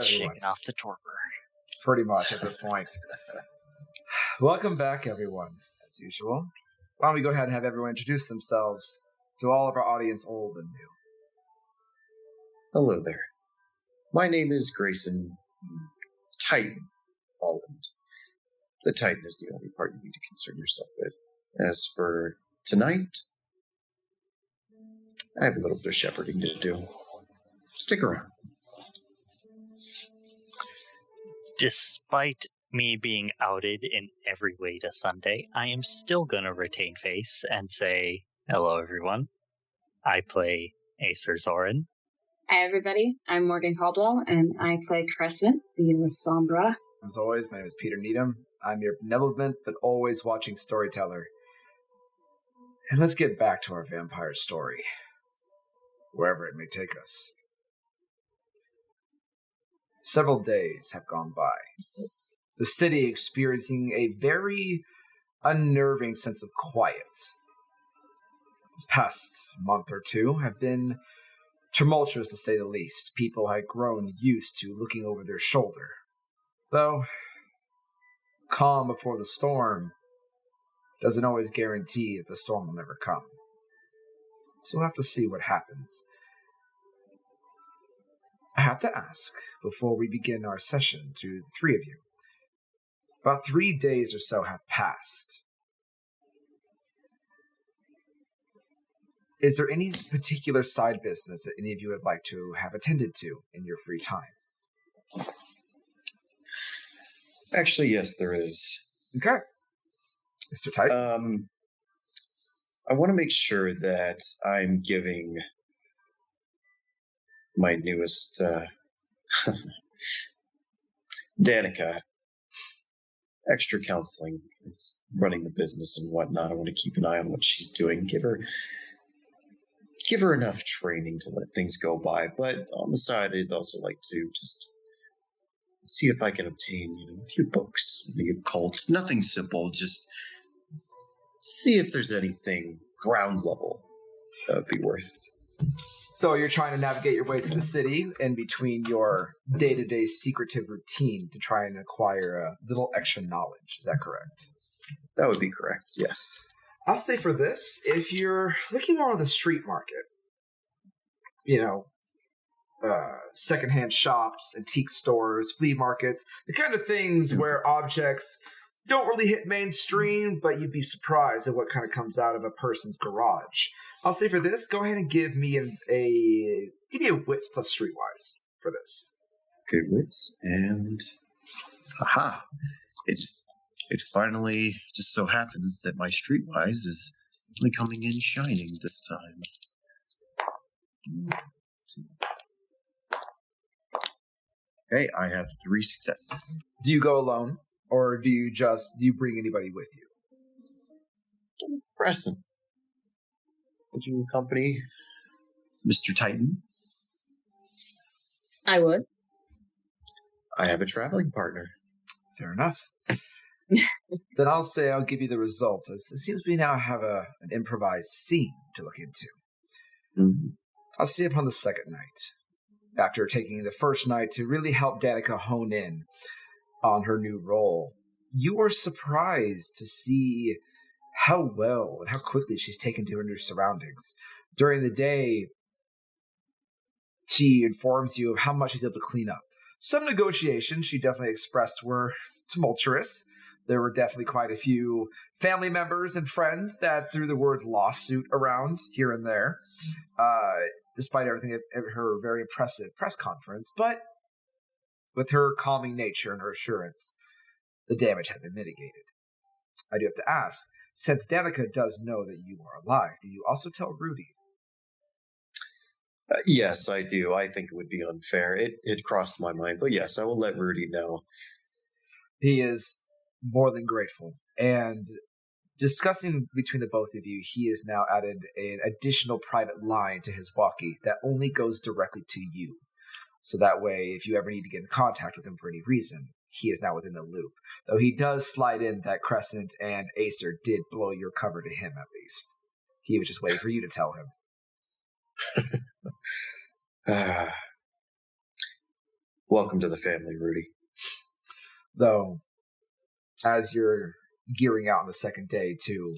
Shaking off the torpor. Pretty much at this point. Welcome back, everyone, as usual. Why don't we go ahead and have everyone introduce themselves to all of our audience, old and new. Hello there. My name is Grayson Titan Holland. The Titan is the only part you need to concern yourself with. As for tonight, I have a little bit of shepherding to do. Stick around. Despite me being outed in every way to Sunday, I am still going to retain face and say, hello, everyone. I play Acer Zoran. Hi, everybody. I'm Morgan Caldwell, and I play Crescent, the Sombra. As always, my name is Peter Needham. I'm your benevolent but always watching storyteller. And let's get back to our vampire story, wherever it may take us. Several days have gone by. The city experiencing a very unnerving sense of quiet. This past month or two have been tumultuous, to say the least. People had grown used to looking over their shoulder. Though, calm before the storm doesn't always guarantee that the storm will never come. So we'll have to see what happens. I have to ask, before we begin our session, to the three of you. About 3 days or so have passed. Is there any particular side business that any of you would like to have attended to in your free time? Actually, yes, there is. Okay. Mr. Titan? I want to make sure that I'm giving my newest Danica extra counseling. Is running the business and whatnot. I want to keep an eye on what she's doing. Give her enough training to let things go by. But on the side, I'd also like to just see if I can obtain a few books on the occult. Nothing simple. Just see if there's anything ground level that would be worth. So you're trying to navigate your way through the city in between your day-to-day secretive routine to try and acquire a little extra knowledge. Is that correct? That would be correct, yes. I'll say for this, if you're looking more on the street market, secondhand shops, antique stores, flea markets, the kind of things where objects don't really hit mainstream, but you'd be surprised at what kind of comes out of a person's garage. I'll say for this, go ahead and give me a wits plus streetwise for this. Okay, wits and aha! It finally just so happens that my streetwise is only coming in shining this time. Okay, I have 3 successes. Do you go alone, or do you bring anybody with you? Preston, would you accompany Mr. Titan? I would. I have a traveling partner. Fair enough. Then I'll say I'll give you the results, as it seems we now have an improvised scene to look into. Mm-hmm. I'll see upon the second night, after taking the first night to really help Danica hone in on her new role. You are surprised to see how well and how quickly she's taken to her new surroundings. During the day, she informs you of how much she's able to clean up. Some negotiations she definitely expressed were tumultuous. There were definitely quite a few family members and friends that threw the word lawsuit around here and there, despite everything at her very impressive press conference. But with her calming nature and her assurance, the damage had been mitigated. I do have to ask, since Danica does know that you are alive, do you also tell Rudy? Yes, I do. I think it would be unfair. It crossed my mind, but yes, I will let Rudy know. He is more than grateful. And discussing between the both of you, he has now added an additional private line to his walkie that only goes directly to you. So that way, if you ever need to get in contact with him for any reason, he is now within the loop. Though he does slide in that Crescent and Acer did blow your cover to him, at least. He was just waiting for you to tell him. Welcome to the family, Rudy. Though, as you're gearing out on the second day to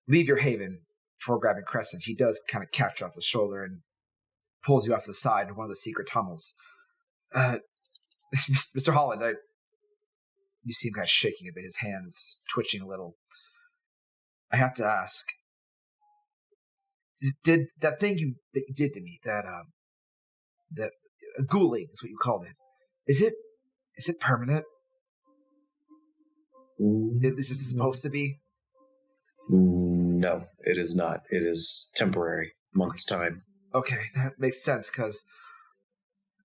leave your haven before grabbing Crescent, he does kind of catch you off the shoulder and pulls you off the side in one of the secret tunnels. Mr. Holland, you seem kind of shaking a bit, his hands twitching a little. I have to ask, did that thing that you did to me, that ghouling is what you called it, is it permanent? Is this supposed to be? No, it is not. It is temporary. Month's time. Okay, that makes sense, because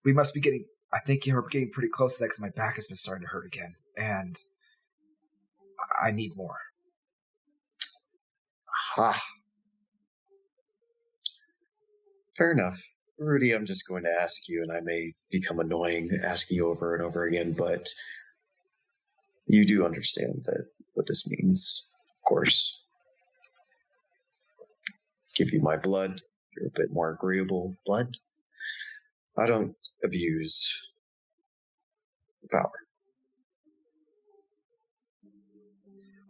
we must be getting... I think we're getting pretty close to that, because my back has been starting to hurt again, and I need more. Ha. Fair enough. Rudy, I'm just going to ask you, and I may become annoying asking you over and over again, but you do understand that what this means, of course. Give you my blood. You're a bit more agreeable, but I don't abuse power.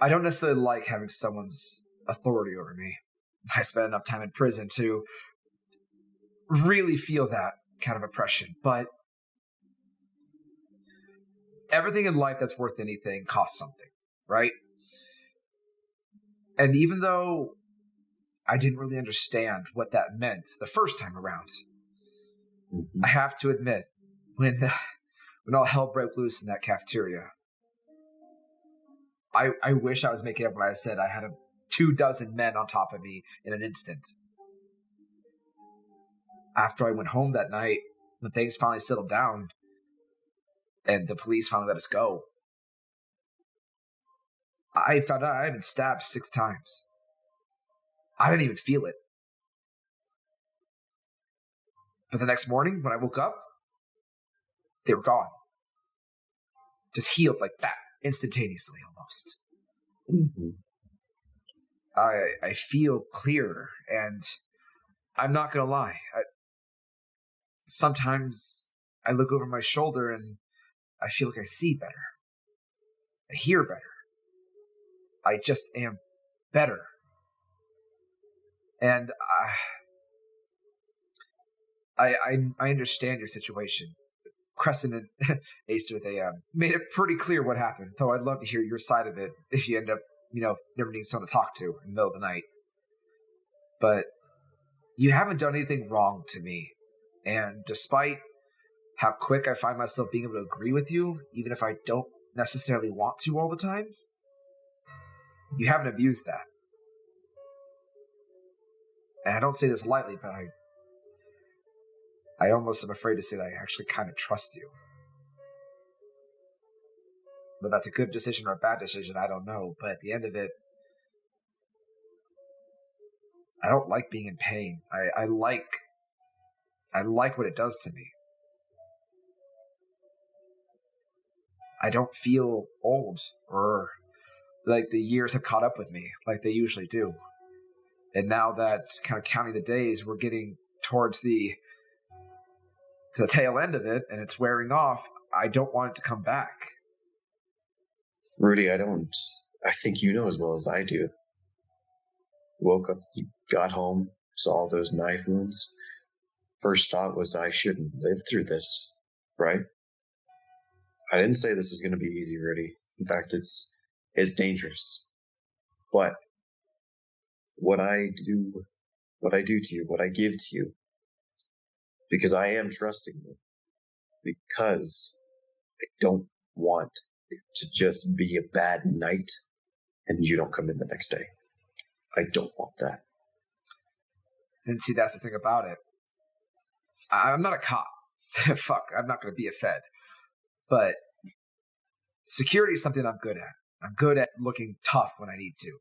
I don't necessarily like having someone's authority over me. I spent enough time in prison to really feel that kind of oppression, but everything in life that's worth anything costs something, right? And even though I didn't really understand what that meant the first time around, I have to admit, when all hell broke loose in that cafeteria, I wish I was making up when I said I had 24 men on top of me in an instant. After I went home that night, when things finally settled down, and the police finally let us go, I found out I had been stabbed 6 times. I didn't even feel it. But the next morning, when I woke up, they were gone. Just healed like that, instantaneously almost. Mm-hmm. I feel clearer, and I'm not going to lie. Sometimes I look over my shoulder and I feel like I see better. I hear better. I just am better. And I understand your situation. Crescent and Acer, they made it pretty clear what happened, though I'd love to hear your side of it if you end up, never needing someone to talk to in the middle of the night. But you haven't done anything wrong to me, and despite how quick I find myself being able to agree with you, even if I don't necessarily want to all the time, you haven't abused that. And I don't say this lightly, but I almost am afraid to say that I actually kind of trust you. But that's a good decision or a bad decision, I don't know. But at the end of it, I don't like being in pain. I like what it does to me. I don't feel old or like the years have caught up with me like they usually do. And now that kind of counting the days, we're getting towards to the tail end of it, and it's wearing off. I don't want it to come back. Rudy, I think you know as well as I do. Woke up, you got home, saw all those knife wounds. First thought was I shouldn't live through this, right? I didn't say this was going to be easy, Rudy. In fact, it's dangerous. But what I do to you, what I give to you, because I am trusting you, because I don't want it to just be a bad night and you don't come in the next day. I don't want that. And see, that's the thing about it. I'm not a cop. Fuck, I'm not going to be a fed. But security is something I'm good at. I'm good at looking tough when I need to.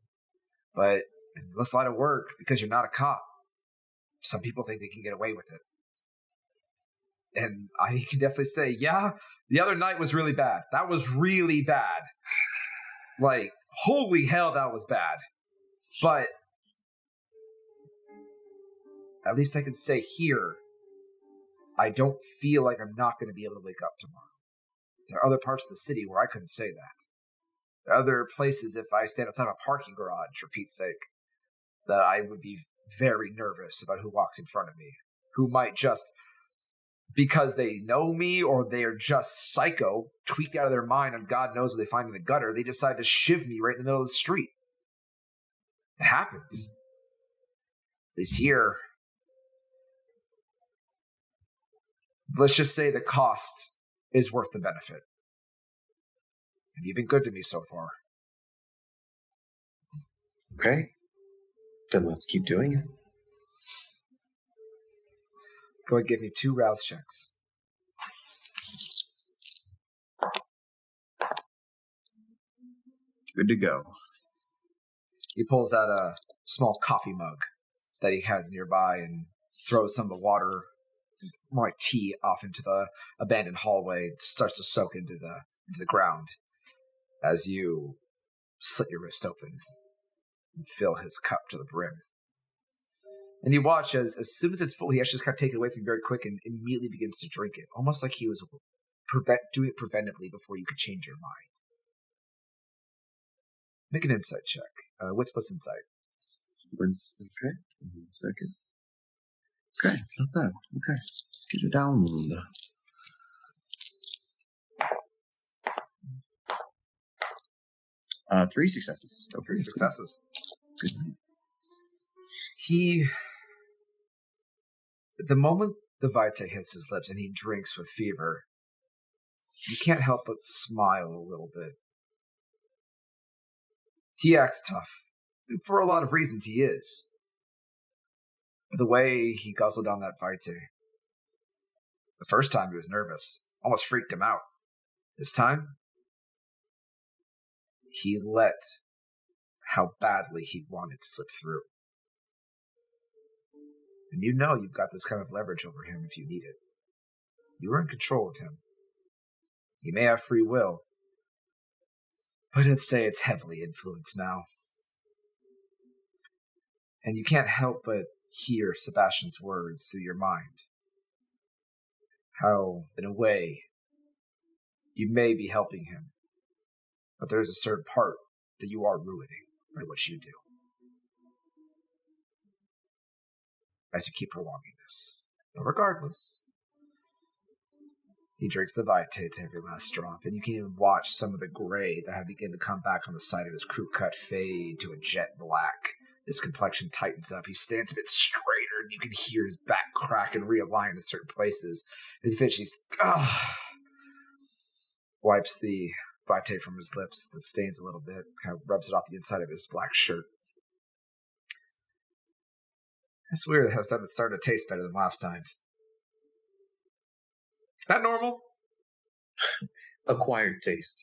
But in this line of work, because you're not a cop, some people think they can get away with it. And I can definitely say, yeah, the other night was really bad. That was really bad. Like, holy hell, that was bad. But at least I can say here, I don't feel like I'm not going to be able to wake up tomorrow. There are other parts of the city where I couldn't say that. There are other places, if I stand outside of a parking garage, for Pete's sake, that I would be very nervous about who walks in front of me, who might just, because they know me or they are just psycho, tweaked out of their mind, and God knows what they find in the gutter, they decide to shiv me right in the middle of the street. It happens. At least here, let's just say the cost is worth the benefit. And you've been good to me so far. Okay. Then let's keep doing it. Go ahead and give me 2 rouse checks. Good to go. He pulls out a small coffee mug that he has nearby and throws some of the water, more like tea, off into the abandoned hallway. It starts to soak into the ground as you slit your wrist open and fill his cup to the brim. And you watch as soon as it's full, he actually just kind of takes it away from you very quick and immediately begins to drink it, almost like he was doing it preventively before you could change your mind. Make an insight check. What's plus insight? Okay. 1 second. Okay, not bad. Okay, let's get it down. 3 successes. Oh, 3 successes. Good. The moment the Vitae hits his lips and he drinks with fever, you can't help but smile a little bit. He acts tough. And for a lot of reasons, he is. But the way he guzzled down that Vitae, the first time he was nervous, almost freaked him out. This time, he let how badly he wanted slip through. And you know you've got this kind of leverage over him if you need it. You are in control of him. He may have free will, but I'd say it's heavily influenced now. And you can't help but hear Sebastian's words through your mind. How, in a way, you may be helping him, but there's a certain part that you are ruining by what you do. As you keep prolonging this. But regardless, he drinks the Vitae to every last drop, and you can even watch some of the gray that had begun to come back on the side of his crew cut fade to a jet black. His complexion tightens up. He stands a bit straighter, and you can hear his back crack and realign in certain places. As he finishes, wipes the Vitae from his lips that stains a little bit, kind of rubs it off the inside of his black shirt. It's weird how something started to taste better than last time. Is that normal? Acquired taste.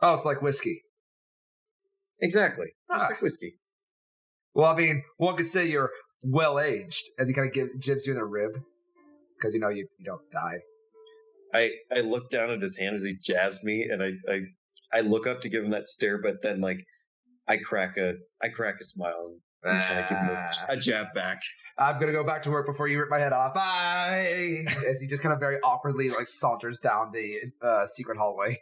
Oh, it's like whiskey. Exactly. Just like whiskey. Well, I mean, one could say you're well-aged, as he kind of jibs you in the rib, because you know you don't die. I look down at his hand as he jabs me, and I look up to give him that stare, but then like I crack a smile and kind of give him a jab back. I'm gonna go back to work before you rip my head off. Bye. As he just kind of very awkwardly like saunters down the secret hallway.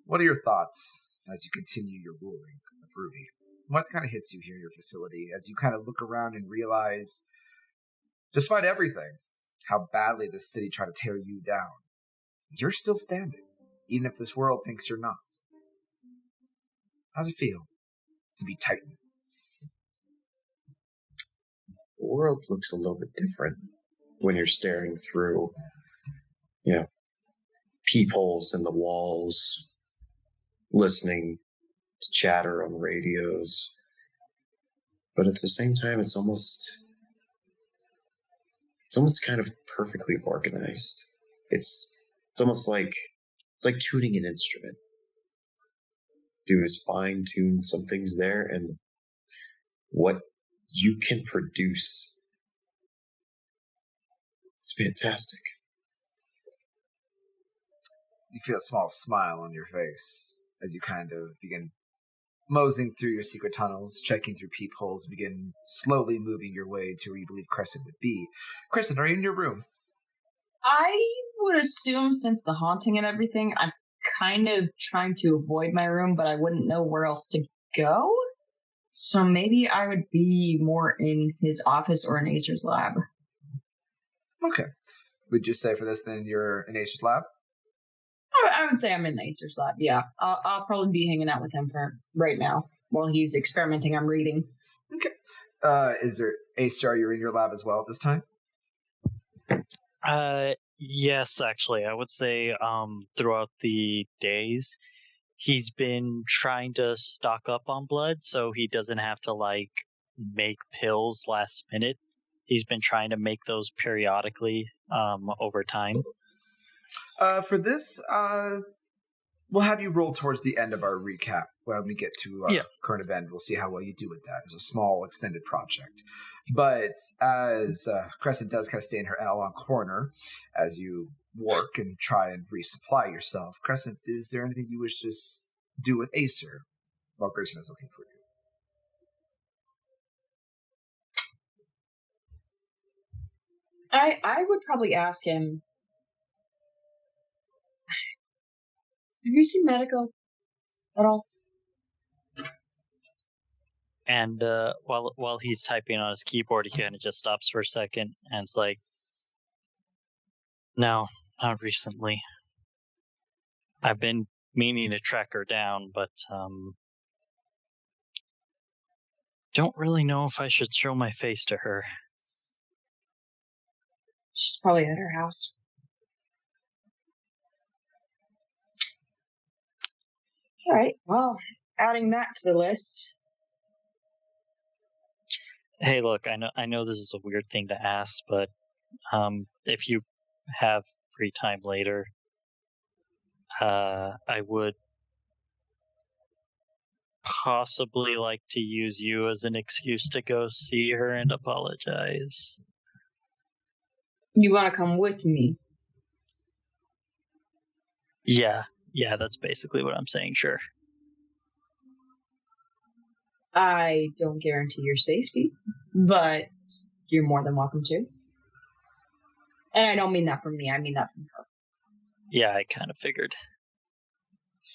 What are your thoughts as you continue your ruling of Ruby? What kind of hits you here in your facility as you kind of look around and realize, despite everything, how badly this city tried to tear you down, you're still standing, even if this world thinks you're not. How's it feel to be Titan? The world looks a little bit different when you're staring through, peepholes in the walls, listening to chatter on radios. But at the same time, it's almost kind of perfectly organized. It's almost like tuning an instrument. Do is fine tune some things there, and what you can produce, it's fantastic. You feel a small smile on your face as you kind of begin moseying through your secret tunnels, checking through peepholes, begin slowly moving your way to where you believe Crescent would be. Crescent, are you in your room? I would assume, since the haunting and everything, I'm kind of trying to avoid my room, but I wouldn't know where else to go. So maybe I would be more in his office or in Acer's lab. Okay. Would you say for this then you're in Acer's lab? I would say I'm in Acer's lab, yeah. I'll probably be hanging out with him for right now. While he's experimenting, I'm reading. Okay. Acer, are you in your lab as well at this time? Yes, actually. I would say throughout the days, he's been trying to stock up on blood so he doesn't have to, like, make pills last minute. He's been trying to make those periodically over time. For this, we'll have you roll towards the end of our recap when we get to our current event. We'll see how well you do with that. It's a small, extended project. But as Crescent does kind of stay in her analog corner as you work and try and resupply yourself, Crescent, is there anything you wish to do with Acer while Grayson is looking for you? I would probably ask him, have you seen Medico at all? And while he's typing on his keyboard, he kind of just stops for a second and it's like, no, not recently. I've been meaning to track her down, but don't really know if I should show my face to her. She's probably at her house. All right, well, adding that to the list. Hey, look, I know this is a weird thing to ask, but if you have free time later, I would possibly like to use you as an excuse to go see her and apologize. You want to come with me? Yeah, that's basically what I'm saying, sure. I don't guarantee your safety, but you're more than welcome to. And I don't mean that from me, I mean that from her. Yeah, I kind of figured.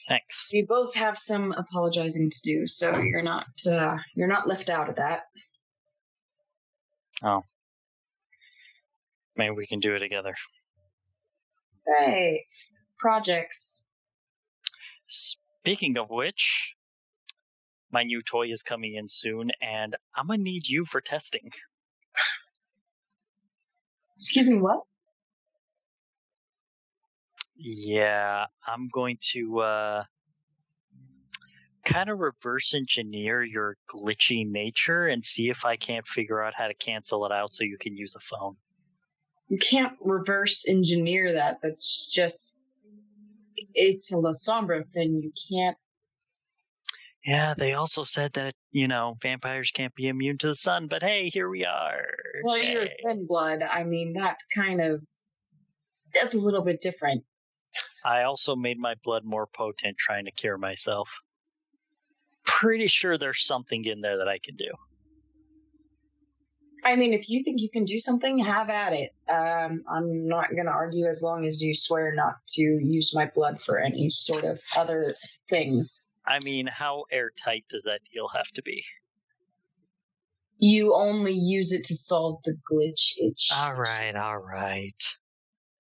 Thanks. We both have some apologizing to do, so you're not left out of that. Oh. Maybe we can do it together. Right. Projects. Speaking of which, my new toy is coming in soon, and I'm gonna need you for testing. Excuse me, what? Yeah, I'm going to kind of reverse engineer your glitchy nature and see if I can't figure out how to cancel it out so you can use a phone. You can't reverse engineer that. That's just... It's a La Sombra thing. You can't... Yeah, they also said that, vampires can't be immune to the sun, but hey, here we are. Well, you're a thin blood. I mean, that's a little bit different. I also made my blood more potent trying to cure myself. Pretty sure there's something in there that I can do. I mean, if you think you can do something, have at it. I'm not going to argue as long as you swear not to use my blood for any sort of other things. I mean, how airtight does that deal have to be? You only use it to solve the glitch issue. All right.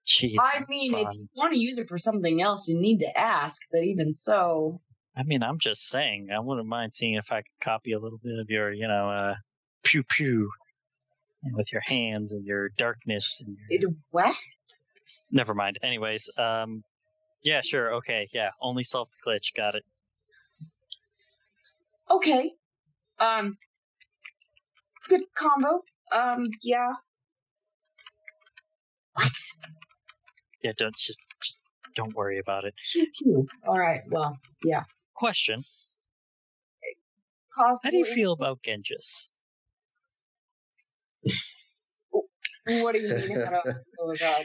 Jeez, I mean, if you want to use it for something else, you need to ask, but even so... I mean, I'm just saying, I wouldn't mind seeing if I could copy a little bit of your, pew-pew. And with your hands and your darkness. And your... What? Never mind. Anyways, yeah, sure, okay, yeah, only solve the glitch, got it. Okay. Good combo. Yeah. What? Yeah, just don't worry about it. Pew. All right, well, yeah. Question. Possibly. How do you feel about Genghis? What do you mean? How do I feel about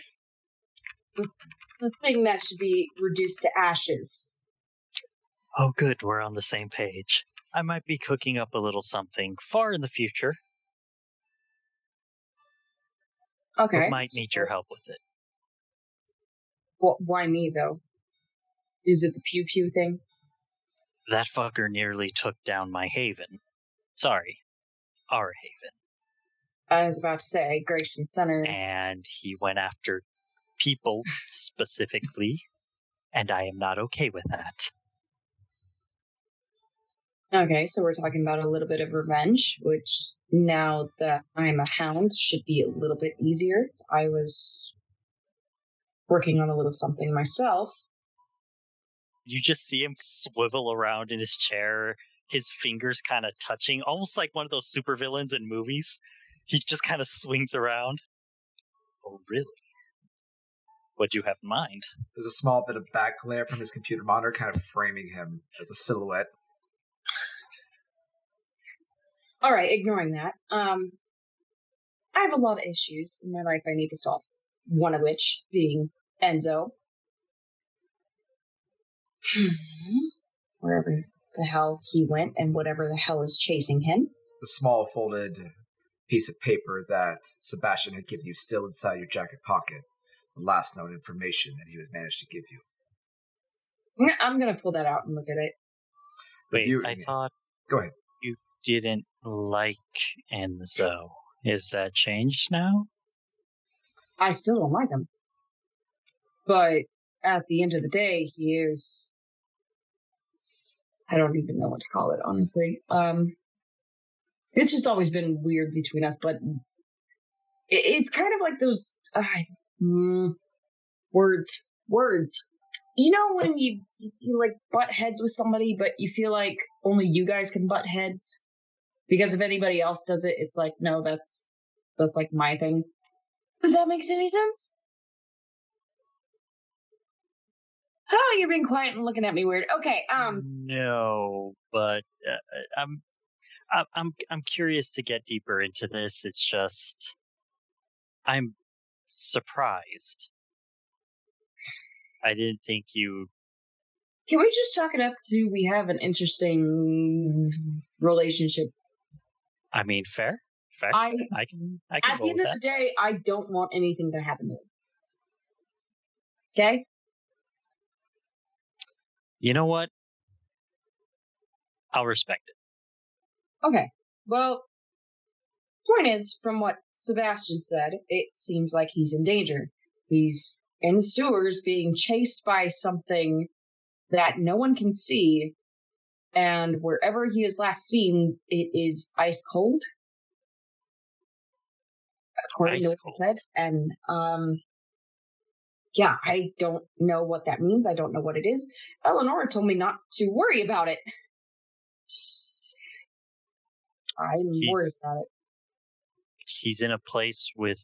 the thing that should be reduced to ashes? Oh, good. We're on the same page. I might be cooking up a little something far in the future, Okay. but might need your help with it. Well, why me, though? Is it the pew-pew thing? That fucker nearly took down my haven. Sorry, our haven. I was about to say Grayson Center. And he went after people specifically, and I am not okay with that. Okay, so we're talking about a little bit of revenge, which now that I'm a hound should be a little bit easier. I was working on a little something myself. You just see him swivel around in his chair, his fingers kind of touching, almost like one of those supervillains in movies. He just kind of swings around. Oh, really? What do you have in mind? There's a small bit of back glare from his computer monitor kind of framing him as a silhouette. All right, ignoring that. I have a lot of issues in my life I need to solve. One of which being Enzo. Wherever the hell he went and whatever the hell is chasing him. The small folded piece of paper that Sebastian had given you still inside your jacket pocket. The last known information that he was managed to give you. I'm going to pull that out and look at it. Wait, I thought Go ahead. you didn't like Enzo. Is that changed now? I still don't like him. But at the end of the day, he is... I don't even know what to call it, honestly. It's just always been weird between us, but it's kind of like those words. You know when you like butt heads with somebody, but you feel like only you guys can butt heads? Because if anybody else does it, it's like, no, that's like my thing. Does that make any sense? Oh, you're being quiet and looking at me weird. Okay, No, but I'm curious to get deeper into this. It's just I'm surprised. I didn't think you... Can we just chalk it up to we have an interesting relationship? I mean, fair. I can at go the end with of that. the day, I don't want anything to happen to him. Okay? You know what? I'll respect it. Okay. Well, point is, from what Sebastian said, it seems like he's in danger. He's in the sewers being chased by something that no one can see, and wherever he is last seen, it is ice cold. According to what he said. And, yeah, I don't know what that means. I don't know what it is. Eleanor told me not to worry about it. I'm worried about it. He's in a place with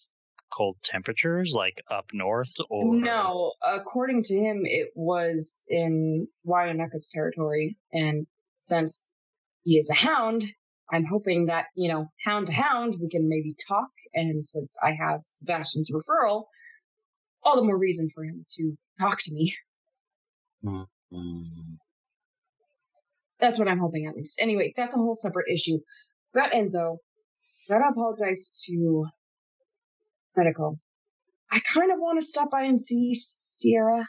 cold temperatures, like up north, or... No, according to him, it was in Wyanaka's territory, and since he is a hound, I'm hoping that, hound to hound, we can maybe talk, and since I have Sebastian's referral, all the more reason for him to talk to me. Mm-hmm. That's what I'm hoping, at least. Anyway, that's a whole separate issue. About Enzo, gotta apologize to Medical. I kind of want to stop by and see Sierra.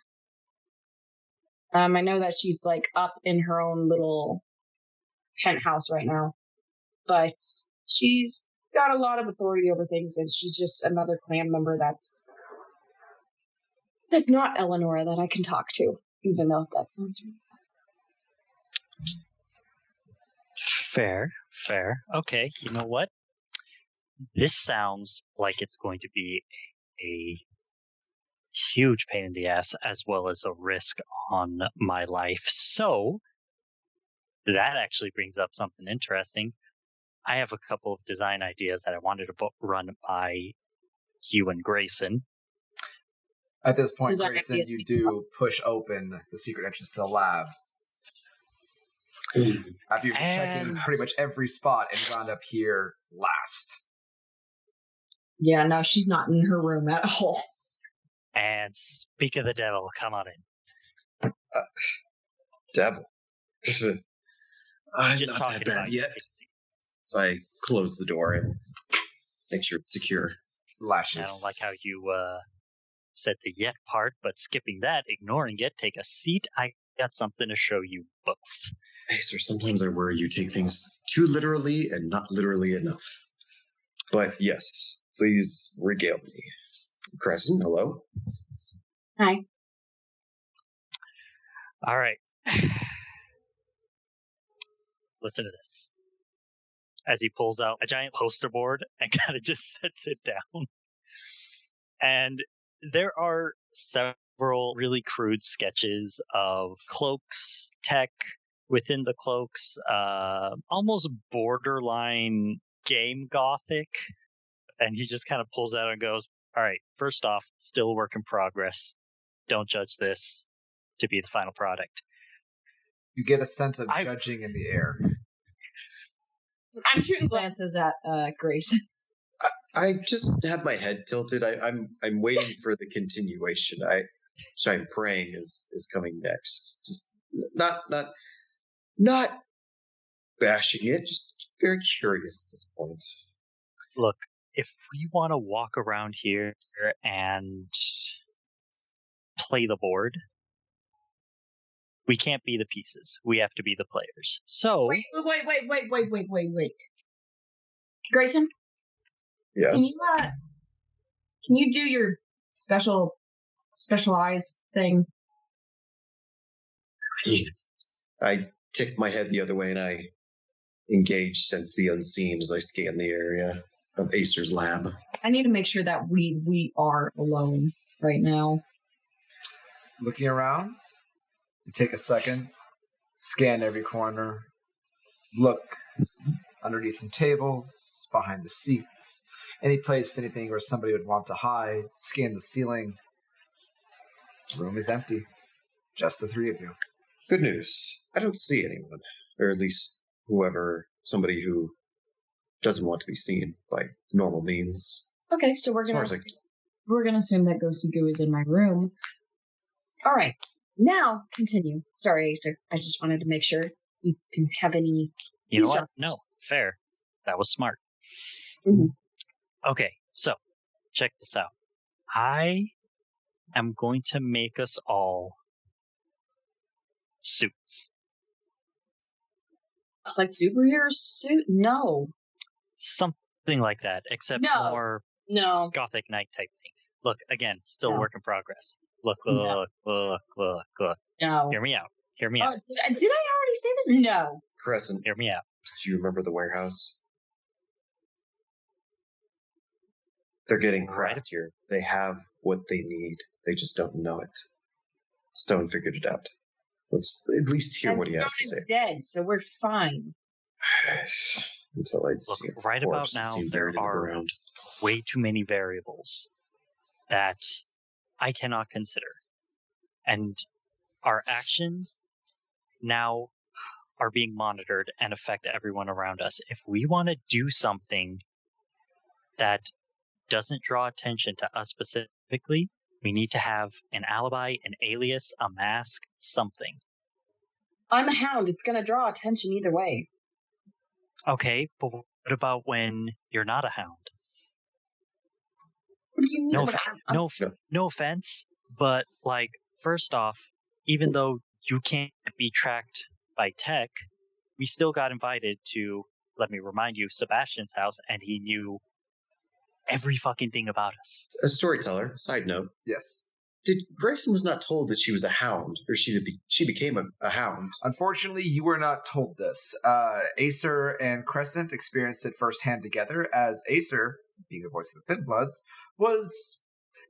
I know that she's like up in her own little penthouse right now, but she's got a lot of authority over things, and she's just another clan member that's not Eleanor that I can talk to, even though that sounds really bad. Fair. Okay, you know what? This sounds like it's going to be a huge pain in the ass as well as a risk on my life. So that actually brings up something interesting. I have a couple of design ideas that I wanted to run by you and Grayson. At this point, Grayson, you do push open the secret entrance to the lab. After you've been checking pretty much every spot and wound up here last. Yeah, no, she's not in her room at all. And speak of the devil, come on in. Devil. I'm Just not talking that bad about yet. So I close the door and make sure it's secure. Lashes. I don't like how you said the yet part, but skipping that, ignoring it, take a seat. I got something to show you both. Hey, sir, sometimes I worry you take things too literally and not literally enough. But yes, please regale me. Crescent, hello? Hi. All right. Listen to this. As he pulls out a giant poster board and kind of just sets it down. And there are several really crude sketches of cloaks, tech within the cloaks, almost borderline game gothic. And he just kind of pulls out and goes, all right, first off, still a work in progress. Don't judge this to be the final product. You get a sense of judging in the air. I'm shooting glances at Grace. I just have my head tilted. I'm waiting for the continuation. So I'm praying is coming next. Just not bashing it. Just very curious at this point. Look, if we want to walk around here and play the board, we can't be the pieces. We have to be the players. So Wait. Grayson? Yes. Can you do your specialized thing? I tick my head the other way and I engage sense the unseen as I scan the area of Acer's lab. I need to make sure that we are alone right now. Looking around, you take a second, scan every corner, look underneath some tables, behind the seats, any place, anything where somebody would want to hide, scan the ceiling. The room is empty. Just the three of you. Good news. I don't see anyone, or at least somebody who doesn't want to be seen by normal means. Okay, so we're gonna assume that Ghosty Goo is in my room. All right, now continue. Sorry, Acer. I just wanted to make sure you didn't have any. You know what? No, fair. That was smart. Mm-hmm. Okay, so check this out. I am going to make us all suits. Like superhero suit? No. Something like that, except more Gothic Knight type thing. Look, again, still a work in progress. Look. No. Hear me out. Did I already say this? No. Crescent. Hear me out. Do you remember the warehouse? They're getting craftier. They have what they need. They just don't know it. Stone figured it out. Let's at least hear what he has to say. Dead, so we're fine. Until I'd see Look, right about now, there are way too many variables that I cannot consider. And our actions now are being monitored and affect everyone around us. If we want to do something that doesn't draw attention to us specifically, we need to have an alibi, an alias, a mask, something. I'm a hound. It's going to draw attention either way. Okay, but what about when you're not a hound? What do you mean? No offense, but like, first off, even though you can't be tracked by tech, we still got invited to, let me remind you, Sebastian's house, and he knew every fucking thing about us. A storyteller, side note. Yes. Grayson was not told that she was a hound, or she became a hound. Unfortunately, you were not told this. Acer and Crescent experienced it firsthand together, as Acer, being the voice of the Thin Bloods, was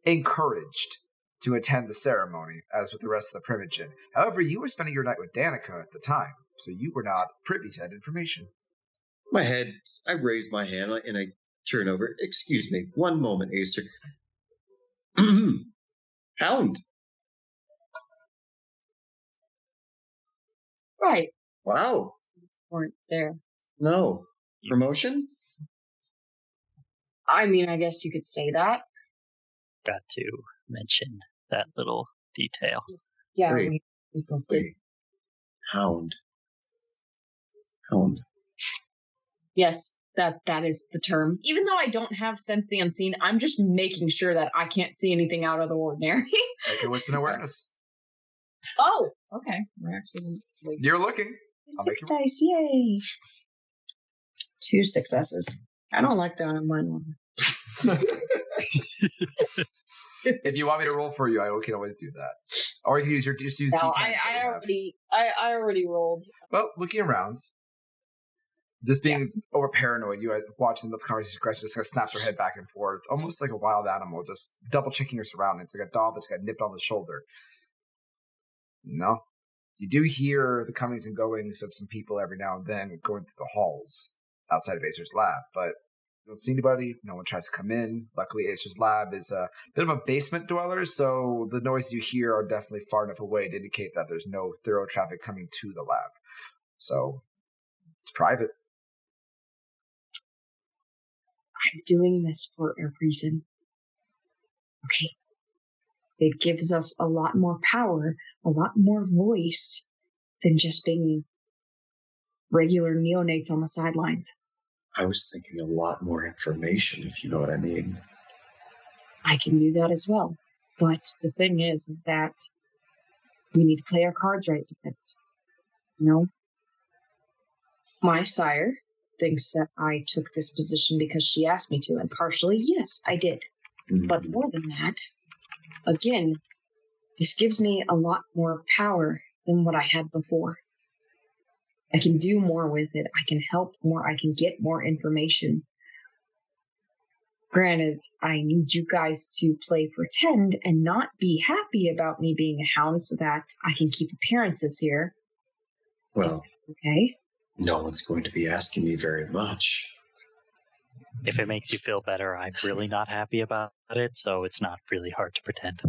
encouraged to attend the ceremony, as with the rest of the Primogen. However, you were spending your night with Danica at the time, so you were not privy to that information. I raise my hand and I turn over. Excuse me, one moment, Acer. Hound. Right. Wow. Weren't there. No. Promotion? I mean, I guess you could say that. Got to mention that little detail. Yeah, Wait. we both did. Hound. Hound. Yes, that is the term. Even though I don't have sense the unseen, I'm just making sure that I can't see anything out of the ordinary. Make it wits and awareness. Oh, okay. We're actually You're looking. 6 dice, yay! 2 successes. I don't like that on mine one. If you want me to roll for you, I can always do that. Or you can use D10s. No, I already rolled. Well, looking around, just being over paranoid, you watching the conversation, Gretchen just kind of snaps her head back and forth, almost like a wild animal, just double checking her surroundings, like a dog that's got nipped on the shoulder. No, you do hear the comings and goings of some people every now and then going through the halls outside of Acer's lab, but you don't see anybody. No one tries to come in. Luckily, Acer's lab is a bit of a basement dweller, so the noises you hear are definitely far enough away to indicate that there's no thorough traffic coming to the lab. So it's private. I'm doing this for a reason. Okay. It gives us a lot more power, a lot more voice than just being regular neonates on the sidelines. I was thinking a lot more information, if you know what I mean. I can do that as well. But the thing is that we need to play our cards right with this. You know? My sire thinks that I took this position because she asked me to, and partially, yes, I did. Mm-hmm. But more than that, again, this gives me a lot more power than what I had before. I can do more with it. I can help more. I can get more information. Granted, I need you guys to play pretend and not be happy about me being a hound so that I can keep appearances here. Well, okay. No one's going to be asking me very much. If it makes you feel better, I'm really not happy about it, so it's not really hard to pretend.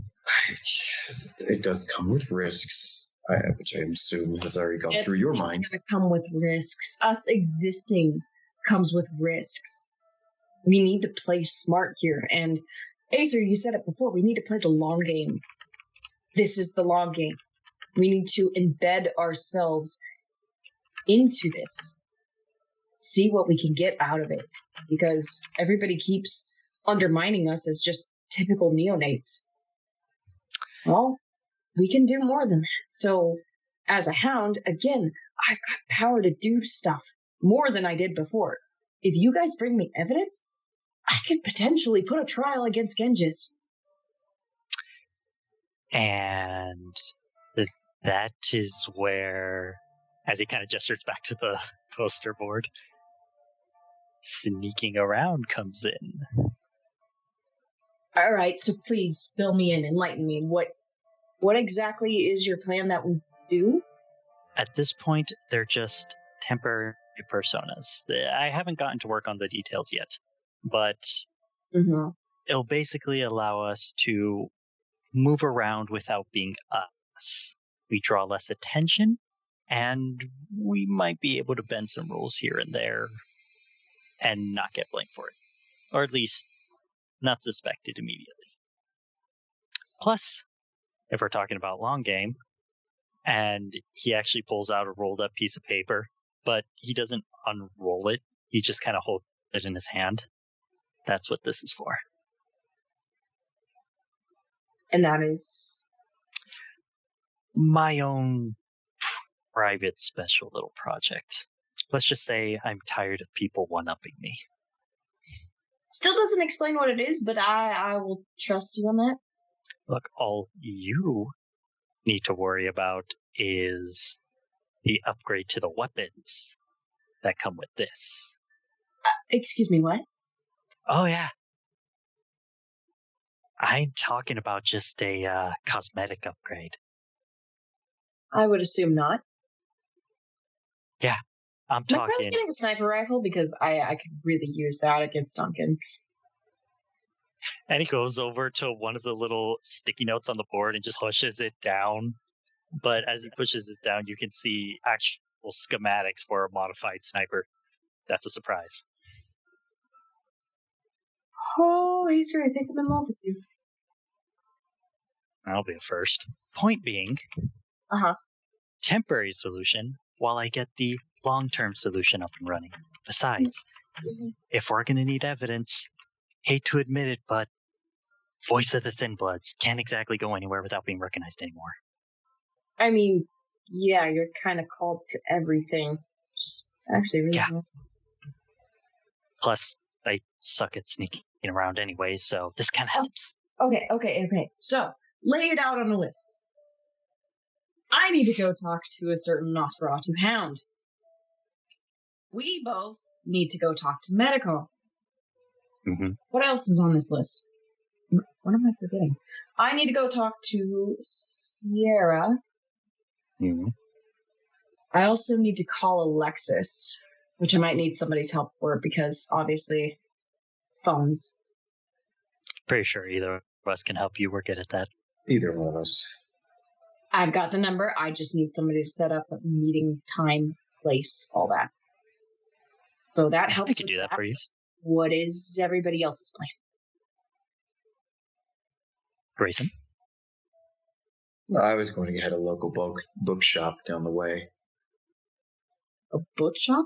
It does come with risks, which I assume has already gone through your mind. It's going to come with risks. Us existing comes with risks. We need to play smart here. And Acer, you said it before, we need to play the long game. This is the long game. We need to embed ourselves into this. See what we can get out of it. Because everybody keeps undermining us as just typical neonates. Well, we can do more than that. So, as a hound, again, I've got power to do stuff more than I did before. If you guys bring me evidence, I could potentially put a trial against Genghis. And that is where, as he kind of gestures back to the poster board, sneaking around comes in. All right, so please fill me in, enlighten me. What exactly is your plan that we do? At this point, they're just temporary personas. I haven't gotten to work on the details yet, but it'll basically allow us to move around without being us. We draw less attention, and we might be able to bend some rules here and there and not get blamed for it. Or at least not suspected immediately. Plus, if we're talking about long game, and he actually pulls out a rolled up piece of paper, but he doesn't unroll it. He just kind of holds it in his hand. That's what this is for. And that is? My own private special little project. Let's just say I'm tired of people one-upping me. Still doesn't explain what it is, but I will trust you on that. Look, all you need to worry about is the upgrade to the weapons that come with this. Excuse me, what? Oh, yeah. I'm talking about just a cosmetic upgrade. I would assume not. Yeah, I'm talking. My friend's getting a sniper rifle because I could really use that against Duncan. And he goes over to one of the little sticky notes on the board and just pushes it down. But as he pushes it down, you can see actual schematics for a modified sniper. That's a surprise. Oh, Acer, I think I'm in love with you. That'll be a first. Point being, temporary solution while I get the long-term solution up and running. Besides, if we're going to need evidence, hate to admit it, but Voice of the Thin Bloods can't exactly go anywhere without being recognized anymore. I mean, yeah, you're kind of called to everything. Actually, really Yeah. cool. Plus, they suck at sneaking around anyway, so this kind of helps. Okay. So, lay it out on a list. I need to go talk to a certain Nosferatu hound. We both need to go talk to Medico. Mm-hmm. What else is on this list? What am I forgetting? I need to go talk to Sierra. Mm-hmm. I also need to call Alexis, which I might need somebody's help for because obviously phones. Pretty sure either of us can help you. We're good at that. Either one of us. I've got the number. I just need somebody to set up a meeting time, place, all that. So that helps. I can do that for you. What is everybody else's plan? Grayson? I was going to get a local bookshop down the way. A bookshop?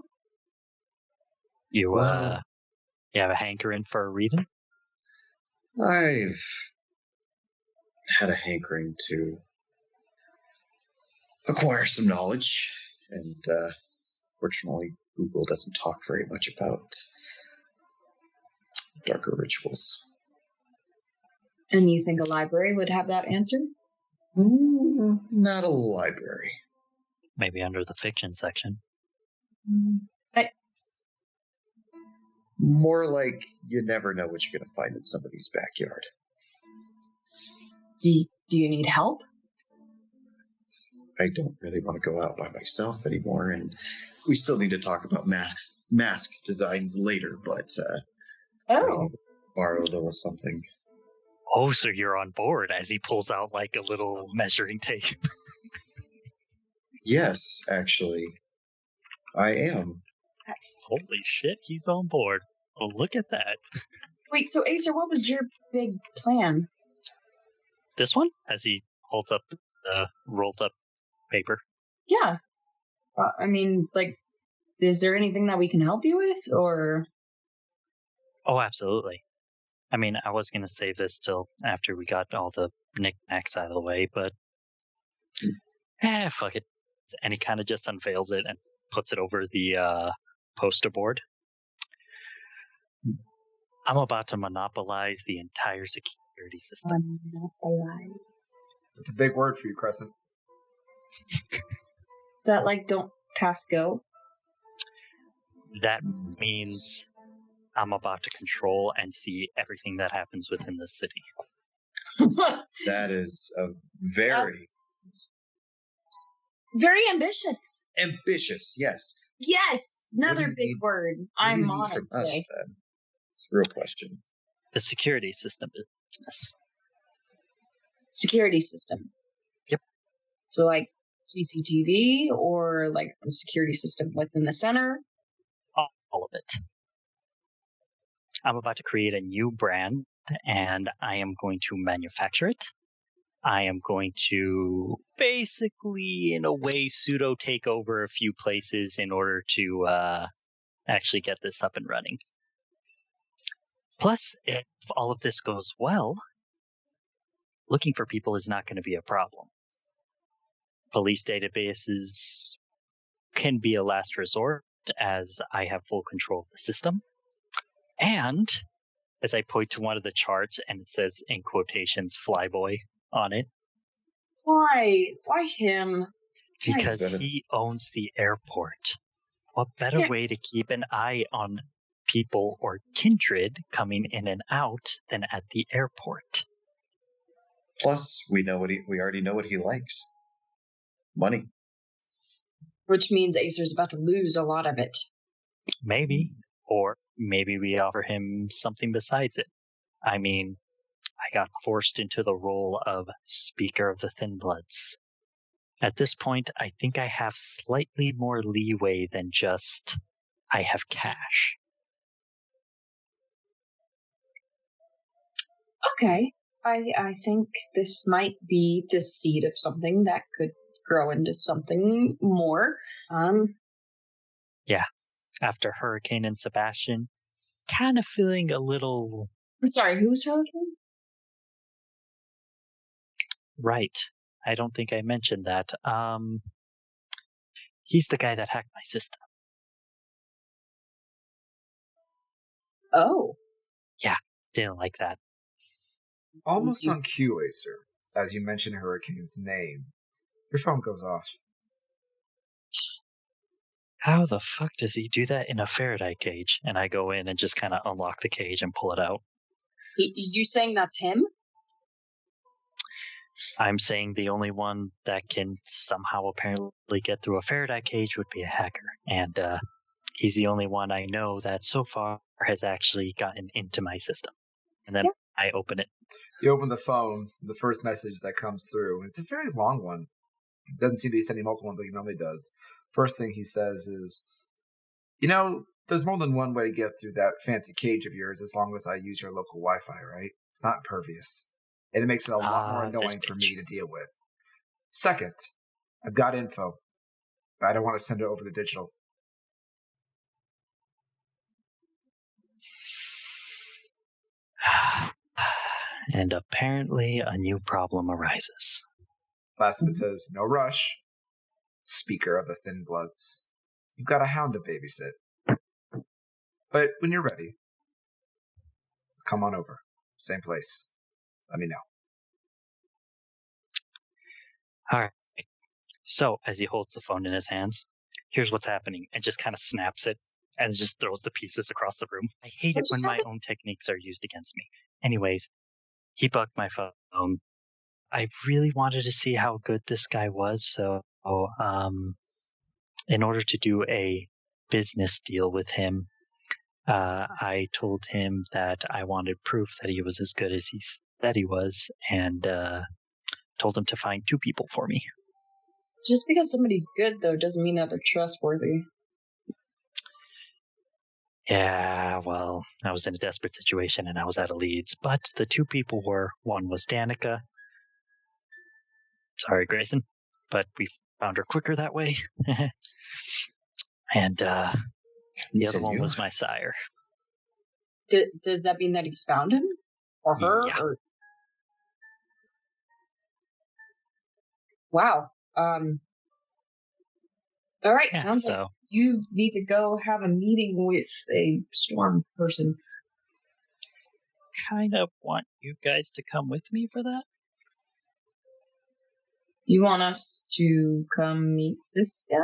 You Wow. you have a hankering for a reading? I've had a hankering to acquire some knowledge, and fortunately, Google doesn't talk very much about darker rituals. And you think a library would have that answer? Not a library. Maybe under the fiction section. More like you never know what you're going to find in somebody's backyard. Do you need help? I don't really want to go out by myself anymore, and we still need to talk about mask designs later, but Oh. borrow a little something. Oh, so you're on board as he pulls out like a little measuring tape. Yes, actually, I am. Holy shit, he's on board. Oh, look at that. Wait, so Acer, what was your big plan? This one? As he holds up the rolled up paper. Yeah. I mean, like, is there anything that we can help you with, or? Oh, absolutely. I mean, I was going to save this till after we got all the knickknacks out of the way, but fuck it. And he kind of just unveils it and puts it over the poster board. I'm about to monopolize the entire security system. Monopolize. That's a big word for you, Crescent. That, like, don't pass go? That means I'm about to control and see everything that happens within the city. That is a very very ambitious. ambitious. Yes. Yes, another you big need- word. What do I'm you need on from it us today. then? It's a real question. The security system business. Security system. Yep. So, like, CCTV or, like, the security system within the center? All of it. I'm about to create a new brand, and I am going to manufacture it. I am going to basically, in a way, pseudo take over a few places in order to actually get this up and running. Plus, if all of this goes well, looking for people is not going to be a problem. Police databases can be a last resort, as I have full control of the system. And as I point to one of the charts, and it says in quotations "Flyboy" on it. Why? Why him? Because he owns the airport. What better way to keep an eye on people or kindred coming in and out than at the airport? Plus, we already know what he likes. Money. Which means Acer's about to lose a lot of it. Maybe. Or maybe we offer him something besides it. I mean, I got forced into the role of Speaker of the Thin Bloods. At this point, I think I have slightly more leeway than just, I have cash. Okay. I think this might be the seed of something that could grow into something more. After Hurricane and Sebastian, kind of feeling a little... I'm sorry, who's Hurricane? Right. I don't think I mentioned that. He's the guy that hacked my system. Oh. Yeah, didn't like that. Almost on cue, Acer, as you mention Hurricane's name, your phone goes off. How the fuck does he do that in a Faraday cage? And I go in and just kind of unlock the cage and pull it out. You saying that's him? I'm saying the only one that can somehow apparently get through a Faraday cage would be a hacker. And he's the only one I know that so far has actually gotten into my system. And then I open it. You open the phone, the first message that comes through, and it's a very long one. It doesn't seem to be sending multiple ones like he normally does. First thing he says is, there's more than one way to get through that fancy cage of yours as long as I use your local Wi-Fi, right? It's not impervious. And it makes it a lot more annoying for me to deal with. Second, I've got info, but I don't want to send it over the digital. And apparently a new problem arises. Last of it says, no rush. Speaker of the Thin Bloods. You've got a hound to babysit. But when you're ready, come on over. Same place. Let me know. All right. So, as he holds the phone in his hands, here's what's happening, and just kind of snaps it and just throws the pieces across the room. I hate it when my own techniques are used against me. Anyways, he bugged my phone. I really wanted to see how good this guy was, so in order to do a business deal with him, I told him that I wanted proof that he was as good as he said he was, and told him to find 2 people for me. Just because somebody's good, though, doesn't mean that they're trustworthy. Yeah, well, I was in a desperate situation and I was out of leads, but the 2 people were, one was Danica. Sorry, Grayson, but we found her quicker that way. And the other one was my sire. Does that mean that he's found him? Or her? Yeah. Or... Wow. All right, Yeah, sounds like you need to go have a meeting with a storm person. Kind of want you guys to come with me for that. You want us to come meet this guy?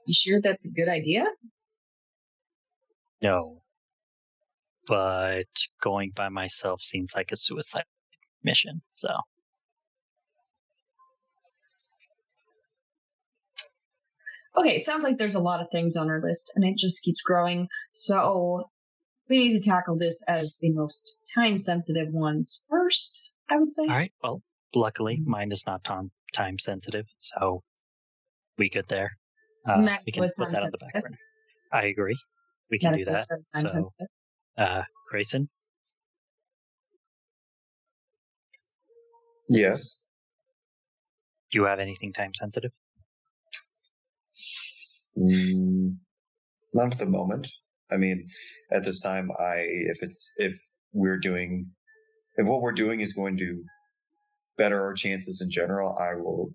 You sure that's a good idea? No. But going by myself seems like a suicide mission, so. Okay, it sounds like there's a lot of things on our list, and it just keeps growing. So we need to tackle this as the most time-sensitive ones first, I would say. All right, well, luckily, mine is not time sensitive, so we good there. We can put that on the back burner. I agree. We can do that. So, Grayson? Yes. Do you have anything time sensitive? Not at the moment. I mean, at this time, if what we're doing is going to better our chances in general, I will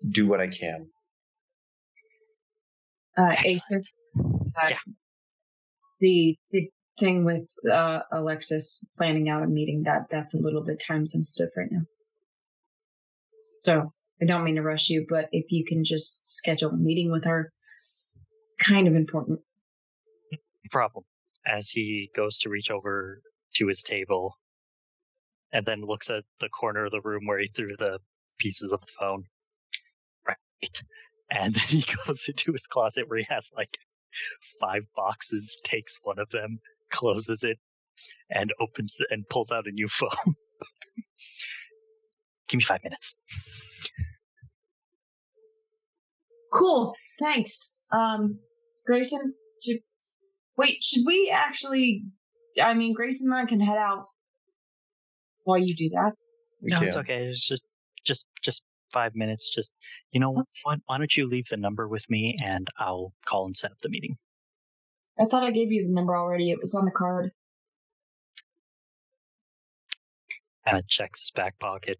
do what I can. Acer, Yeah. The thing with Alexis planning out a meeting, that's a little bit time sensitive right now. So I don't mean to rush you, but if you can just schedule a meeting with her, kind of important. Problem. As he goes to reach over to his table and then looks at the corner of the room where he threw the pieces of the phone. Right. And then he goes into his closet where he has like 5 boxes, takes one of them, closes it, and opens it and pulls out a new phone. Give me 5 minutes. Cool. Thanks. Grayson, should we actually, Grayson and I can head out while you do that. No, it's okay. It's just 5 minutes. Just, you know what? Why don't you leave the number with me and I'll call and set up the meeting. I thought I gave you the number already. It was on the card. Kind of checks his back pocket.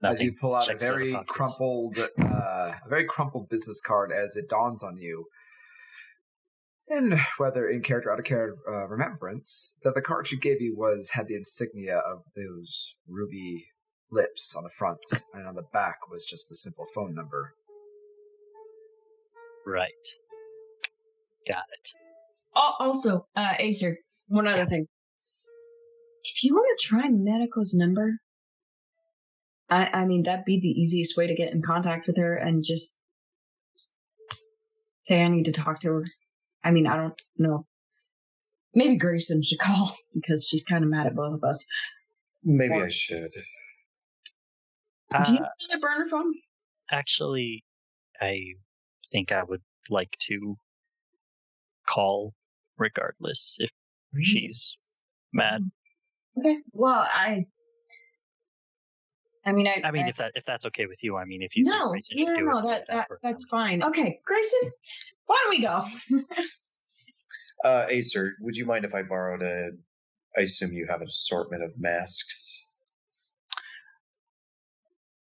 As you pull out a Checks his other very crumpled business card, as it dawns on you, and whether in character or out of character remembrance, that the card she gave you had the insignia of those ruby lips on the front, and on the back was just the simple phone number. Right. Got it. Also, Acer, one other thing. If you want to try Medico's number, I mean, that'd be the easiest way to get in contact with her and just say I need to talk to her. I mean, I don't know. Maybe Grayson should call because she's kind of mad at both of us. Maybe I should. Do you have another burner phone? Actually, I think I would like to call regardless if she's mad. Okay. Well, I mean, if that's okay with you. I mean, if you think Grayson should do it, that's fine. Okay, Grayson, why don't we go? Acer, would you mind if I borrowed I assume you have an assortment of masks?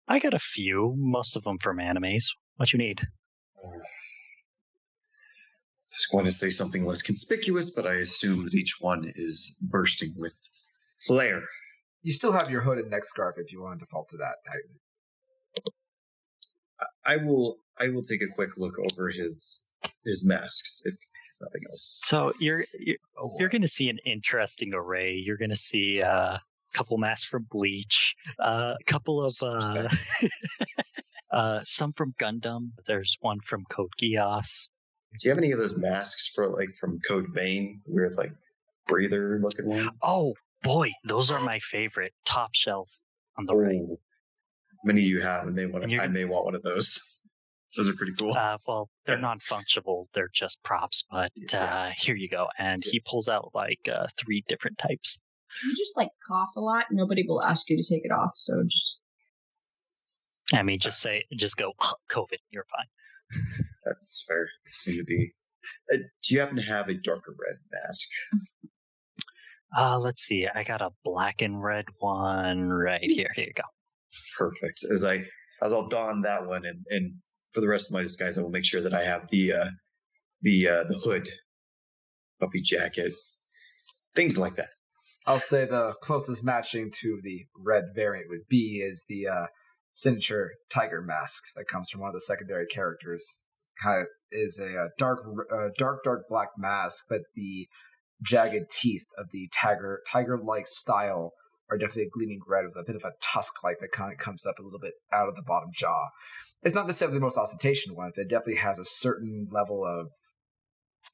I got a few, most of them from animes. What you need? Just going to say something less conspicuous, but I assume that each one is bursting with flair. You still have your hood and neck scarf if you want to default to that, Titan. I will take a quick look over his masks, if nothing else. So you're going to see an interesting array. You're going to see a couple masks from Bleach, a couple of some from Gundam. There's one from Code Geass. Do you have any of those masks from Code Vein, weird breather looking ones? Oh boy, those are my favorite. Top shelf on the right. Many of you have, and I may want one of those. Those are pretty cool. Well, they're non-fungible. They're just props, but here you go. And he pulls out 3 different types. You just cough a lot. Nobody will ask you to take it off. So just. I mean, just go COVID. You're fine. That's fair. Seem to be. Do you happen to have a darker red mask? Let's see. I got a black and red one right here. Here you go. Perfect. As I'll don that one, and for the rest of my disguise, I will make sure that I have the hood, puffy jacket, things like that. I'll say the closest matching to the red variant would be is the signature tiger mask that comes from one of the secondary characters. Kind of is a dark black mask, but the jagged teeth of the tiger-like style are definitely gleaming red with a bit of a tusk-like that kind of comes up a little bit out of the bottom jaw. It's not necessarily the most ostentatious one, but it definitely has a certain level of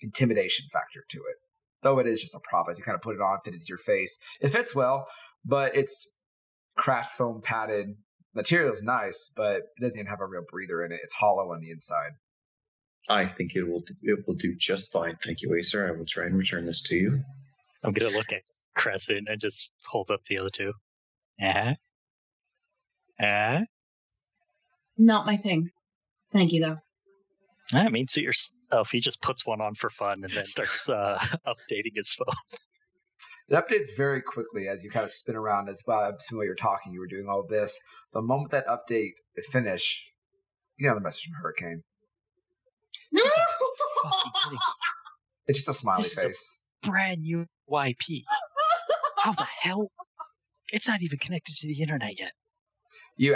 intimidation factor to it. Though it is just a prop, as you kind of put it on, fit it to your face. It fits well, but it's craft foam padded. Material is nice, but it doesn't even have a real breather in it. It's hollow on the inside. I think it will do just fine. Thank you, Acer. I will try and return this to you. I'm going to look at Crescent and just hold up the other two. Not my thing. Thank you, though. I mean, suit yourself. He just puts one on for fun and then starts updating his phone. It updates very quickly as you kind of spin around. As while you're talking, you were doing all this. The moment that update finished, you get the message from Hurricane. No! It's just a smiley face. Brand new YP. How the hell? It's not even connected to the internet yet. You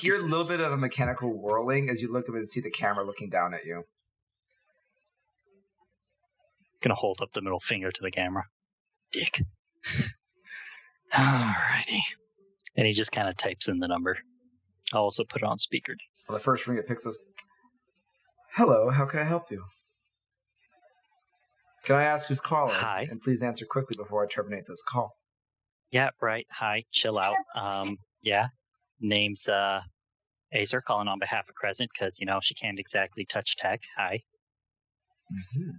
hear a little bit of a mechanical whirling as you look up and see the camera looking down at you. Gonna hold up the middle finger to the camera. Dick. Alrighty. And he just kind of types in the number. I'll also put it on speaker. Well, the first ring it picks up. Hello, how can I help you? Can I ask who's calling? Hi. And please answer quickly before I terminate this call. Yeah, right. Hi. Chill out. Yeah. Name's Acer, calling on behalf of Crescent because, she can't exactly touch tech. Hi. Mm-hmm.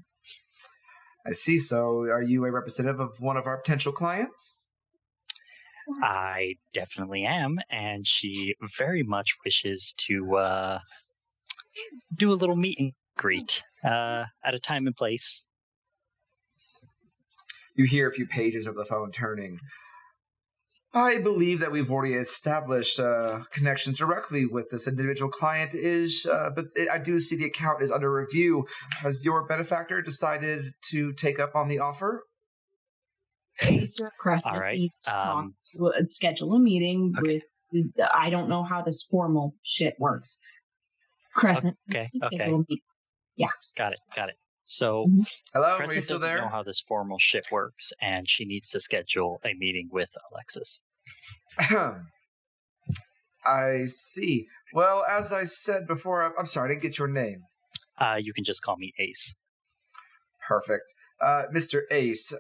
I see. So are you a representative of one of our potential clients? I definitely am, and she very much wishes to do a little meet and greet at a time and place. You hear a few pages of the phone turning. I believe that we've already established connections directly with this individual client, but I do see the account is under review. Has your benefactor decided to take up on the offer? Acer Crescent needs to talk to schedule a meeting with. I don't know how this formal shit works. Crescent needs to schedule a meeting. Yeah, got it. So, hello, Crescent are you still doesn't there? know how this formal shit works, and she needs to schedule a meeting with Alexis. I see. Well, as I said before, I'm sorry, I didn't get your name. You can just call me Ace. Perfect. Mr. Ace,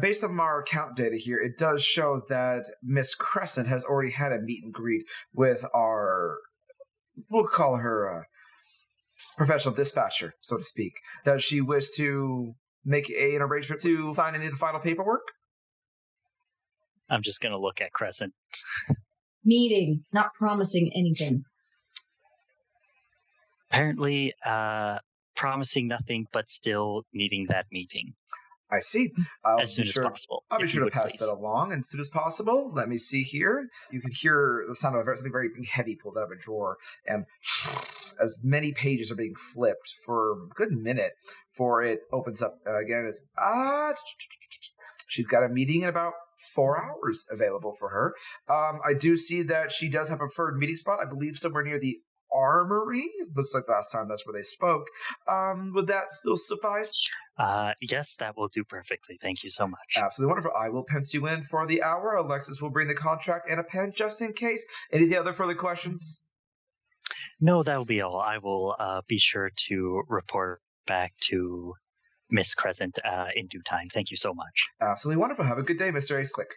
based on our account data here, it does show that Miss Crescent has already had a meet and greet with we'll call her professional dispatcher, so to speak. Does she wish to make an arrangement to sign any of the final paperwork? I'm just going to look at Crescent. Meeting, not promising anything. Apparently, promising nothing, but still needing that meeting. I see. As soon as possible. I'll be sure to pass that along as soon as possible. Let me see here. You can hear the sound of something very heavy pulled out of a drawer, and as many pages are being flipped for a good minute before it opens up again. It's she's got a meeting in about 4 hours available for her. I do see that she does have a preferred meeting spot, I believe somewhere near the Armory. Looks like last time that's where they spoke. Would that still suffice? Yes, that will do perfectly. Thank you so much. Absolutely wonderful. I will pencil you in for the hour. Alexis will bring the contract and a pen just in case. Any other further questions? No, that will be all. I will be sure to report back to Miss Crescent in due time. Thank you so much. Absolutely wonderful. Have a good day, Mr. Ace. Click.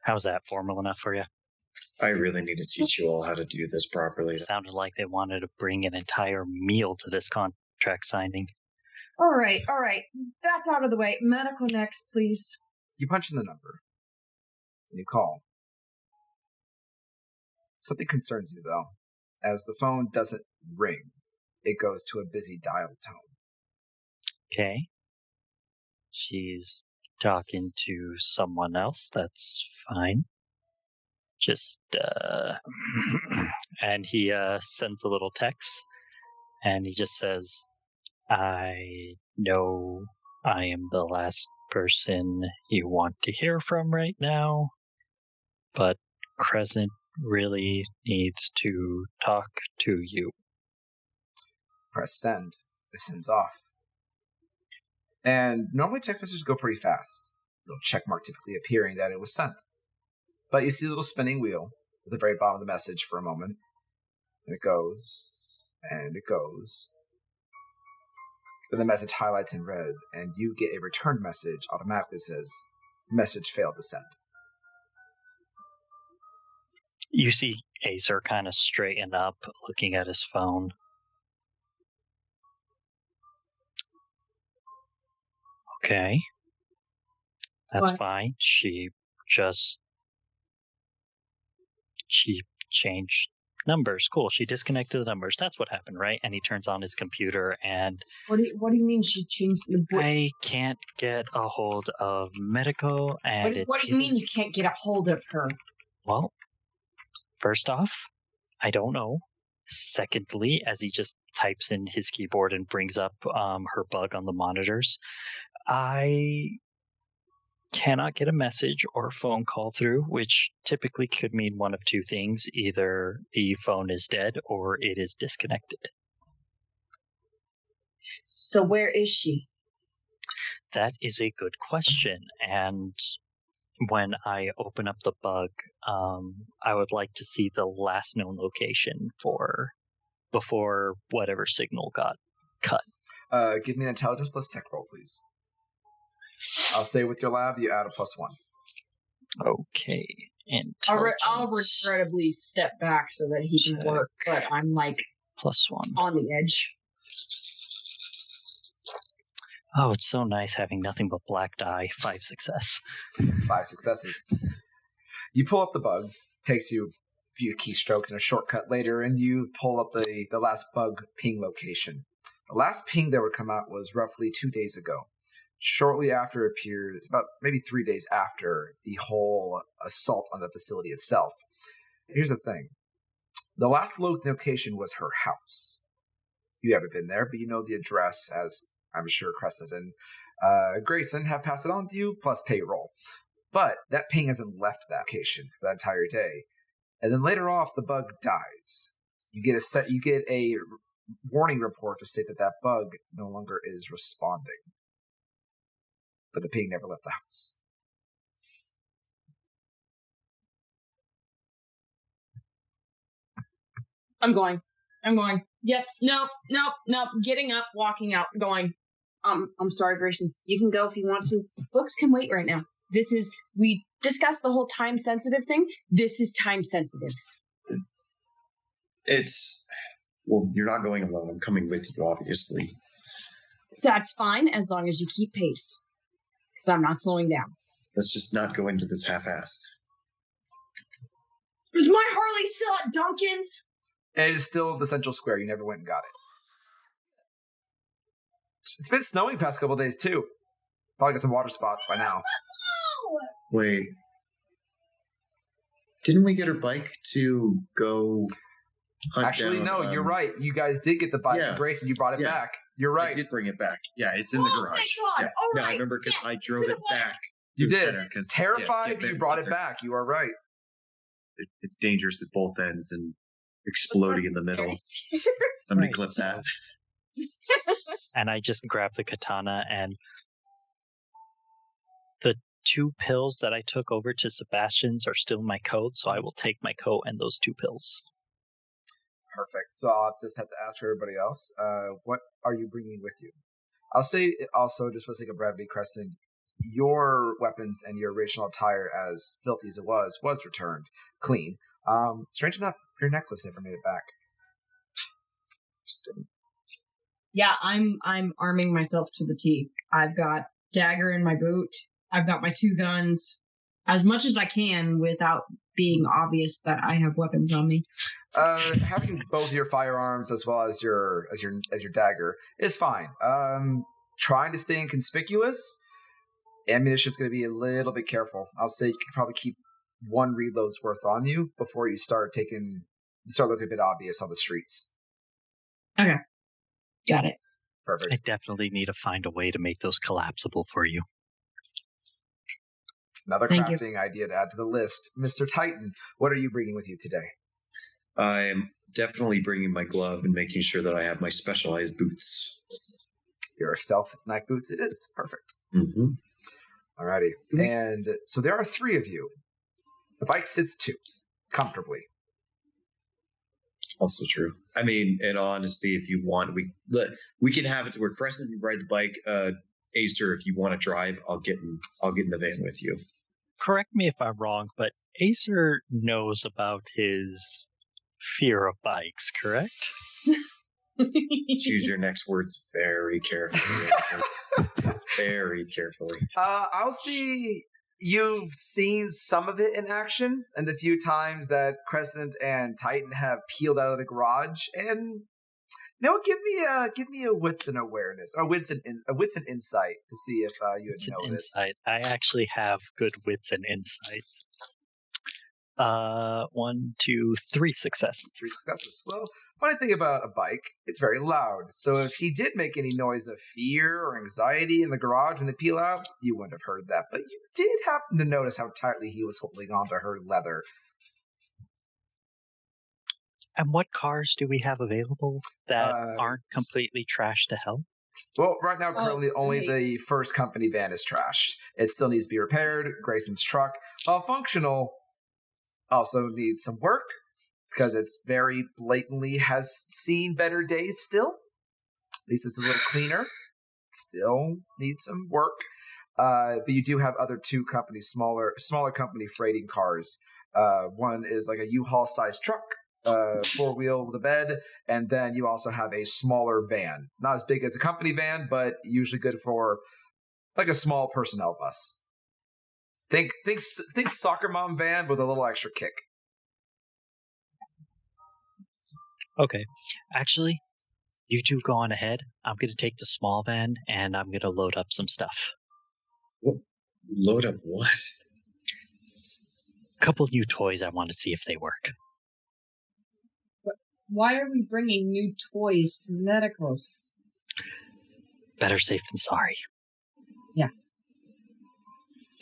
How's that? Formal enough for you? I really need to teach you all how to do this properly. It sounded like they wanted to bring an entire meal to this contract signing. All right. That's out of the way. Medical next, please. You punch in the number. And you call. Something concerns you, though. As the phone doesn't ring, it goes to a busy dial tone. Okay. She's talking to someone else. That's fine. Just, and he sends a little text, and he just says, I know I am the last person you want to hear from right now, but Crescent really needs to talk to you. Press send. It sends off. And normally text messages go pretty fast. A little check mark typically appearing that it was sent. But you see a little spinning wheel at the very bottom of the message for a moment. And it goes, and it goes. Then the message highlights in red, and you get a return message automatically that says, message failed to send. You see Acer kind of straighten up, looking at his phone. Okay. That's fine. She changed numbers. Cool. She disconnected the numbers. That's what happened, right? And he turns on his computer and... What do you mean she changed the... I can't get a hold of Medico, and What do you mean you can't get a hold of her? Well, first off, I don't know. Secondly, as he just types in his keyboard and brings up her bug on the monitors, I cannot get a message or a phone call through, which typically could mean one of two things. Either the phone is dead or it is disconnected. So where is she? That is a good question. And when I open up the bug, I would like to see the last known location before whatever signal got cut. Give me an intelligence plus tech roll, please. I'll say with your lab, you add a +1. Okay. I'll regrettably step back so that he can work, but I'm like +1 on the edge. Oh, it's so nice having nothing but black die. 5 success. 5 successes. You pull up the bug. Takes you a few keystrokes and a shortcut later, and you pull up the last bug ping location. The last ping that would come out was roughly 2 days ago. Shortly after it appears, about maybe 3 days after the whole assault on the facility itself. Here's the thing. The last location was her house. You haven't been there, but you know the address, as I'm sure Crescent and Grayson have passed it on to you, plus payroll. But that ping hasn't left that location for that entire day. And then later off, the bug dies. You get a warning report to say that bug no longer is responding. But the ping never left the house. I'm going. Yep. Nope. Getting up, walking out, going. I'm sorry, Grayson. You can go if you want to. Books can wait right now. We discussed the whole time sensitive thing. This is time sensitive. Well, you're not going alone. I'm coming with you, obviously. That's fine, as long as you keep pace. Because I'm not slowing down. Let's just not go into this half-assed. Is my Harley still at Duncan's? And it is still the central square. You never went and got it. It's been snowing the past couple of days, too. Probably got some water spots by now. Wait. Didn't we get her bike to go hunt Actually, down, no, you're right. You guys did get the bike. Yeah. Grayson, you brought it back. You're right. I did bring it back. Yeah, it's in the garage. My God. Yeah. All No, right. I remember because I drove it back. You to the did. center 'cause, Terrified, yeah, you brought it back. You are right. It's dangerous at both ends and exploding in the middle. Somebody Right, clip that. And I just grab the katana, and the 2 pills that I took over to Sebastian's are still in my coat, so I will take my coat and those 2 pills. Perfect. So I'll just have to ask for everybody else. What are you bringing with you? I'll say also, just for the sake of brevity, Crescent, your weapons and your original attire, as filthy as it was returned clean. Strange enough, your necklace never made it back. Yeah, I'm arming myself to the teeth. I've got dagger in my boot. I've got my 2 guns, as much as I can without being obvious that I have weapons on me. Having both your firearms as well as your dagger is fine. Trying to stay inconspicuous, ammunition's going to be a little bit careful. I'll say you can probably keep 1 reload's worth on you before you start looking a bit obvious on the streets. Okay. Got it. Perfect. I definitely need to find a way to make those collapsible for you. Another Thank you. crafting idea to add to the list. Mr. Titan, what are you bringing with you today? I'm definitely bringing my glove and making sure that I have my specialized boots. Your stealth knife boots it is. Perfect. Mm-hmm. Alrighty. And so there are 3 of you. The bike sits 2, comfortably. Also true. I mean, in honesty, if you want, we can have it to where Crescent can ride the bike. Acer, if you want to drive, I'll get in the van with you. Correct me if I'm wrong, but Acer knows about his fear of bikes, correct? Choose your next words very carefully. Very carefully. I'll see you've seen some of it in action, and the few times that Crescent and Titan have peeled out of the garage, and give me a wits and awareness, or wits and insight to see if you had noticed. Insight. I actually have good wits and insight. 1, 2, 3 successes. 3 successes. Well, funny thing about a bike, it's very loud. So if he did make any noise of fear or anxiety in the garage when they peel out, you wouldn't have heard that. But you did happen to notice how tightly he was holding onto her leather. And what cars do we have available that aren't completely trashed to hell? Well, right now, currently, only the first company van is trashed. It still needs to be repaired. Grayson's truck, while functional, also needs some work because it's very blatantly has seen better days still. At least it's a little cleaner. Still needs some work. But you do have other 2 companies, smaller company freighting cars. One is like a U-Haul sized truck. 4-wheel with a bed, and then you also have a smaller van. Not as big as a company van, but usually good for like a small personnel bus. Think soccer mom van with a little extra kick. Okay. Actually, you two go on ahead. I'm going to take the small van, and I'm going to load up some stuff. What? Load up what? A couple new toys. I want to see if they work. Why are we bringing new toys to Medicos? Better safe than sorry.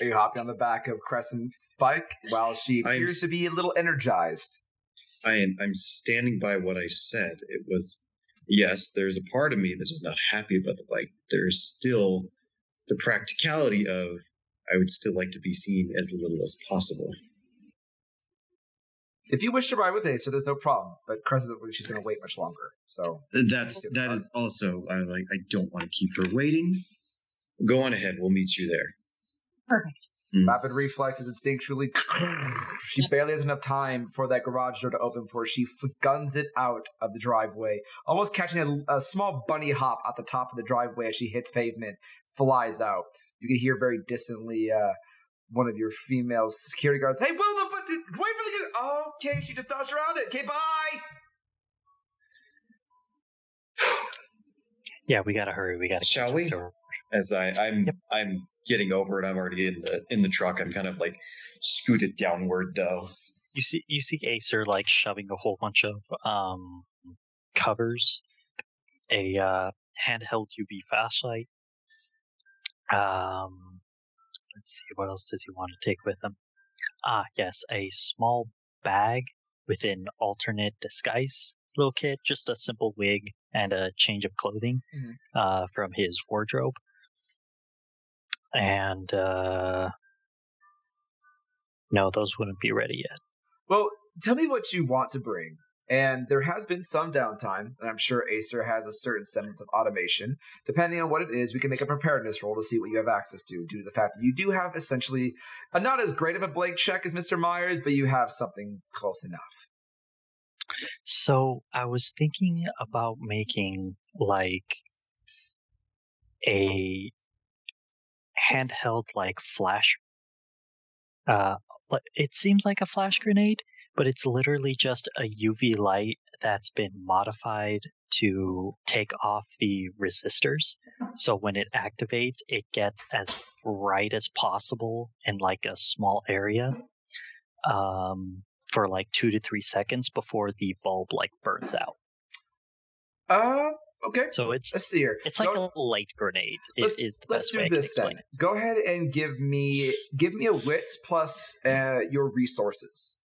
Are you hopping on the back of Crescent's bike while she appears to be a little energized? I'm standing by what I said. It was, yes, there's a part of me that is not happy about the bike. There's still the practicality of I would still like to be seen as little as possible. If you wish to ride with Acer, there's no problem. But Crescent, she's going to wait much longer. So that is also I don't want to keep her waiting. Go on ahead. We'll meet you there. Perfect. Rapid reflexes instinctually. She barely has enough time for that garage door to open before she guns it out of the driveway, almost catching a small bunny hop at the top of the driveway as she hits pavement, flies out. You can hear very distantly one of your female security guards, "Hey, Will, wait for the... Okay, she just dodged around it. Okay, bye!" Yeah, we gotta hurry. We gotta. Shall we? As I'm getting over it, I'm already in the truck. I'm kind of like scooted downward though. You see Acer like shoving a whole bunch of covers, a handheld UV flashlight. Let's see, what else does he want to take with him? Yes, a small bag with an alternate disguise little kit, just a simple wig and a change of clothing from his wardrobe. And no, those wouldn't be ready yet. Well, tell me what you want to bring. And there has been some downtime, and I'm sure Acer has a certain semblance of automation. Depending on what it is, we can make a preparedness roll to see what you have access to, due to the fact that you do have essentially not as great of a blank check as Mr. Myers, but you have something close enough. So I was thinking about making like a handheld like flash. It seems like a flash grenade, but it's literally just a UV light that's been modified to take off the resistors. So when it activates, it gets as bright as possible in like a small area for like 2 to 3 seconds before the bulb like burns out. Okay. So let's see here. It's like a light grenade. Let's do this then. Go ahead and give me a wits plus your resources.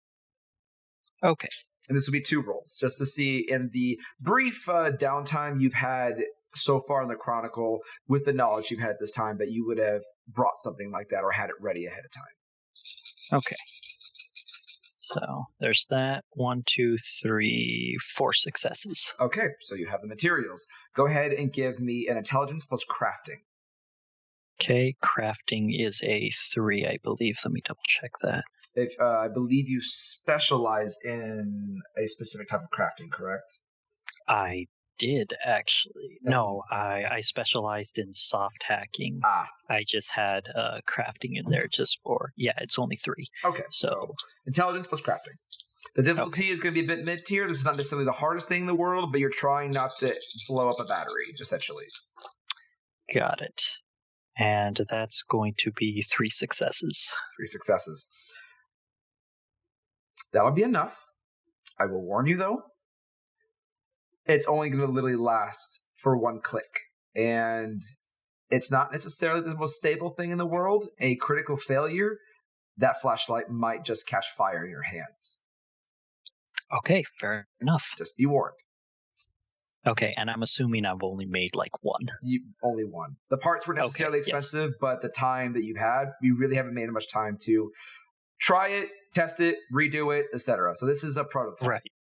Okay. And this will be 2 rolls, just to see in the brief downtime you've had so far in the Chronicle, with the knowledge you've had at this time, that you would have brought something like that or had it ready ahead of time. Okay. So there's that. 1, 2, 3, 4 successes. Okay, so you have the materials. Go ahead and give me an intelligence plus crafting. Okay, crafting is a 3, I believe. Let me double check that. If I believe you specialize in a specific type of crafting, correct? I did, actually. No, I specialized in soft hacking. I just had crafting in there just for... Yeah, it's only 3. Okay. So intelligence plus crafting. The difficulty is going to be a bit mid-tier. This is not necessarily the hardest thing in the world, but you're trying not to blow up a battery, essentially. Got it. And that's going to be 3 successes. 3 successes. That would be enough. I will warn you, though. It's only going to literally last for 1 click. And it's not necessarily the most stable thing in the world. A critical failure, that flashlight might just catch fire in your hands. Okay, fair enough. Just be warned. Okay, and I'm assuming I've only made like 1. Only 1. The parts were necessarily expensive, but the time that you've had, you really haven't made much time to try it, test it, redo it, etc. So this is a prototype. Right.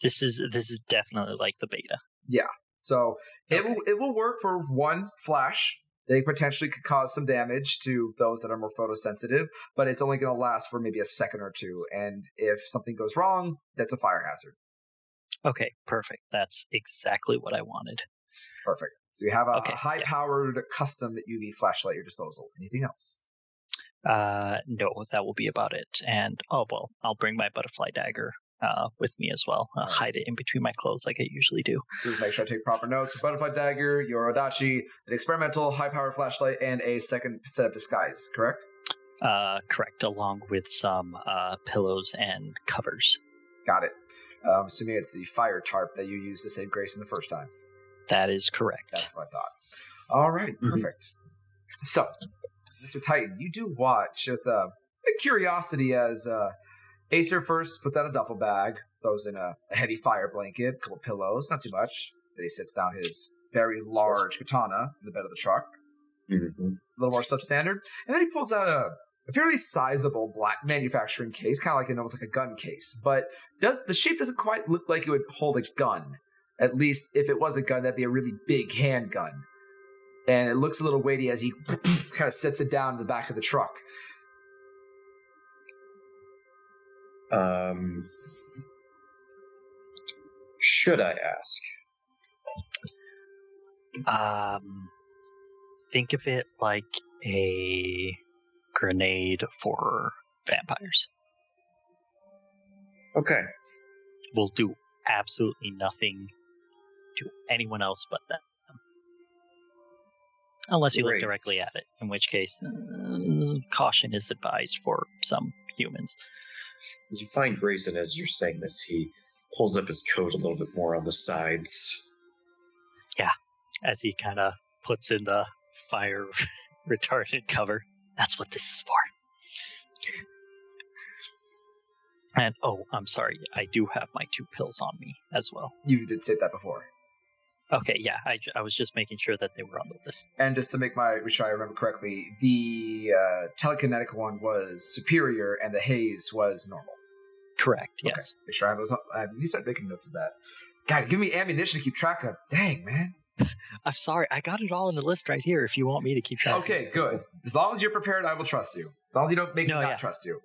This is definitely like the beta. Yeah. So it will work for 1 flash. They potentially could cause some damage to those that are more photosensitive, but it's only going to last for maybe a second or 2. And if something goes wrong, that's a fire hazard. Okay, perfect. That's exactly what I wanted. Perfect. So you have a Okay, high-powered custom UV flashlight at your disposal. Anything else? No, that will be about it. And I'll bring my butterfly dagger with me as well. Hide it in between my clothes like I usually do. So just make sure I take proper notes. Butterfly dagger, your Odachi, an experimental high-powered flashlight, and a second set of disguise, correct? Correct, along with some pillows and covers. Got it. Assuming it's the fire tarp that you used to save Grayson the first time. That is correct. That's what I thought. Alrighty, perfect. So, Mr. Titan, you do watch with curiosity as Acer first puts out a duffel bag, throws in a heavy fire blanket, a couple pillows, not too much. Then he sits down his very large katana in the bed of the truck. Mm-hmm. A little more substandard. And then he pulls out a fairly sizable black manufacturing case, kind of like almost like a gun case. But the shape doesn't quite look like it would hold a gun. At least if it was a gun, that'd be a really big handgun. And it looks a little weighty as he kind of sets it down in the back of the truck. Should I ask? Think of it like a grenade for vampires. Okay. Will do absolutely nothing to anyone else but them. Unless you look directly at it, in which case caution is advised for some humans. You find Grayson, as you're saying this, he pulls up his coat a little bit more on the sides. Yeah, as he kind of puts in the fire retardant cover. That's what this is for. And, I'm sorry, I do have my 2 pills on me as well. You did say that before. Okay, yeah, I was just making sure that they were on the list. And just to make sure I remember correctly, the telekinetic one was superior and the haze was normal. Correct, Okay. yes. Make sure I have those. You start making notes of that. God, give me ammunition to keep track of. Dang, man. I'm sorry, I got it all on the list right here if you want me to keep track. Okay, good. As long as you're prepared, I will trust you. As long as you don't make me not trust you.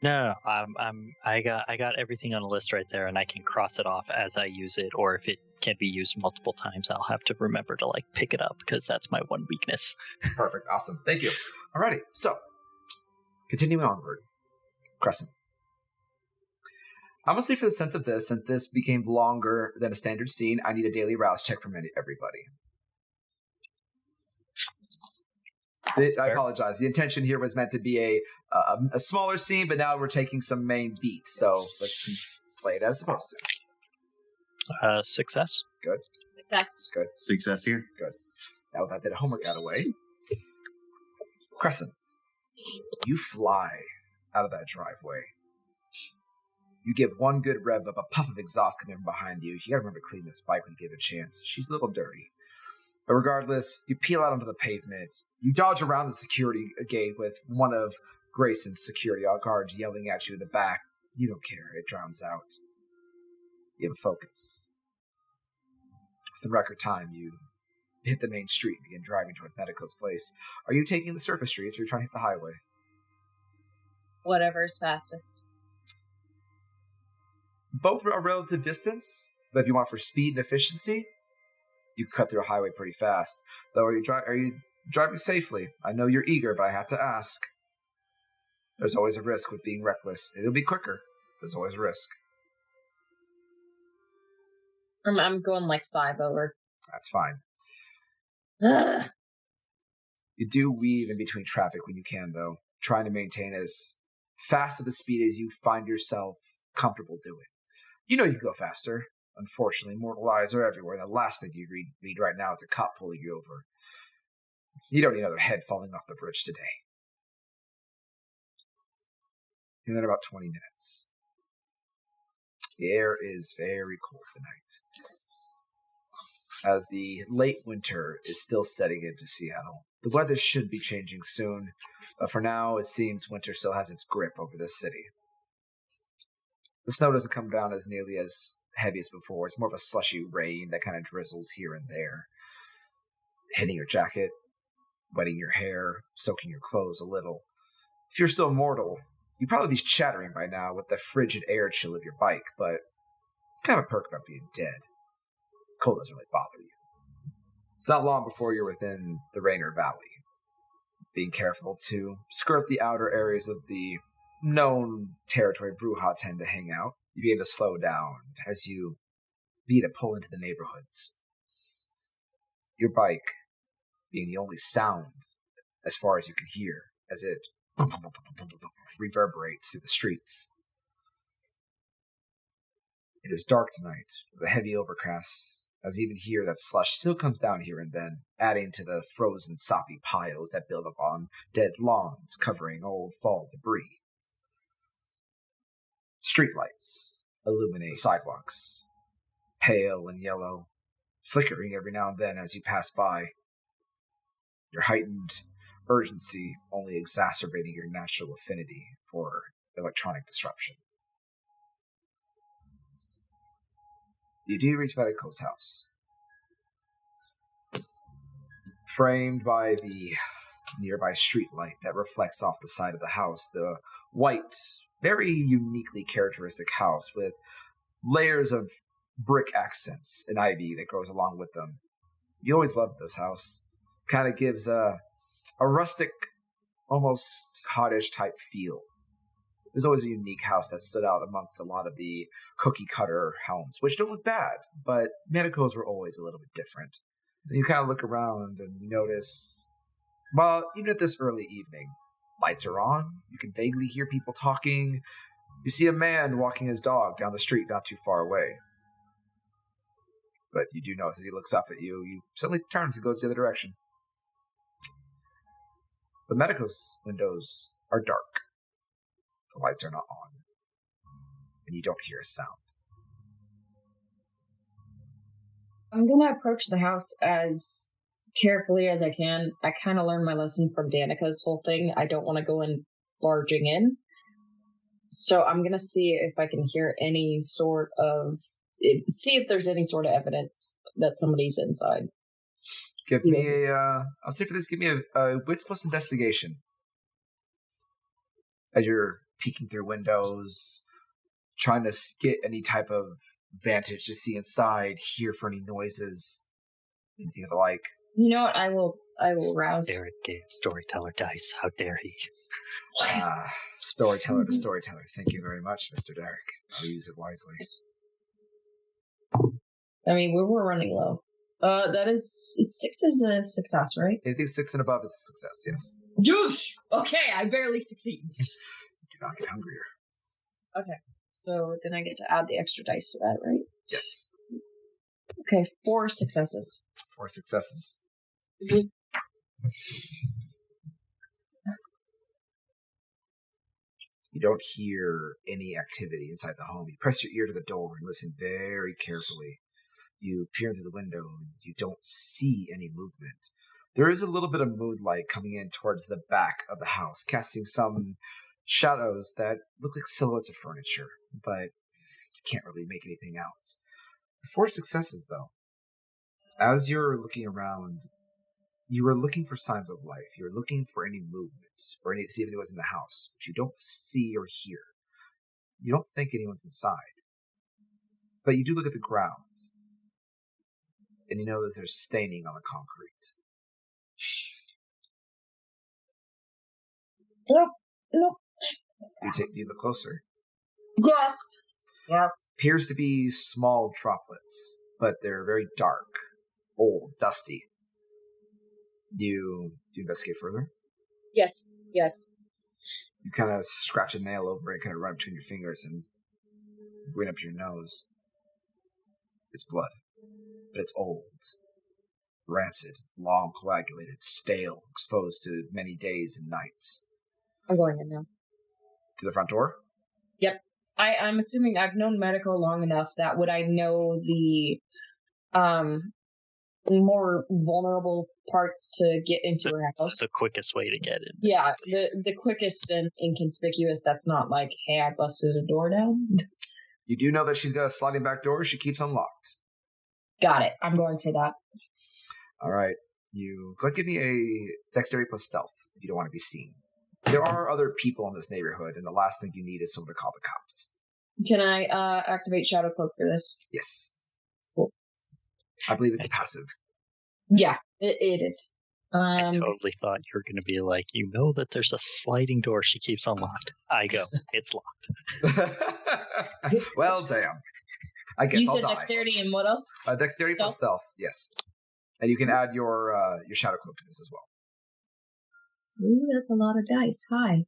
No. I got everything on the list right there, and I can cross it off as I use it, or if it can be used multiple times, I'll have to remember to pick it up because that's my one weakness. Perfect, awesome, thank you. Alrighty, so continuing onward, Crescent. I'm gonna say for the sense of this, since this became longer than a standard scene, I need a daily rouse check from everybody. I apologize. The intention here was meant to be a smaller scene, but now we're taking some main beats. So let's play it as supposed to. Success. Good. Success. Good. Success here. Good. Now with that bit of homework out of the way, Crescent, you fly out of that driveway. You give one good rev of a puff of exhaust coming from behind you. You gotta remember to clean this bike when you give it a chance. She's a little dirty. But regardless, you peel out onto the pavement. You dodge around the security gate with one of Grayson's security guards yelling at you in the back. You don't care. It drowns out. You have a focus. Within record time, you hit the main street and begin driving toward Medico's place. Are you taking the surface streets or are you trying to hit the highway? Whatever's fastest. Both are a relative distance, but if you want for speed and efficiency, you can cut through a highway pretty fast. Though, are you driving safely? I know you're eager, but I have to ask. There's always a risk with being reckless. It'll be quicker. There's always a risk. I'm going 5 over. That's fine. Ugh. You do weave in between traffic when you can, though, trying to maintain as fast of a speed as you find yourself comfortable doing. You know you can go faster. Unfortunately, mortal lives are everywhere. The last thing you need right now is a cop pulling you over. You don't need another head falling off the bridge today. And then about 20 minutes. The air is very cold tonight. As the late winter is still setting into Seattle. The weather should be changing soon, but for now, it seems winter still has its grip over this city. The snow doesn't come down as nearly as heavy as before. It's more of a slushy rain that kind of drizzles here and there, hitting your jacket, wetting your hair, soaking your clothes a little. If you're still mortal, you'd probably be chattering by now with the frigid air chill of your bike, but kind of a perk about being dead. Cold doesn't really bother you. It's not long before you're within the Rainer Valley. Being careful to skirt the outer areas of the known territory Bruja tend to hang out, you begin to slow down as you begin to pull into the neighborhoods. Your bike being the only sound as far as you can hear as it reverberates through the streets. It is dark tonight, with a heavy overcast, as even here that slush still comes down here and then, adding to the frozen soppy piles that build up on dead lawns covering old fall debris. Streetlights illuminate sidewalks, pale and yellow, flickering every now and then as you pass by. Your heightened urgency only exacerbating your natural affinity for electronic disruption. You do reach Medico's house. Framed by the nearby streetlight that reflects off the side of the house, the white, very uniquely characteristic house with layers of brick accents and ivy that grows along with them. You always loved this house. Kind of gives a rustic, almost cottage type feel. There's always a unique house that stood out amongst a lot of the cookie-cutter homes, which don't look bad, but Medico's were always a little bit different. And you kind of look around and you notice, well, even at this early evening, lights are on, you can vaguely hear people talking, you see a man walking his dog down the street not too far away. But you do notice as he looks up at you, he suddenly turns and goes the other direction. The Medico's windows are dark. The lights are not on. And you don't hear a sound. I'm going to approach the house as carefully as I can. I kind of learned my lesson from Danica's whole thing. I don't want to go in barging in. So I'm going to see if I can hear any sort of... See if there's any sort of evidence that somebody's inside. Give me I'll say for this, give me a Wits plus Investigation. As you're peeking through windows, trying to get any type of vantage to see inside, hear for any noises, anything of the like. You know what? I will rouse. Derek gave storyteller dice. How dare he? Storyteller to storyteller. Thank you very much, Mr. Derek. I'll use it wisely. I mean, we were running low. That is 6 is a success, right? Anything 6 and above is a success, yes. Yes! Okay, I barely succeed. Do not get hungrier. Okay, so then I get to add the extra dice to that, right? Yes. Okay, 4 successes. 4 successes. Mm-hmm. You don't hear any activity inside the home. You press your ear to the door and listen very carefully. You peer through the window and you don't see any movement. There is a little bit of moonlight coming in towards the back of the house, casting some shadows that look like silhouettes of furniture, but you can't really make anything out. 4 successes, though. As you're looking around, you are looking for signs of life. You're looking for any movement or any to see if anyone's in the house, but you don't see or hear. You don't think anyone's inside. But you do look at the ground, and you know that there's staining on the concrete. Nope. You look closer. Yes. Appears to be small droplets, but they're very dark, old, dusty. Do you investigate further? Yes. You kind of scratch a nail over it, kind of run between your fingers and bring up your nose. It's blood, but it's old, rancid, long coagulated, stale, exposed to many days and nights. I'm going in now. To the front door? Yep. I'm assuming I've known Medico long enough that would I know the more vulnerable parts to get into her house. The quickest way to get in. Yeah, the quickest and inconspicuous. That's not like, hey, I busted a door down. You do know that she's got a sliding back door she keeps unlocked. Got it. I'm going for that. All right. You go ahead and give me a dexterity plus stealth if you don't want to be seen. There are other people in this neighborhood, and the last thing you need is someone to call the cops. Can I activate Shadow Cloak for this? Yes. Cool. I believe it's a passive. Yeah, it is. I totally thought you were going to be like, you know that there's a sliding door she keeps unlocked. I go, it's locked. Well, damn. I guess you I'll said die. Dexterity and what else? Dexterity plus stealth, yes. And you can add your Shadow Cloak to this as well. Ooh, that's a lot of dice. Hi.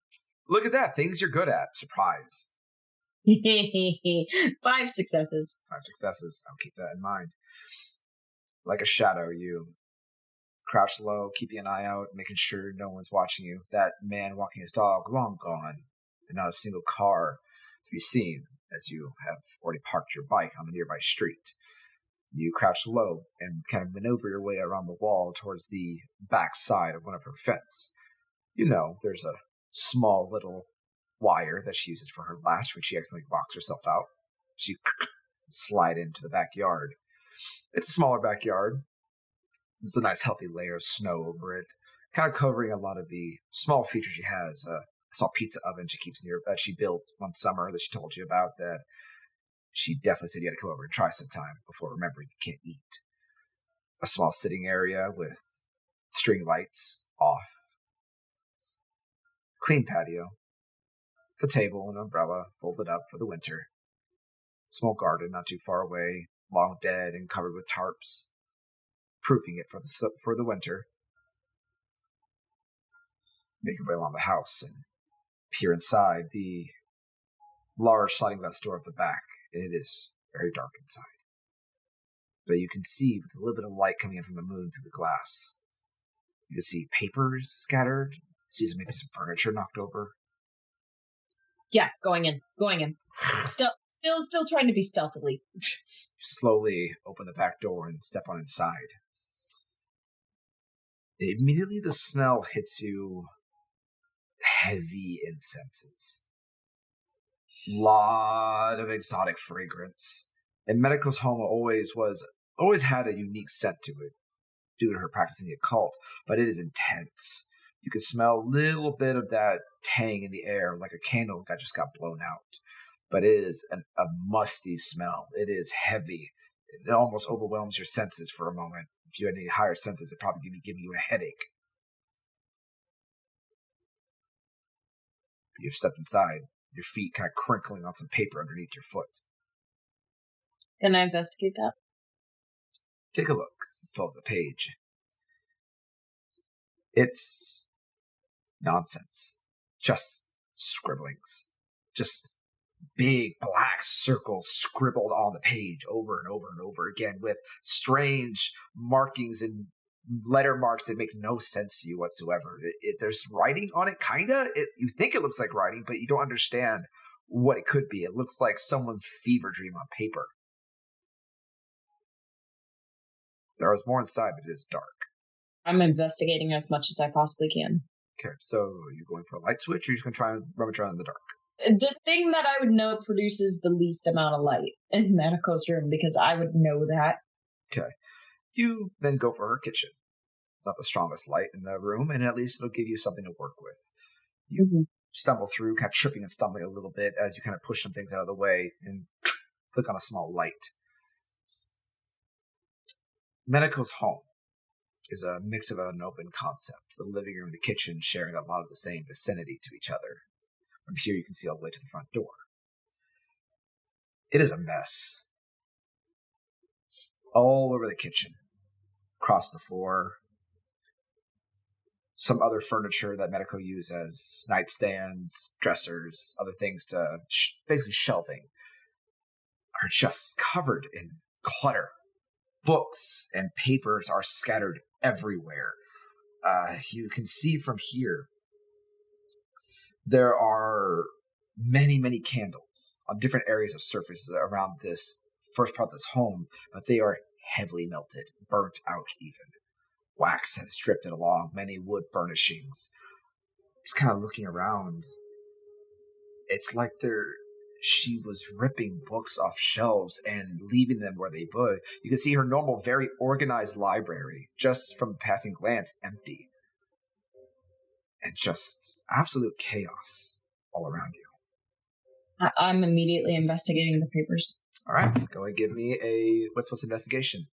Look at that. Things you're good at. Surprise. 5 successes. 5 successes. I'll keep that in mind. Like a shadow, you crouch low, keeping an eye out, making sure no one's watching you. That man walking his dog, long gone, and not a single car to be seen, as you have already parked your bike on the nearby street. You crouch low and kind of maneuver your way around the wall towards the back side of one of her fence. You know, there's a small little wire that she uses for her latch when she accidentally locks herself out. She slide into the backyard. It's a smaller backyard. There's a nice healthy layer of snow over it, kind of covering a lot of the small features she has. A small pizza oven she keeps near that she built one summer that she told you about that she definitely said you had to come over and try sometime before remembering you can't eat. A small sitting area with string lights off. Clean patio. The table and umbrella folded up for the winter. Small garden not too far away, long dead and covered with tarps, proofing it for the winter. Make your way along the house and peer inside the large sliding glass door at the back. It is very dark inside, but you can see with a little bit of light coming in from the moon through the glass. You can see papers scattered. See maybe some furniture knocked over. Yeah, going in. Still trying to be stealthily. You slowly open the back door and step on inside. Immediately the smell hits you. Heavy incenses. Lot of exotic fragrance. And Medico's home always had a unique scent to it due to her practicing the occult, but it is intense. You can smell a little bit of that tang in the air, like a candle that just got blown out. But it is a musty smell. It is heavy. It almost overwhelms your senses for a moment. If you had any higher senses, it'd probably be giving you a headache. You've stepped inside, your feet kind of crinkling on some paper underneath your foot. Can I investigate that? Take a look. Pull up the page. It's nonsense. Just scribblings. Just big black circles scribbled on the page over and over and over again with strange markings and letter marks that make no sense to you whatsoever. There's writing on it, kinda. You think it looks like writing, but you don't understand what it could be. It looks like someone's fever dream on paper. There is more inside, but it is dark. I'm investigating as much as I possibly can. Okay, so are you going for a light switch, or are you just going to try and rummage around in the dark? The thing that I would know produces the least amount of light in Manico's room, because I would know that. Okay. You then go for her kitchen. It's not the strongest light in the room, and at least it'll give you something to work with. You stumble through, kind of tripping and stumbling a little bit as you kind of push some things out of the way and click on a small light. Medico's home is a mix of an open concept. The living room and the kitchen sharing a lot of the same vicinity to each other. From here you can see all the way to the front door. It is a mess. All over the kitchen. Across the floor. Some other furniture that Medico used as nightstands, dressers, other things to basically shelving are just covered in clutter. Books and papers are scattered everywhere. You can see from here there are many, many candles on different areas of surfaces around this first part of this home, but they are heavily melted, burnt out even. Wax has drifted along many wood furnishings. He's kind of looking around. It's like she was ripping books off shelves and leaving them where they would. You can see her normal, very organized library, just from a passing glance, empty. And just absolute chaos all around you. I'm immediately investigating the papers. All right, go and give me a what's investigation.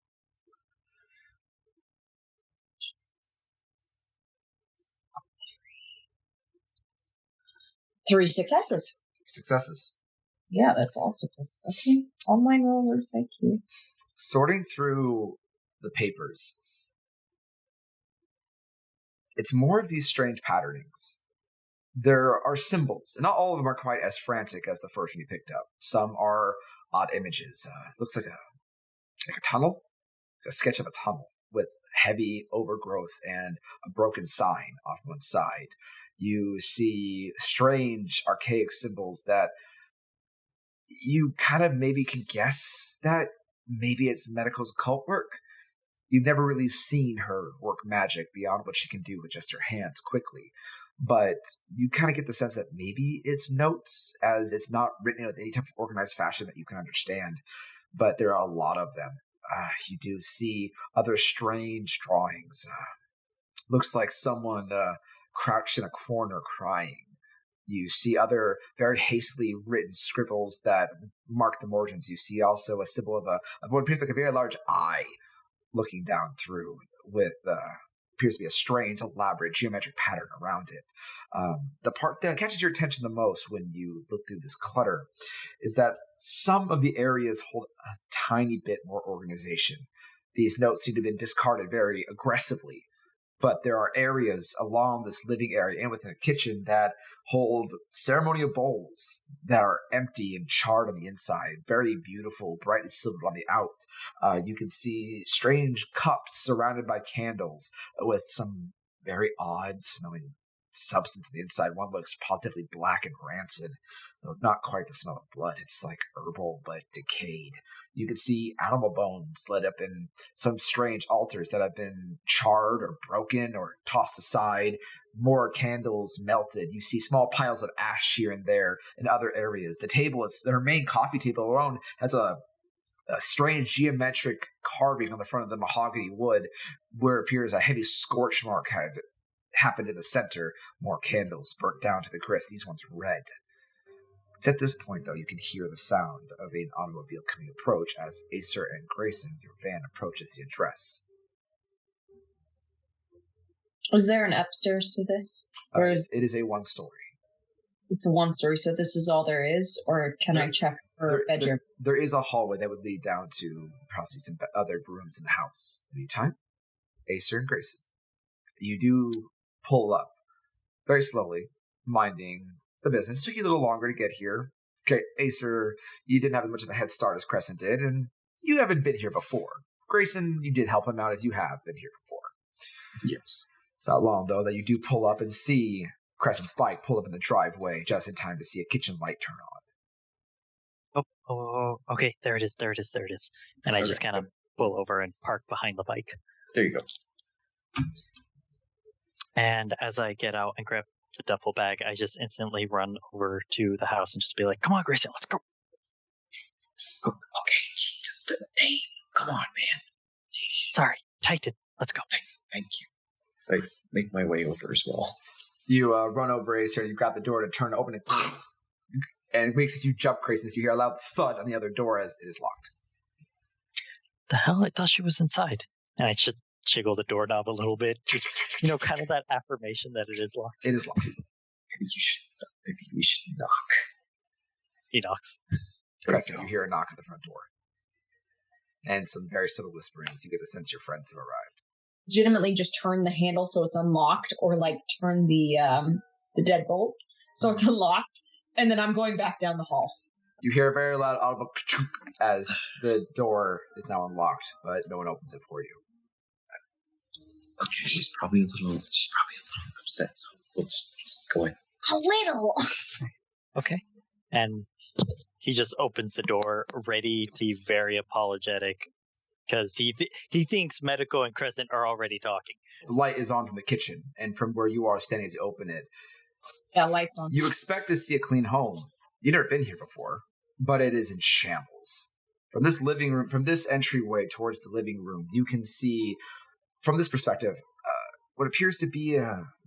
3 successes. Successes. Yeah, that's all successes. Okay, online rollers, thank you. Sorting through the papers, it's more of these strange patternings. There are symbols, and not all of them are quite as frantic as the first one you picked up. Some are odd images. Looks like a tunnel, a sketch of a tunnel with heavy overgrowth and a broken sign off one side. You see strange, archaic symbols that you kind of maybe can guess that maybe it's Medico's occult work. You've never really seen her work magic beyond what she can do with just her hands quickly. But you kind of get the sense that maybe it's notes, as it's not written in any type of organized fashion that you can understand. But there are a lot of them. You do see other strange drawings. Looks like someone crouched in a corner crying. You see other very hastily written scribbles that mark the margins. You see also a symbol of what appears like a very large eye looking down through with appears to be a strange, elaborate geometric pattern around it. The part that catches your attention the most when you look through this clutter is that some of the areas hold a tiny bit more organization. These notes seem to have been discarded very aggressively, but there are areas along this living area and within the kitchen that hold ceremonial bowls that are empty and charred on the inside, very beautiful, brightly silvered on the out. You can see strange cups surrounded by candles with some very odd smelling substance on the inside. One looks positively black and rancid, though not quite the smell of blood. It's like herbal but decayed. You can see animal bones lit up in some strange altars that have been charred or broken or tossed aside. More candles melted. You see small piles of ash here and there in other areas. The table, their main coffee table alone, has a strange geometric carving on the front of the mahogany wood where it appears a heavy scorch mark had happened in the center. More candles burnt down to the grist. These ones red. It's at this point, though, you can hear the sound of an automobile coming approach as Acer and Grayson, your van, approaches the address. Was there an upstairs to this? Or It is a one-story. It's a one-story, so this is all there is? Or can I check for a bedroom? There is a hallway that would lead down to possibly some other rooms in the house. Meantime, Acer and Grayson, you do pull up very slowly, minding the business. It took you a little longer to get here. Okay, Acer, you didn't have as much of a head start as Crescent did, and you haven't been here before. Grayson, you did help him out as you have been here before. Yes. It's not long, though, that you do pull up and see Crescent's bike pull up in the driveway just in time to see a kitchen light turn on. Oh, okay, there it is. And I just kind of pull over and park behind the bike. There you go. And as I get out and grab the duffel bag, I just instantly run over to the house and just be like, come on, Grayson, let's go. Oh, okay, she took the name. Come on, man. Sorry, Titan, let's go. Thank you. So I make my way over as well. You run over Acer, and you've got the door to turn open, and it makes you jump, Grayson, so you hear a loud thud on the other door as it is locked. The hell? I thought she was inside. And I just jiggle the doorknob a little bit. Just, kind of that affirmation that it is locked. It is locked. Maybe we should knock. He knocks. Crescent, you hear a knock at the front door. And some very subtle whisperings. You get the sense your friends have arrived. Legitimately just turn the handle so it's unlocked, or like turn the deadbolt so it's unlocked, and then I'm going back down the hall. You hear a very loud audible as the door is now unlocked, but no one opens it for you. Okay, she's probably a little upset, so we'll just go in. A little. Okay. And he just opens the door, ready to be very apologetic, because he thinks Medico and Crescent are already talking. The light is on from the kitchen, and from where you are standing to open it. Yeah, light's on. You expect to see a clean home. You've never been here before, but it is in shambles. From this living room, from this entryway towards the living room, you can see, from this perspective, what appears to be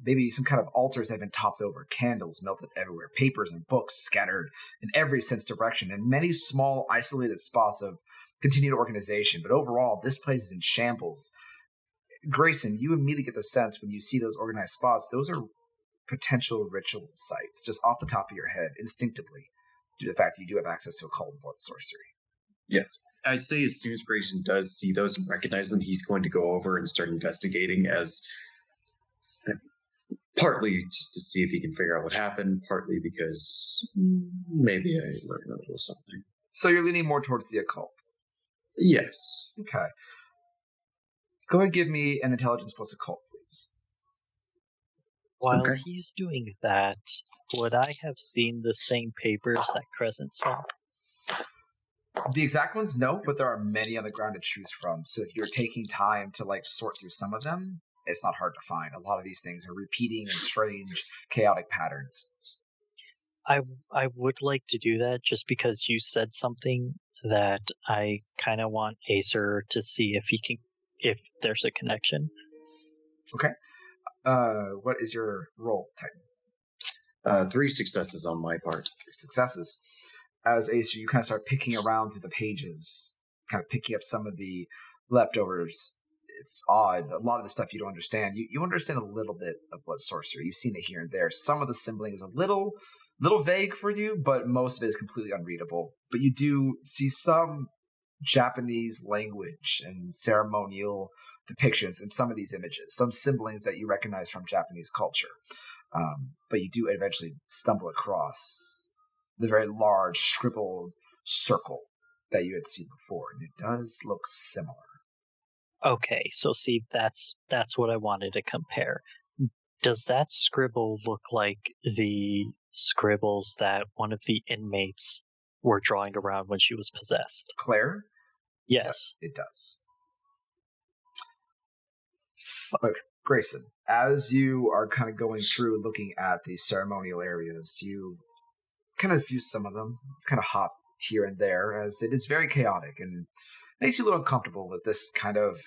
maybe some kind of altars that have been topped over, candles melted everywhere, papers and books scattered in every sense direction, and many small isolated spots of continued organization. But overall, this place is in shambles. Grayson, you immediately get the sense when you see those organized spots, those are potential ritual sites, just off the top of your head, instinctively, due to the fact that you do have access to occult blood sorcery. Yes. I'd say as soon as Grayson does see those and recognize them, he's going to go over and start investigating, as partly just to see if he can figure out what happened, partly because maybe I learned a little something. So you're leaning more towards the occult? Yes. Okay. Go ahead and give me an intelligence plus occult, please. While Okay. he's doing that, would I have seen the same papers that Crescent saw? The exact ones, no, but there are many on the ground to choose from. So if you're taking time to sort through some of them, it's not hard to find. A lot of these things are repeating and strange, chaotic patterns. I would like to do that just because you said something that I kind of want Acer to see if there's a connection. Okay. What is your roll, Titan? 3 successes on my part. 3 successes. As Acer, you kind of start picking around through the pages, kind of picking up some of the leftovers. It's odd. A lot of the stuff you don't understand. You understand a little bit of blood sorcery. You've seen it here and there. Some of the symboling is a little vague for you, but most of it is completely unreadable. But you do see some Japanese language and ceremonial depictions in some of these images, some symbolings that you recognize from Japanese culture. But you do eventually stumble across the very large scribbled circle that you had seen before, and it does look similar. Okay, so see, that's what I wanted to compare. Does that scribble look like the scribbles that one of the inmates were drawing around when she was possessed? Claire? Yes. It does. But Grayson, as you are kind of going through looking at the ceremonial areas, you kind of view some of them, kind of hop here and there, as it is very chaotic and makes you a little uncomfortable with this kind of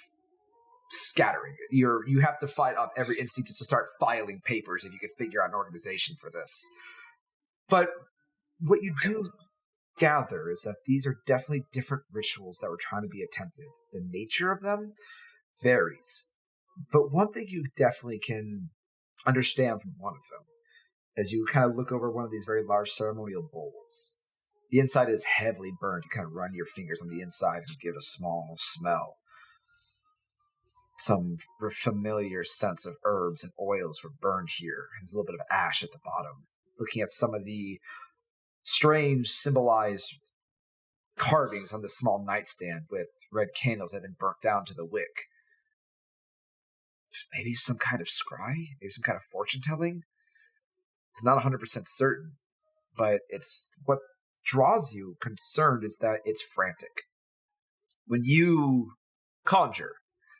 scattering. You have to fight off every instinct to start filing papers if you could figure out an organization for this. But what you do gather is that these are definitely different rituals that were trying to be attempted. The nature of them varies. But one thing you definitely can understand from one of them, as you kind of look over one of these very large ceremonial bowls, the inside is heavily burned. You kind of run your fingers on the inside and give it a small smell. Some familiar sense of herbs and oils were burned here. There's a little bit of ash at the bottom. Looking at some of the strange symbolized carvings on the small nightstand with red candles that have been burnt down to the wick. Maybe some kind of scry? Maybe some kind of fortune-telling? It's not 100% certain, but it's what draws you concerned is that it's frantic. When you conjure,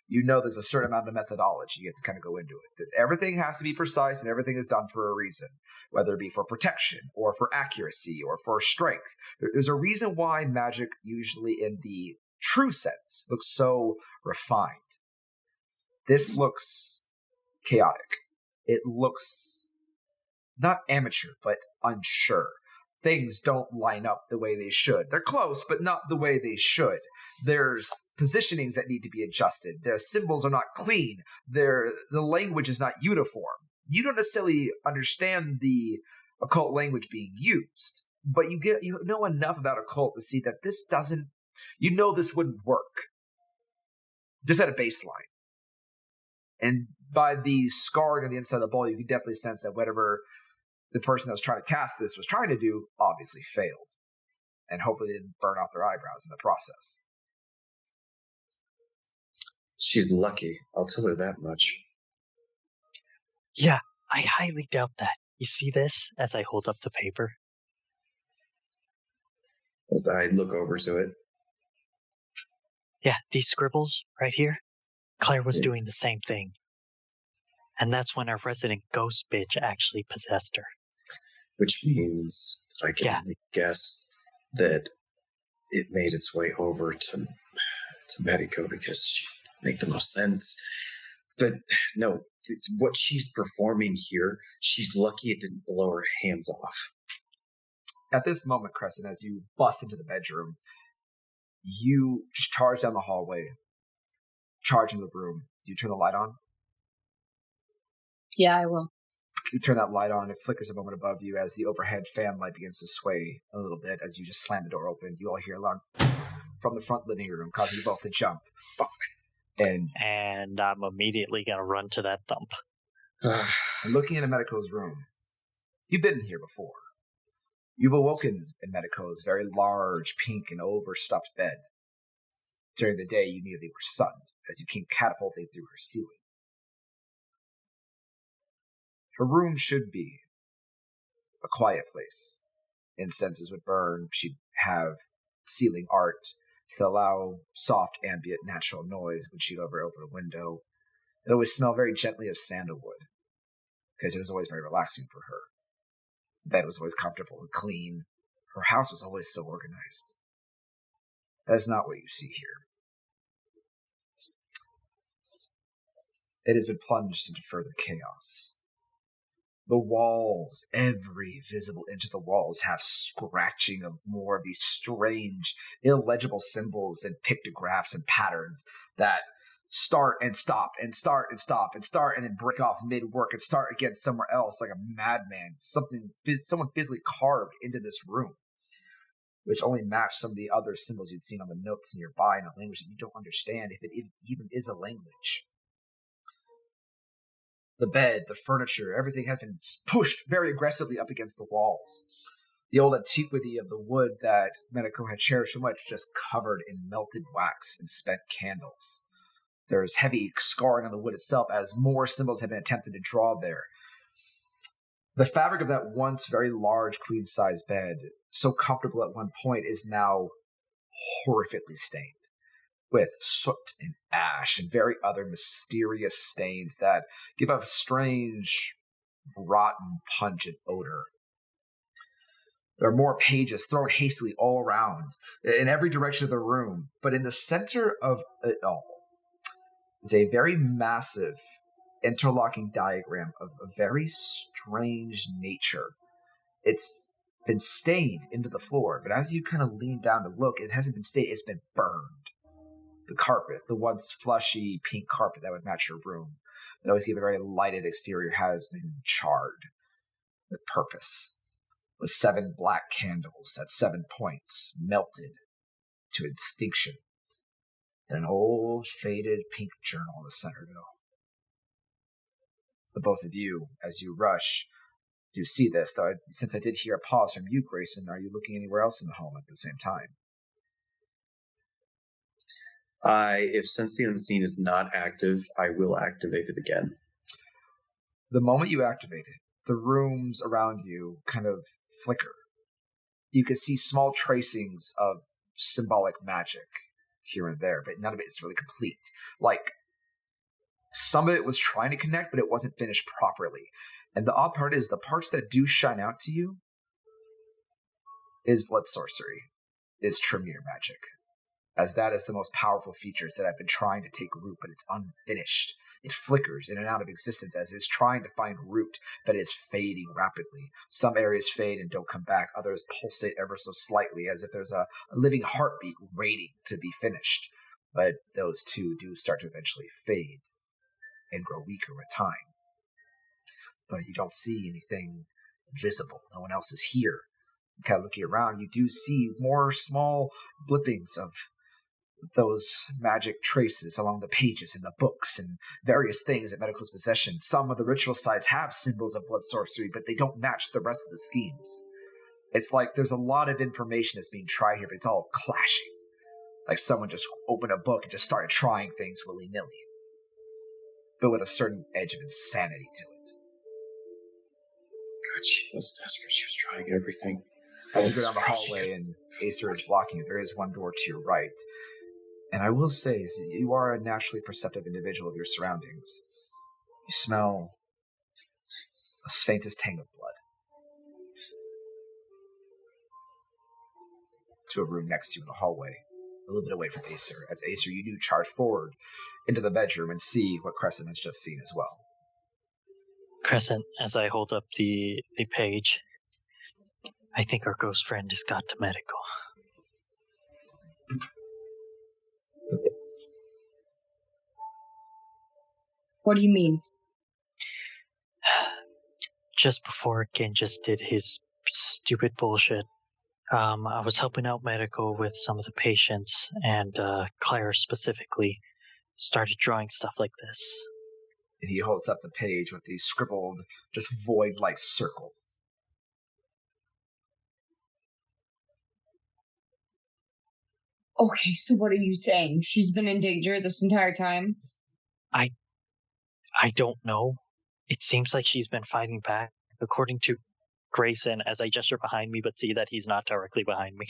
you know there's a certain amount of methodology you have to kind of go into it. That everything has to be precise and everything is done for a reason, whether it be for protection or for accuracy or for strength. There's a reason why magic usually in the true sense looks so refined. This looks chaotic. It looks not amateur, but unsure. Things don't line up the way they should. They're close, but not the way they should. There's positionings that need to be adjusted. The symbols are not clean. The language is not uniform. You don't necessarily understand the occult language being used, but you know enough about occult to see that this doesn't. You know this wouldn't work. Just at a baseline. And by the scarring on the inside of the bowl, you can definitely sense that whatever the person that was trying to cast this was trying to do obviously failed. And hopefully they didn't burn off their eyebrows in the process. She's lucky. I'll tell her that much. Yeah, I highly doubt that. You see this as I hold up the paper? As I look over to it. Yeah, these scribbles right here, Claire was doing the same thing. And that's when our resident ghost bitch actually possessed her. Which means that I can only guess that it made its way over to Medico because she make the most sense. But no, what she's performing here, she's lucky it didn't blow her hands off. At this moment, Crescent, as you bust into the bedroom, you just charge down the hallway, charge into the room. Do you turn the light on? Yeah, I will. You turn that light on, and it flickers a moment above you as the overhead fan light begins to sway a little bit as you just slam the door open. You all hear a alarm from the front living room, causing you both to jump. Fuck. And I'm immediately going to run to that thump. And looking into Medico's room, you've been here before. You've awoken in Medico's very large, pink, and overstuffed bed. During the day, you immediately were stunned as you came catapulting through her ceiling. Her room should be a quiet place. Incenses would burn. She'd have ceiling art to allow soft, ambient, natural noise when she'd ever open a window. It always smelled very gently of sandalwood, because it was always very relaxing for her. The bed was always comfortable and clean. Her house was always so organized. That's not what you see here. It has been plunged into further chaos. The walls, every visible inch of the walls, have scratching of more of these strange, illegible symbols and pictographs and patterns that start and stop and start and stop and start and then break off mid-work and start again somewhere else like a madman. Someone physically carved into this room, which only matched some of the other symbols you'd seen on the notes nearby in a language that you don't understand, if it even is a language. The bed, the furniture, everything has been pushed very aggressively up against the walls. The old antiquity of the wood that Medico had cherished so much just covered in melted wax and spent candles. There's heavy scarring on the wood itself as more symbols have been attempted to draw there. The fabric of that once very large queen-size bed, so comfortable at one point, is now horrifically stained with soot and ash and very other mysterious stains that give off a strange, rotten, pungent odor. There are more pages thrown hastily all around, in every direction of the room, but in the center of it all is a very massive interlocking diagram of a very strange nature. It's been stained into the floor, but as you kind of lean down to look, it hasn't been stained, it's been burned. The carpet, the once flushy pink carpet that would match your room, that always gave a very lighted exterior, has been charred with purpose, with 7 black candles at 7 points melted to extinction, and an old faded pink journal in the center of it all. The both of you, as you rush, do see this, though since I did hear a pause from you, Grayson, are you looking anywhere else in the home at the same time? If Sense the Unseen is not active, I will activate it again. The moment you activate it, the rooms around you kind of flicker. You can see small tracings of symbolic magic here and there, but none of it is really complete. Like, some of it was trying to connect, but it wasn't finished properly. And the odd part is, the parts that do shine out to you is blood sorcery, is Tremere magic, as that is the most powerful features that have been trying to take root, but it's unfinished. It flickers in and out of existence as it's trying to find root, but is fading rapidly. Some areas fade and don't come back. Others pulsate ever so slightly, as if there's a living heartbeat waiting to be finished. But those too do start to eventually fade and grow weaker with time. But you don't see anything visible. No one else is here. Kind of looking around, you do see more small blippings of those magic traces along the pages in the books and various things at Medical's possession. Some of the ritual sites have symbols of blood sorcery, but they don't match the rest of the schemes. It's like there's a lot of information that's being tried here, but it's all clashing. Like someone just opened a book and just started trying things willy-nilly, but with a certain edge of insanity to it. God, she was desperate. She was trying everything. As you go down the hallway and Acer is blocking you, there is one door to your right. And I will say, you are a naturally perceptive individual of your surroundings. You smell the faintest tang of blood. To a room next to you in the hallway. a little bit away from Acer. As Acer, you do charge forward into the bedroom and see what Crescent has just seen as well. Crescent, as I hold up the page, I think our ghost friend just got to medical. What do you mean? Just before Genjis did his stupid bullshit, I was helping out medical with some of the patients, and Claire specifically started drawing stuff like this. And he holds up the page with the scribbled, just void-like circle. Okay, so what are you saying? She's been in danger this entire time? I don't know. It seems like she's been fighting back, according to Grayson, as I gesture behind me, but see that he's not directly behind me.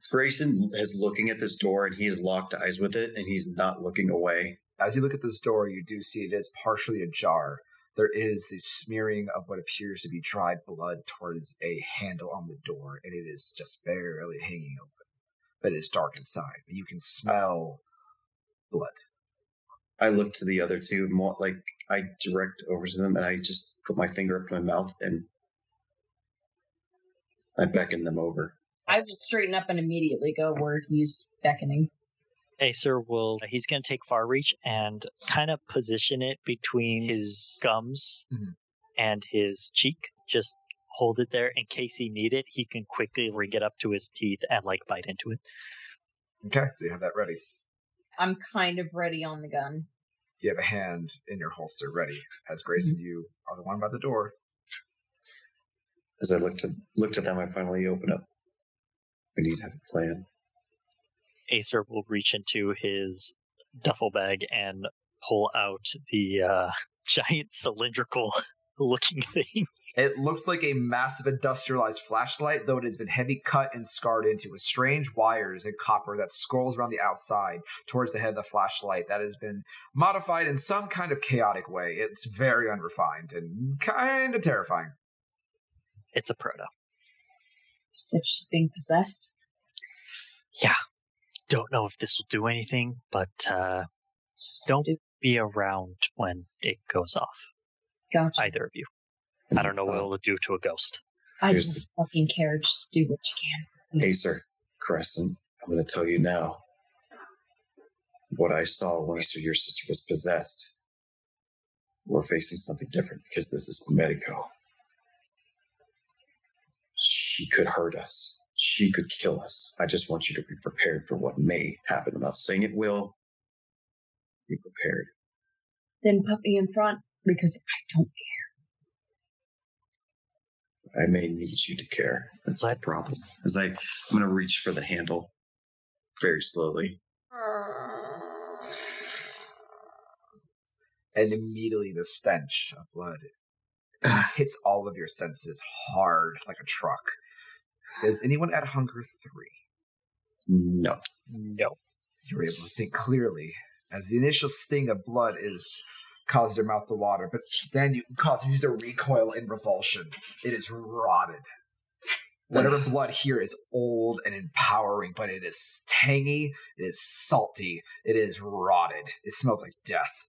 Grayson is looking at this door, and he has locked eyes with it, and he's not looking away. As you look at this door, you do see it is partially ajar. There is the smearing of what appears to be dried blood towards a handle on the door, and it is just barely hanging open. But it is dark inside. You can smell blood. I look to the other two, more like I direct over to them, and I just put my finger up to my mouth, and I beckon them over. I will straighten up and immediately go where he's beckoning. Acer he's going to take far reach and kind of position it between his gums and his cheek. Just hold it there in case he need it. He can quickly bring it up to his teeth and bite into it. Okay, so you have that ready. I'm kind of ready on the gun. You have a hand in your holster ready. As Grayson, you are the one by the door. As I look to them, I finally open up. We need to have a plan. Acer will reach into his duffel bag and pull out the giant cylindrical looking thing. It looks like a massive industrialized flashlight, though it has been heavy cut and scarred into with strange wires and copper that scrolls around the outside towards the head of the flashlight that has been modified in some kind of chaotic way. It's very unrefined and kind of terrifying. It's a proto. You said she's being possessed? Yeah. Don't know if this will do anything, but don't be around when it goes off. Gotcha. Either of you. I don't know what it'll do to a ghost. I don't fucking care. Just do what you can. Acer, Crescent, I'm going to tell you now. What I saw when your sister was possessed. We're facing something different because this is Medico. She could hurt us. She could kill us. I just want you to be prepared for what may happen. I'm not saying it will. Be prepared. Then put me in front because I don't care. I may need you to care. That's the problem. I'm going to reach for the handle very slowly. And immediately the stench of blood hits all of your senses hard like a truck. Is anyone at Hunger 3? No. You're able to think clearly as the initial sting of blood causes your mouth to water, but then you causes you to recoil in revulsion. It is rotted. Whatever blood here is old and empowering, but it is tangy, it is salty, it is rotted. It smells like death.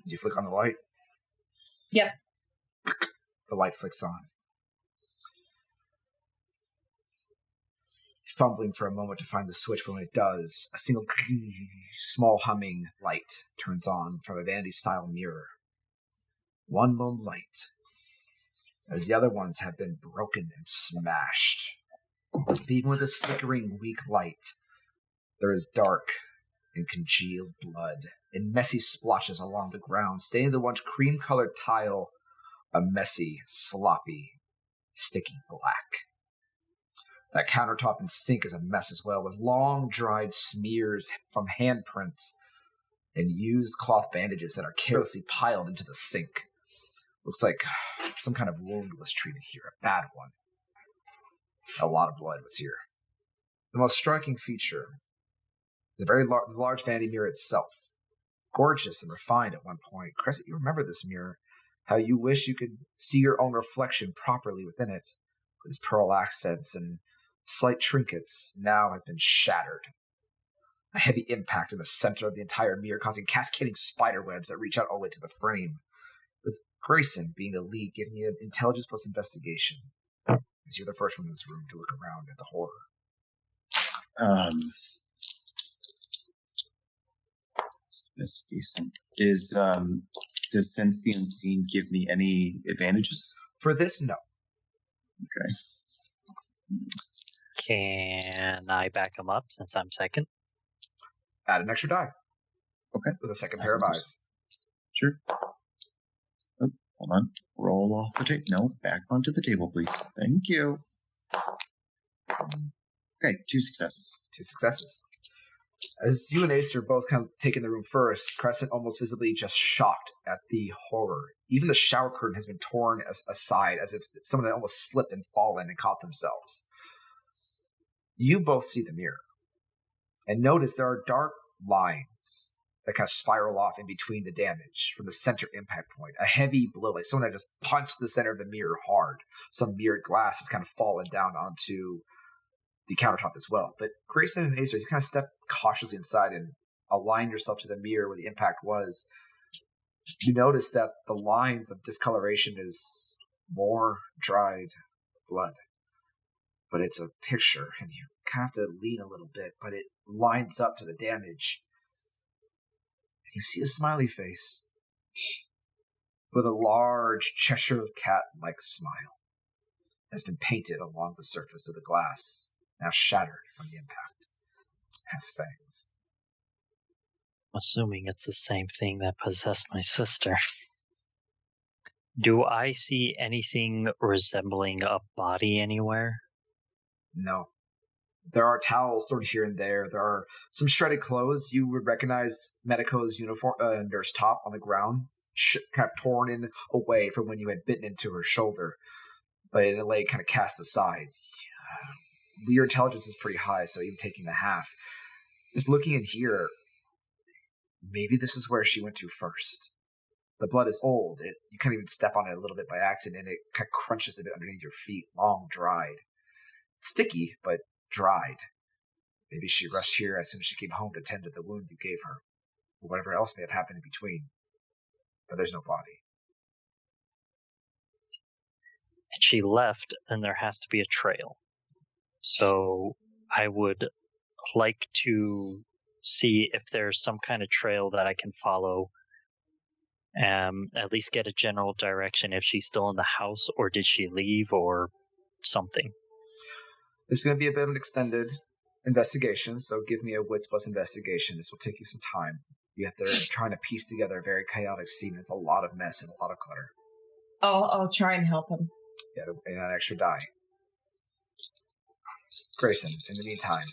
Do you flick on the light? Yep. The light flicks on. Fumbling for a moment to find the switch, but when it does, a single small humming light turns on from a vanity-style mirror. One lone light, as the other ones have been broken and smashed. But even with this flickering, weak light, there is dark and congealed blood in messy splotches along the ground, staining the once cream-colored tile a messy, sloppy, sticky black. That countertop and sink is a mess as well, with long, dried smears from handprints and used cloth bandages that are carelessly piled into the sink. Looks like some kind of wound was treated here, a bad one. A lot of blood was here. The most striking feature is a very large vanity mirror itself. Gorgeous and refined at one point. Crescent, you remember this mirror, how you wish you could see your own reflection properly within it, with its pearl accents and slight trinkets now has been shattered. A heavy impact in the center of the entire mirror, causing cascading spiderwebs that reach out all the way to the frame. With Grayson being the lead, giving you an intelligence plus investigation, as you're the first one in this room to look around at the horror. Investigation. Does Sense the Unseen give me any advantages? For this, no. Okay. Can I back him up since I'm second? Add an extra die. Okay. With a second pair of eyes. Sure. Oh, hold on. Roll off the table. No, back onto the table, please. Thank you. Okay, 2 successes. 2 successes. As you and Ace are both kind of taking the room first, Crescent almost visibly just shocked at the horror. Even the shower curtain has been torn aside as if someone had almost slipped and fallen and caught themselves. You both see the mirror and notice there are dark lines that kind of spiral off in between the damage from the center impact point. A heavy blow, like someone had just punched the center of the mirror hard. Some mirrored glass has kind of fallen down onto the countertop as well. But Grayson and Acer, you kind of step cautiously inside and align yourself to the mirror where the impact was. You notice that the lines of discoloration is more dried blood. But it's a picture, and you kind of have to lean a little bit, but it lines up to the damage. And you see a smiley face with a large Cheshire cat-like smile that's been painted along the surface of the glass, now shattered from the impact. It has fangs. I'm assuming it's the same thing that possessed my sister. Do I see anything resembling a body anywhere? No. There are towels thrown here and there. There are some shredded clothes. You would recognize Medico's uniform, nurse top on the ground, kind of torn in away from when you had bitten into her shoulder, but it lay kind of cast aside. Your intelligence is pretty high, so even taking the half. Just looking in here, maybe this is where she went to first. The blood is old. You can't even step on it a little bit by accident, and it kind of crunches a bit underneath your feet, long dried. It's sticky, but dried. Maybe she rushed here as soon as she came home to tend to the wound you gave her, or whatever else may have happened in between. But there's no body. And she left, then there has to be a trail. So I would like to see if there's some kind of trail that I can follow. At least get a general direction if she's still in the house, or did she leave, or something. This is going to be a bit of an extended investigation, so give me a wits plus investigation. This will take you some time. You have to trying to piece together a very chaotic scene. It's a lot of mess and a lot of clutter. I'll try and help him. Yeah, and an extra die. Grayson, in the meantime,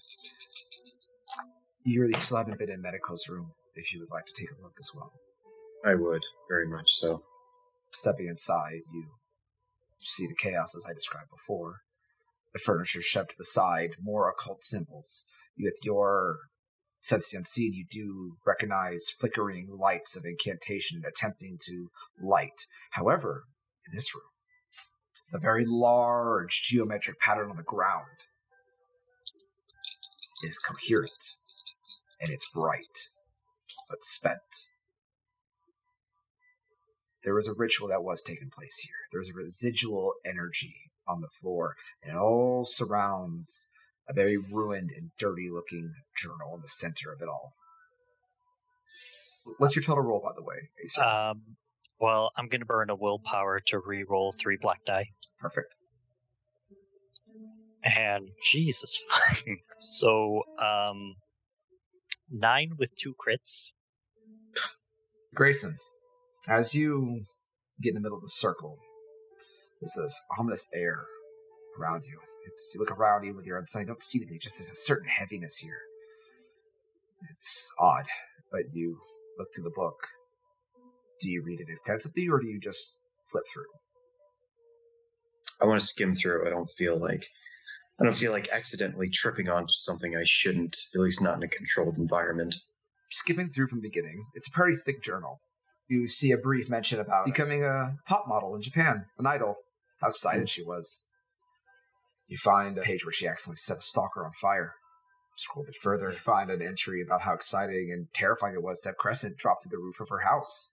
you really still haven't been in Medico's room if you would like to take a look as well. I would, very much so. Stepping inside, you see the chaos as I described before. The furniture shoved to the side, more occult symbols. With your sense of the unseen, you do recognize flickering lights of incantation attempting to light. However, in this room, the very large geometric pattern on the ground is coherent, and it's bright, but spent. There was a ritual that was taking place here. There was a residual energy on the floor, and it all surrounds a very ruined and dirty-looking journal in the center of it all. What's your total roll, by the way, Acer? Well, I'm going to burn a willpower to re-roll 3 black die. Perfect. And Jesus. So, 9 with 2 crits. Grayson, as you get in the middle of the circle, there's this ominous air around you. You look around you with your understanding, you don't see anything, just there's a certain heaviness here. It's odd, but you look through the book. Do you read it extensively, or do you just flip through? I want to skim through. I don't feel like accidentally tripping onto something I shouldn't, at least not in a controlled environment. Skipping through from the beginning, it's a pretty thick journal. You see a brief mention about becoming a pop model in Japan, an idol. How excited she was. You find a page where she accidentally set a stalker on fire. Scroll a bit further, you find an entry about how exciting and terrifying it was to have Crescent drop through the roof of her house,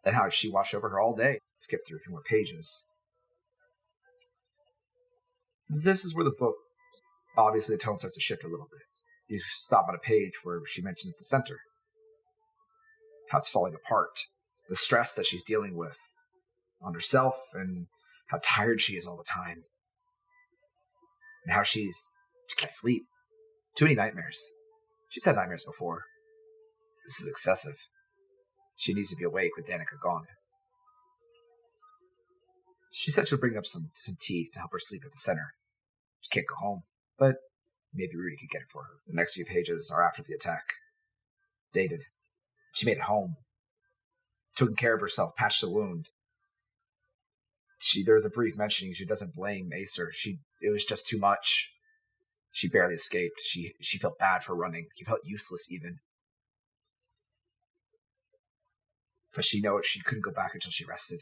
and how she watched over her all day. Skip through a few more pages. This is where the book, obviously the tone starts to shift a little bit. You stop on a page where she mentions the center. How it's falling apart. The stress that she's dealing with on herself, and how tired she is all the time. And how she can't sleep. Too many nightmares. She's had nightmares before. This is excessive. She needs to be awake with Danica gone. She said she'll bring up some tea to help her sleep at the center. She can't go home, but maybe Rudy could get it for her. The next few pages are after the attack. Dated. She made it home. Taking care of herself, patched the wound. There's a brief mentioning she doesn't blame Acer. It was just too much. She barely escaped. She felt bad for running. She felt useless even. But she knows she couldn't go back until she rested.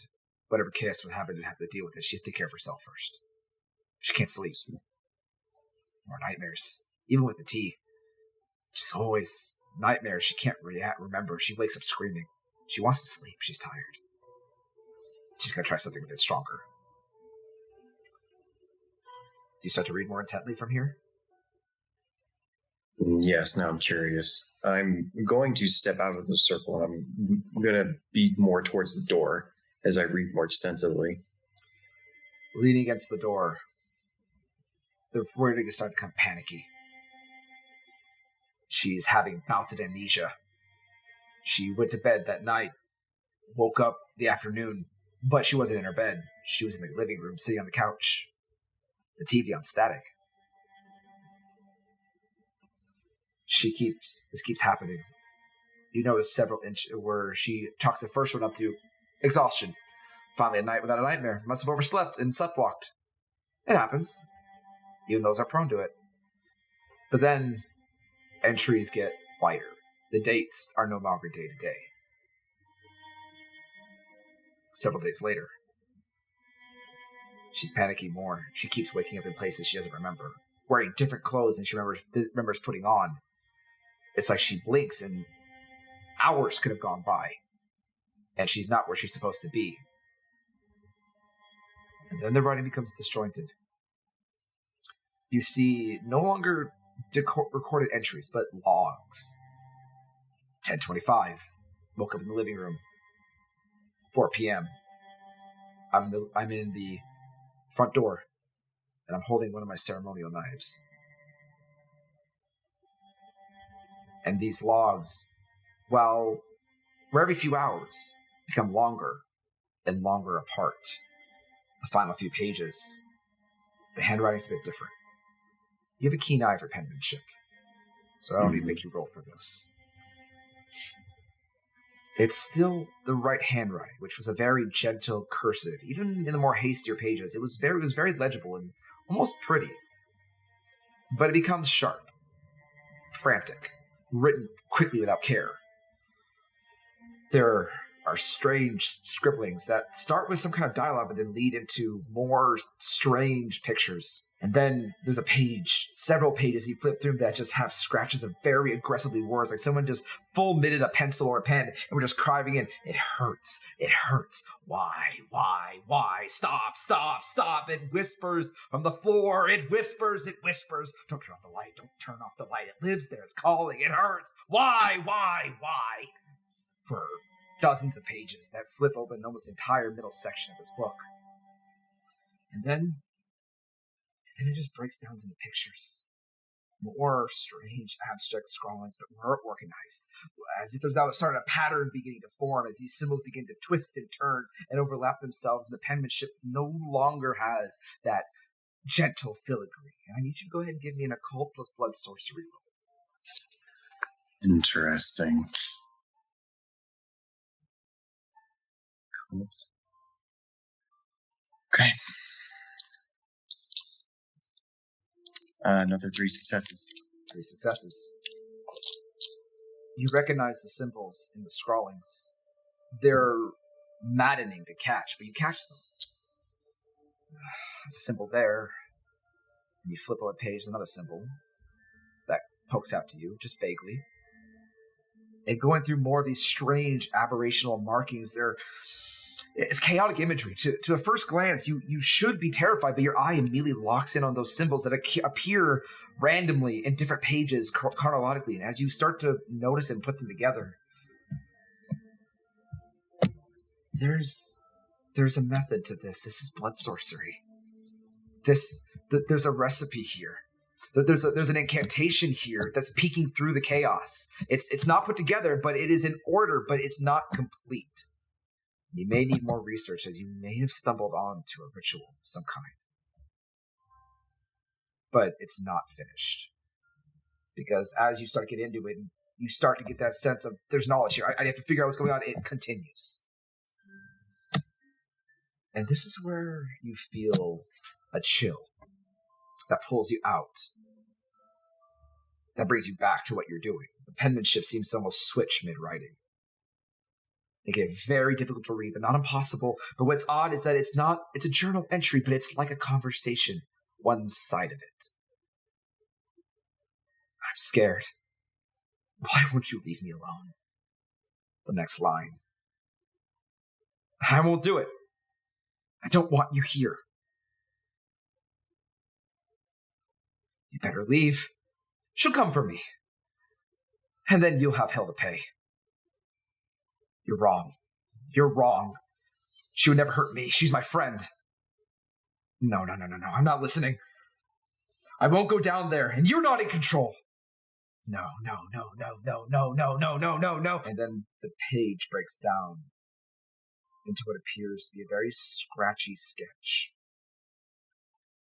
Whatever chaos would happen, to have to deal with it. She has to take care of herself first. She can't sleep. More nightmares. Even with the tea. Just always nightmares. She can't remember. She wakes up screaming. She wants to sleep. She's tired. She's going to try something a bit stronger. Do you start to read more intently from here? Yes, now I'm curious. I'm going to step out of the circle, and I'm going to be more towards the door as I read more extensively. Leaning against the door, the wording is starting to become panicky. She's having bouts of amnesia. She went to bed that night, woke up the afternoon, but she wasn't in her bed. She was in the living room, sitting on the couch. The TV on static. This keeps happening. You notice several inches where she chalks the first one up to exhaustion. Finally a night without a nightmare. Must have overslept and sleptwalked. It happens. Even those are prone to it. But then entries get wider. The dates are no longer day to day. Several days later, she's panicking more. She keeps waking up in places she doesn't remember, wearing different clothes than she remembers putting on. It's like she blinks and hours could have gone by, and she's not where she's supposed to be. And then the writing becomes disjointed. You see no longer recorded entries, but logs. 10:25. Woke up in the living room. 4 p.m. I'm in the front door, and I'm holding one of my ceremonial knives. And these logs, well, every few hours, become longer and longer apart. The final few pages, the handwriting's a bit different. You have a keen eye for penmanship, so I don't need to make you roll for this. It's still the right handwriting, which was a very gentle cursive. Even in the more hastier pages, it was very legible and almost pretty. But it becomes sharp, frantic, written quickly without care. There are strange scribblings that start with some kind of dialogue but then lead into more strange pictures. And then there's a page, several pages you flip through that just have scratches of very aggressively words, like someone just full-mitted a pencil or a pen and we're just crying in, it hurts, why, stop, it whispers from the floor, it whispers, don't turn off the light, it lives there, it's calling, it hurts, why, for dozens of pages that flip open almost the entire middle section of this book. And then it just breaks down into pictures. More strange, abstract scrawlings, but more organized. As if there's now started a pattern beginning to form as these symbols begin to twist and turn and overlap themselves, and the penmanship no longer has that gentle filigree. And I need you to go ahead and give me an occult plus blood sorcery roll. Interesting. Cool. Okay. Another 3 successes. 3 successes. You recognize the symbols in the scrawlings. They're maddening to catch, but you catch them. There's a symbol there. And you flip over the page, there's another symbol that pokes out to you, just vaguely. And going through more of these strange aberrational markings, it's chaotic imagery. To a first glance, you should be terrified, but your eye immediately locks in on those symbols that appear randomly in different pages chronologically. And as you start to notice and put them together, there's a method to this. This is blood sorcery. There's a recipe here. There's an incantation here that's peeking through the chaos. It's not put together, but it is in order, but it's not complete. You may need more research, as you may have stumbled onto a ritual of some kind. But it's not finished. Because as you start to get into it, you start to get that sense of, there's knowledge here. I have to figure out what's going on. It continues. And this is where you feel a chill that pulls you out. That brings you back to what you're doing. The penmanship seems to almost switch mid-writing. Making it very difficult to read, but not impossible. But what's odd is that it's a journal entry, but it's like a conversation, one side of it. I'm scared. Why won't you leave me alone? The next line. I won't do it. I don't want you here. You better leave. She'll come for me. And then you'll have hell to pay. You're wrong. You're wrong. She would never hurt me. She's my friend. No. I'm not listening. I won't go down there, and you're not in control. No. And then the page breaks down into what appears to be a very scratchy sketch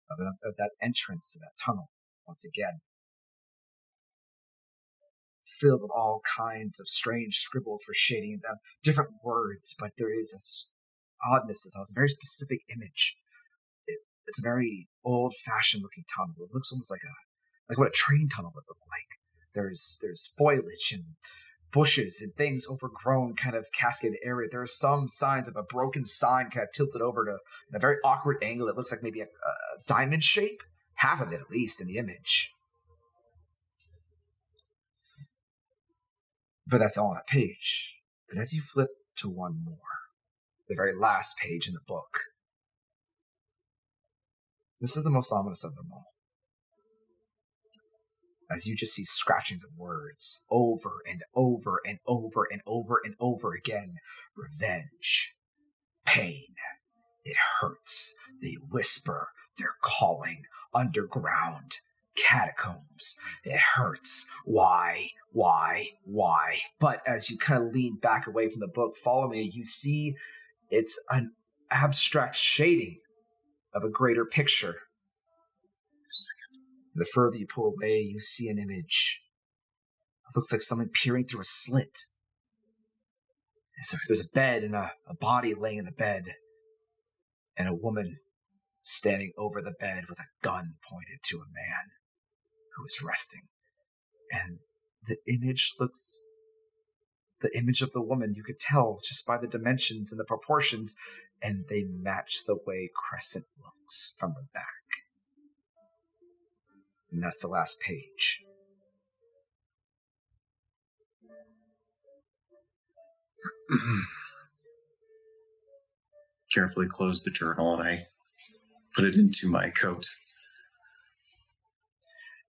of that entrance to that tunnel once again. Filled with all kinds of strange scribbles for shading them, different words, but there is this oddness that tells a very specific image. It's a very old-fashioned looking tunnel. It looks almost like what a train tunnel would look like. There's foliage and bushes and things overgrown, kind of cascaded area. There are some signs of a broken sign kind of tilted over to in a very awkward angle. It looks like maybe a diamond shape, half of it at least in the image. But that's all on that page. But as you flip to one more, the very last page in the book, this is the most ominous of them all. As you just see scratchings of words over and over and over and over and over again. Revenge. Pain. It hurts. They whisper. They're calling. Underground. Catacombs. It hurts. Why? But as you kind of lean back away from the book, follow me, you see it's an abstract shading of a greater picture. The further you pull away, you see an image. It looks like someone peering through a slit. There's a bed and a body laying in the bed, and a woman standing over the bed with a gun pointed to a man who is resting. And the image of the woman, you could tell just by the dimensions and the proportions, and they match the way Crescent looks from the back. And that's the last page. Carefully close the journal and I put it into my coat.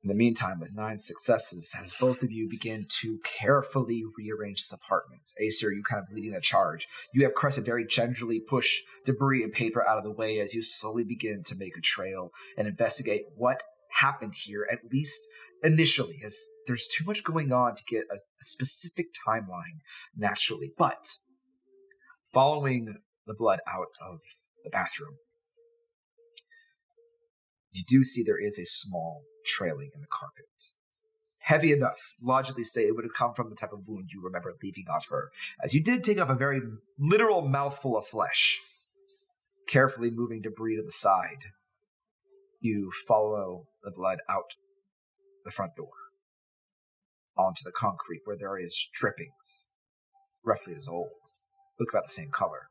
In the meantime, with 9 successes, as both of you begin to carefully rearrange this apartment, Acer, you kind of leading the charge. You have Crescent very gingerly push debris and paper out of the way as you slowly begin to make a trail and investigate what happened here, at least initially, as there's too much going on to get a specific timeline naturally. But following the blood out of the bathroom, you do see there is a small trailing in the carpet. Heavy enough, logically say it would have come from the type of wound you remember leaving off her, as you did take off a very literal mouthful of flesh. Carefully moving debris to the side, you follow the blood out the front door, onto the concrete where there is drippings, roughly as old, look about the same color.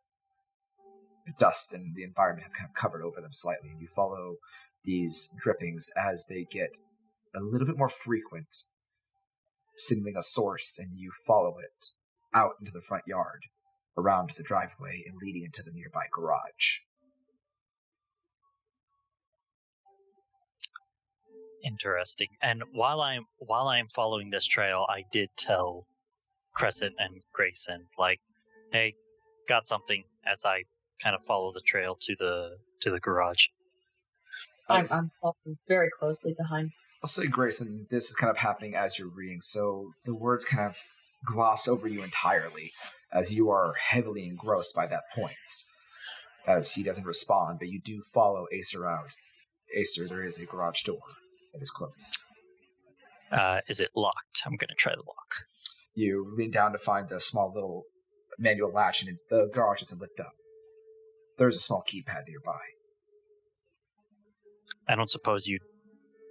The dust and the environment have kind of covered over them slightly, and you follow these drippings as they get a little bit more frequent, signaling a source, and you follow it out into the front yard, around the driveway, and leading into the nearby garage. Interesting. And while I'm following this trail, I did tell Crescent and Grayson, like, hey, got something, as I kind of follow the trail to the garage. I'm following very closely behind. I'll say, Grayson, this is kind of happening as you're reading, so the words kind of gloss over you entirely, as you are heavily engrossed by that point. As he doesn't respond, but you do follow Acer out. Acer, there is a garage door that is closed. Is it locked? I'm going to try the lock. You lean down to find the small little manual latch, and the garage doesn't lift up. There's a small keypad nearby. I don't suppose you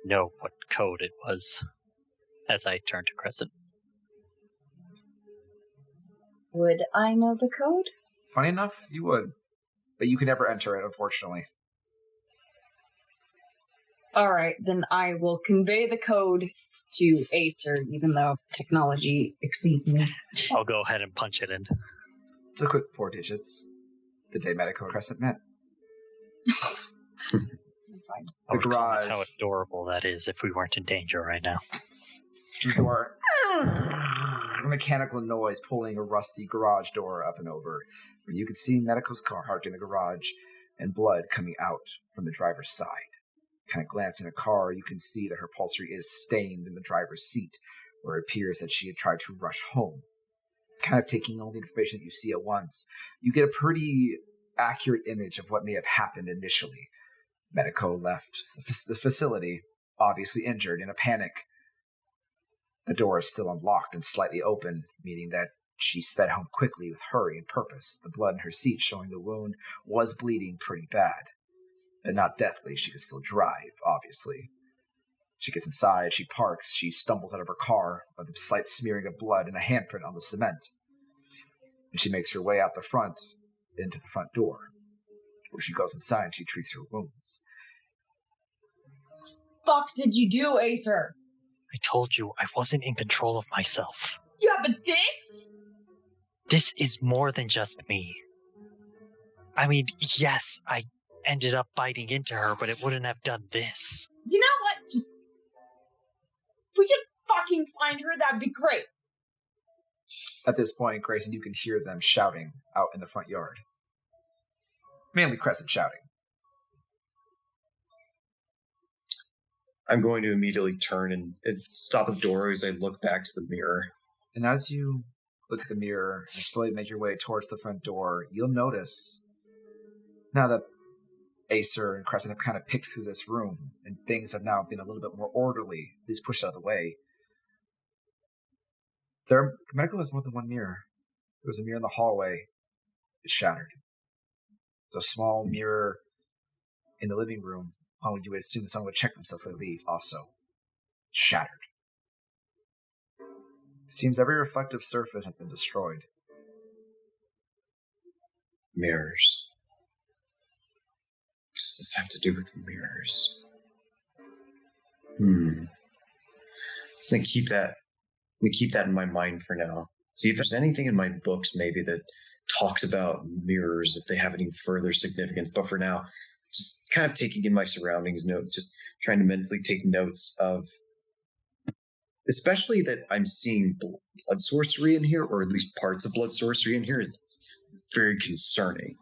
know what code it was, as I turn to Crescent. Would I know the code? Funny enough, you would. But you can never enter it, unfortunately. Alright, then I will convey the code to Acer, even though technology exceeds me. I'll go ahead and punch it in. It's a quick 4 digits. The day Medico and Crescent met. The garage. How adorable that is if we weren't in danger right now. The door. A mechanical noise pulling a rusty garage door up and over. Where you can see Medico's car parked in the garage and blood coming out from the driver's side. Kind of glancing at the car, you can see that her upholstery is stained in the driver's seat, where it appears that she had tried to rush home. Kind of taking all the information that you see at once, you get a pretty accurate image of what may have happened initially. Medico left the facility, obviously injured, in a panic. The door is still unlocked and slightly open, meaning that she sped home quickly with hurry and purpose, the blood in her seat showing the wound was bleeding pretty bad. But not deathly, she could still drive, obviously. She gets inside, she parks, she stumbles out of her car with a slight smearing of blood and a handprint on the cement. And she makes her way out the front, into the front door, where she goes inside and she treats her wounds. Fuck did you do, Acer? I told you I wasn't in control of myself. Yeah, but this? This is more than just me. I mean, yes, I ended up biting into her, but it wouldn't have done this. You know what? Just... if we could fucking find her, that'd be great. At this point, Grayson, you can hear them shouting out in the front yard. Mainly Crescent shouting. I'm going to immediately turn and stop at the door as I look back to the mirror. And as you look at the mirror and slowly make your way towards the front door, you'll notice, now that Acer and Crescent have kind of picked through this room, and things have now been a little bit more orderly, at least pushed out of the way, Medical has more than one mirror. There was a mirror in the hallway. It's shattered. There's a small mirror in the living room. Oh, you would assume that someone would check themselves before they leave, also. Shattered. Seems every reflective surface has been destroyed. Mirrors. What does this have to do with mirrors? Let me keep that in my mind for now. See if there's anything in my books maybe that talks about mirrors, if they have any further significance. But for now, just kind of taking in my surroundings, just trying to mentally take notes of, especially that I'm seeing blood sorcery in here, or at least parts of blood sorcery in here, is very concerning.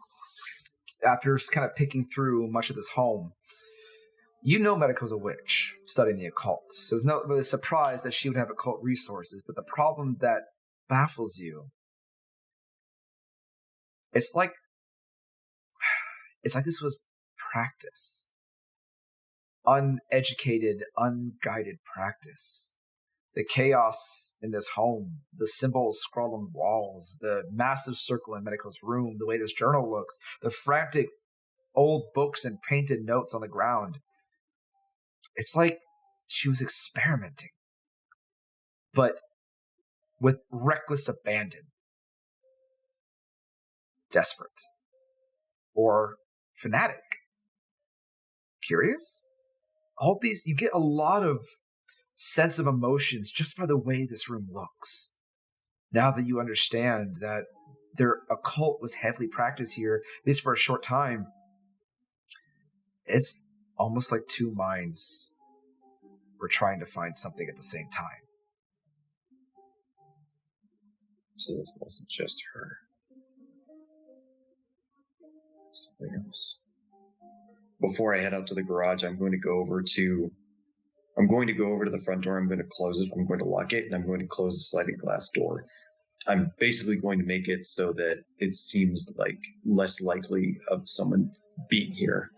After kind of picking through much of this home, you know Medico's a witch, studying the occult. So it's not really a surprise that she would have occult resources, but the problem that baffles you, it's like this was practice. Uneducated, unguided practice. The chaos in this home, the symbols scrawled on walls, the massive circle in Medico's room, the way this journal looks, the frantic old books and painted notes on the ground. It's like she was experimenting, but with reckless abandon. Desperate. Or fanatic. Curious? all these, you get a lot of sense of emotions just by the way this room looks. Now that you understand that their occult was heavily practiced here, at least for a short time, it's almost like two minds were trying to find something at the same time. So this wasn't just her. Something else. Before I head out to the garage, I'm going to go over to the front door. I'm going to close it. I'm going to lock it, and I'm going to close the sliding glass door. I'm basically going to make it so that it seems like less likely of someone being here.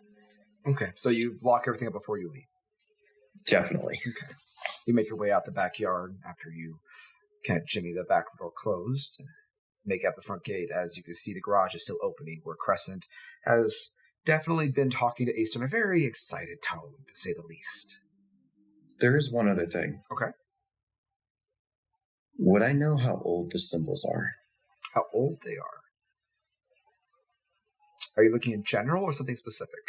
Okay, so you lock everything up before you leave. Definitely. Okay. You make your way out the backyard after you can't jimmy the back door closed and make out the front gate. As you can see, the garage is still opening, where Crescent has definitely been talking to Ace in a very excited tone, to say the least. There is one other thing. Okay. Would I know how old the symbols are? How old they are? Are you looking in general or something specific?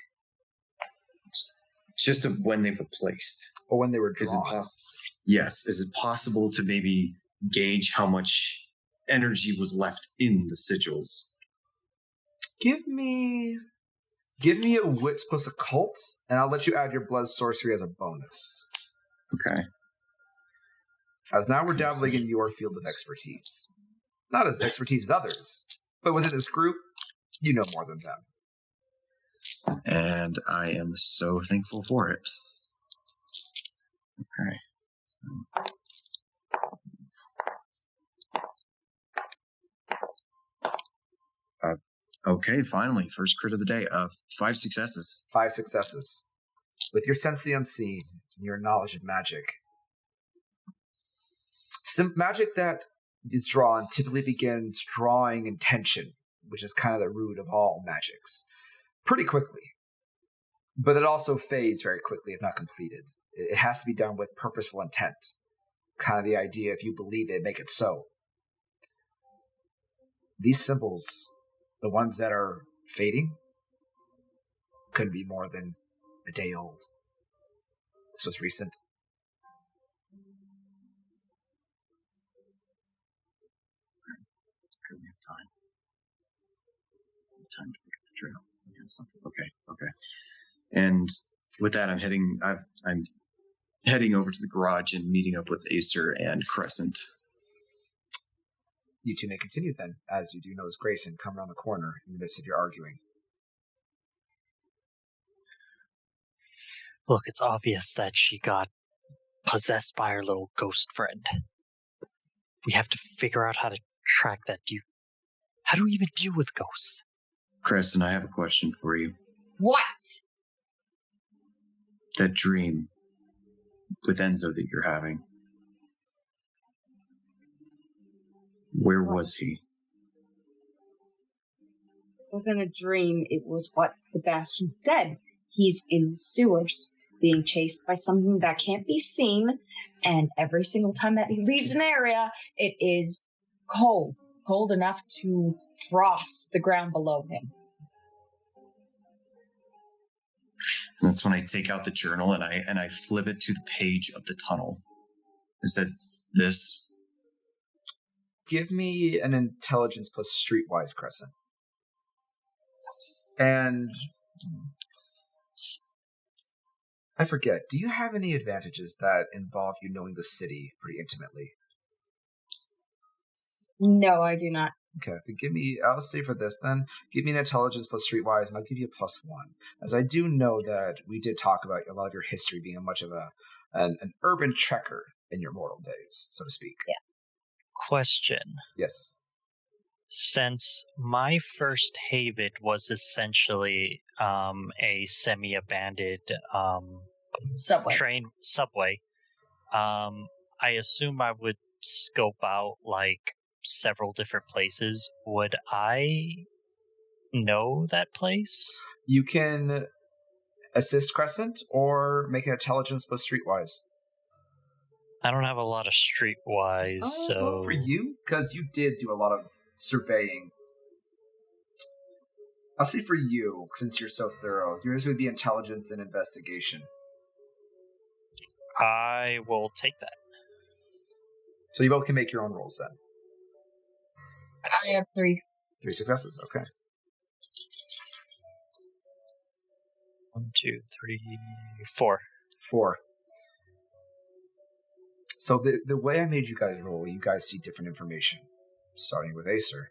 Just of when they were placed. Or when they were Is drawn? it possible? Yes. Is it possible to maybe gauge how much energy was left in the sigils? Give me a wits plus occult, and I'll let you add your blood sorcery as a bonus. Okay. As now we're dabbling in your field of expertise. Not as expertise as others, but within this group, you know more than them. And I am so thankful for it. Okay. Okay, finally, first crit of the day. 5 successes. 5 successes. With your sense of the unseen and your knowledge of magic. Magic that is drawn typically begins drawing intention, which is kind of the root of all magics, pretty quickly. But it also fades very quickly if not completed. It has to be done with purposeful intent. Kind of the idea, if you believe it, make it so. These symbols, the ones that are fading, couldn't be more than a day old. This was recent. Okay, we have time. We have time to pick up the trail. We have something. Okay. And with that, I'm heading over to the garage and meeting up with Acer and Crescent. You two may continue then, as you do notice Grayson come around the corner in the midst of your arguing. Look, it's obvious that she got possessed by her little ghost friend. We have to figure out how to track that. How do we even deal with ghosts? Crescent, I have a question for you. What? That dream with Enzo that you're having. Where was he? It wasn't a dream. It was what Sebastian said. He's in the sewers, being chased by something that can't be seen, and every single time that he leaves an area, it is cold enough to frost the ground below him. And that's when I take out the journal and I flip it to the page of the tunnel. Is that this? Give me an intelligence plus streetwise, Crescent. And I forget, do you have any advantages that involve you knowing the city pretty intimately? No, I do not. Okay, I'll say for this then, give me an intelligence plus streetwise, and I'll give you a +1. As I do know that we did talk about a lot of your history being much of an urban trekker in your mortal days, so to speak. Yeah. Question. Yes. Since my first haven was essentially a semi-abandoned subway, I assume I would scope out like several different places. Would I know that place? You can assist Crescent or make an intelligence plus streetwise. I don't have a lot of streetwise, so... Well, for you, because you did do a lot of surveying. I'll say for you, since you're so thorough, yours would be intelligence and investigation. I will take that. So you both can make your own rolls then. I have 3. 3 successes, okay. 1, 2, 3, 4. 4. So the way I made you guys roll, you guys see different information. Starting with Acer.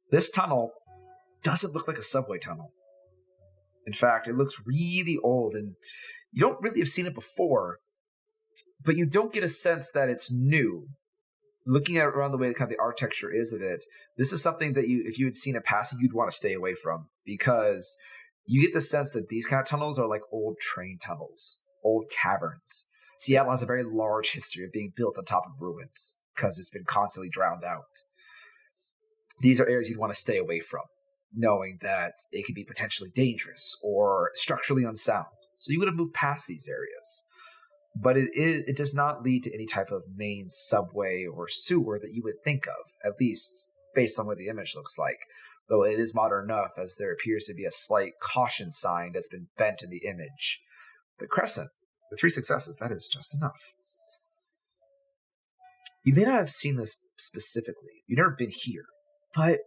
This tunnel doesn't look like a subway tunnel. In fact, it looks really old, and you don't really have seen it before, but you don't get a sense that it's new. Looking at around the way kind of the architecture is of it, this is something that if you had seen it passing, you'd want to stay away from, because you get the sense that these kind of tunnels are like old train tunnels, old caverns. Seattle has a very large history of being built on top of ruins because it's been constantly drowned out. These are areas you'd want to stay away from, knowing that it could be potentially dangerous or structurally unsound. So you would have moved past these areas. But it does not lead to any type of main subway or sewer that you would think of, at least based on what the image looks like. Though it is modern enough, as there appears to be a slight caution sign that's been bent in the image. But Crescent, with 3 successes, that is just enough. You may not have seen this specifically. You've never been here. But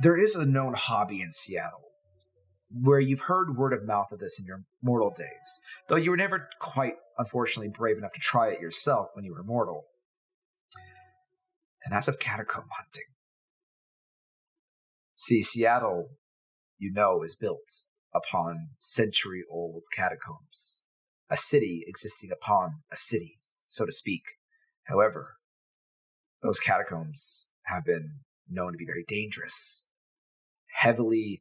there is a known hobby in Seattle where you've heard word of mouth of this in your mortal days, though you were never quite, unfortunately, brave enough to try it yourself when you were mortal. And that's of catacomb hunting. See, Seattle, you know, is built upon century-old catacombs, a city existing upon a city, so to speak. However, those catacombs have been known to be very dangerous, heavily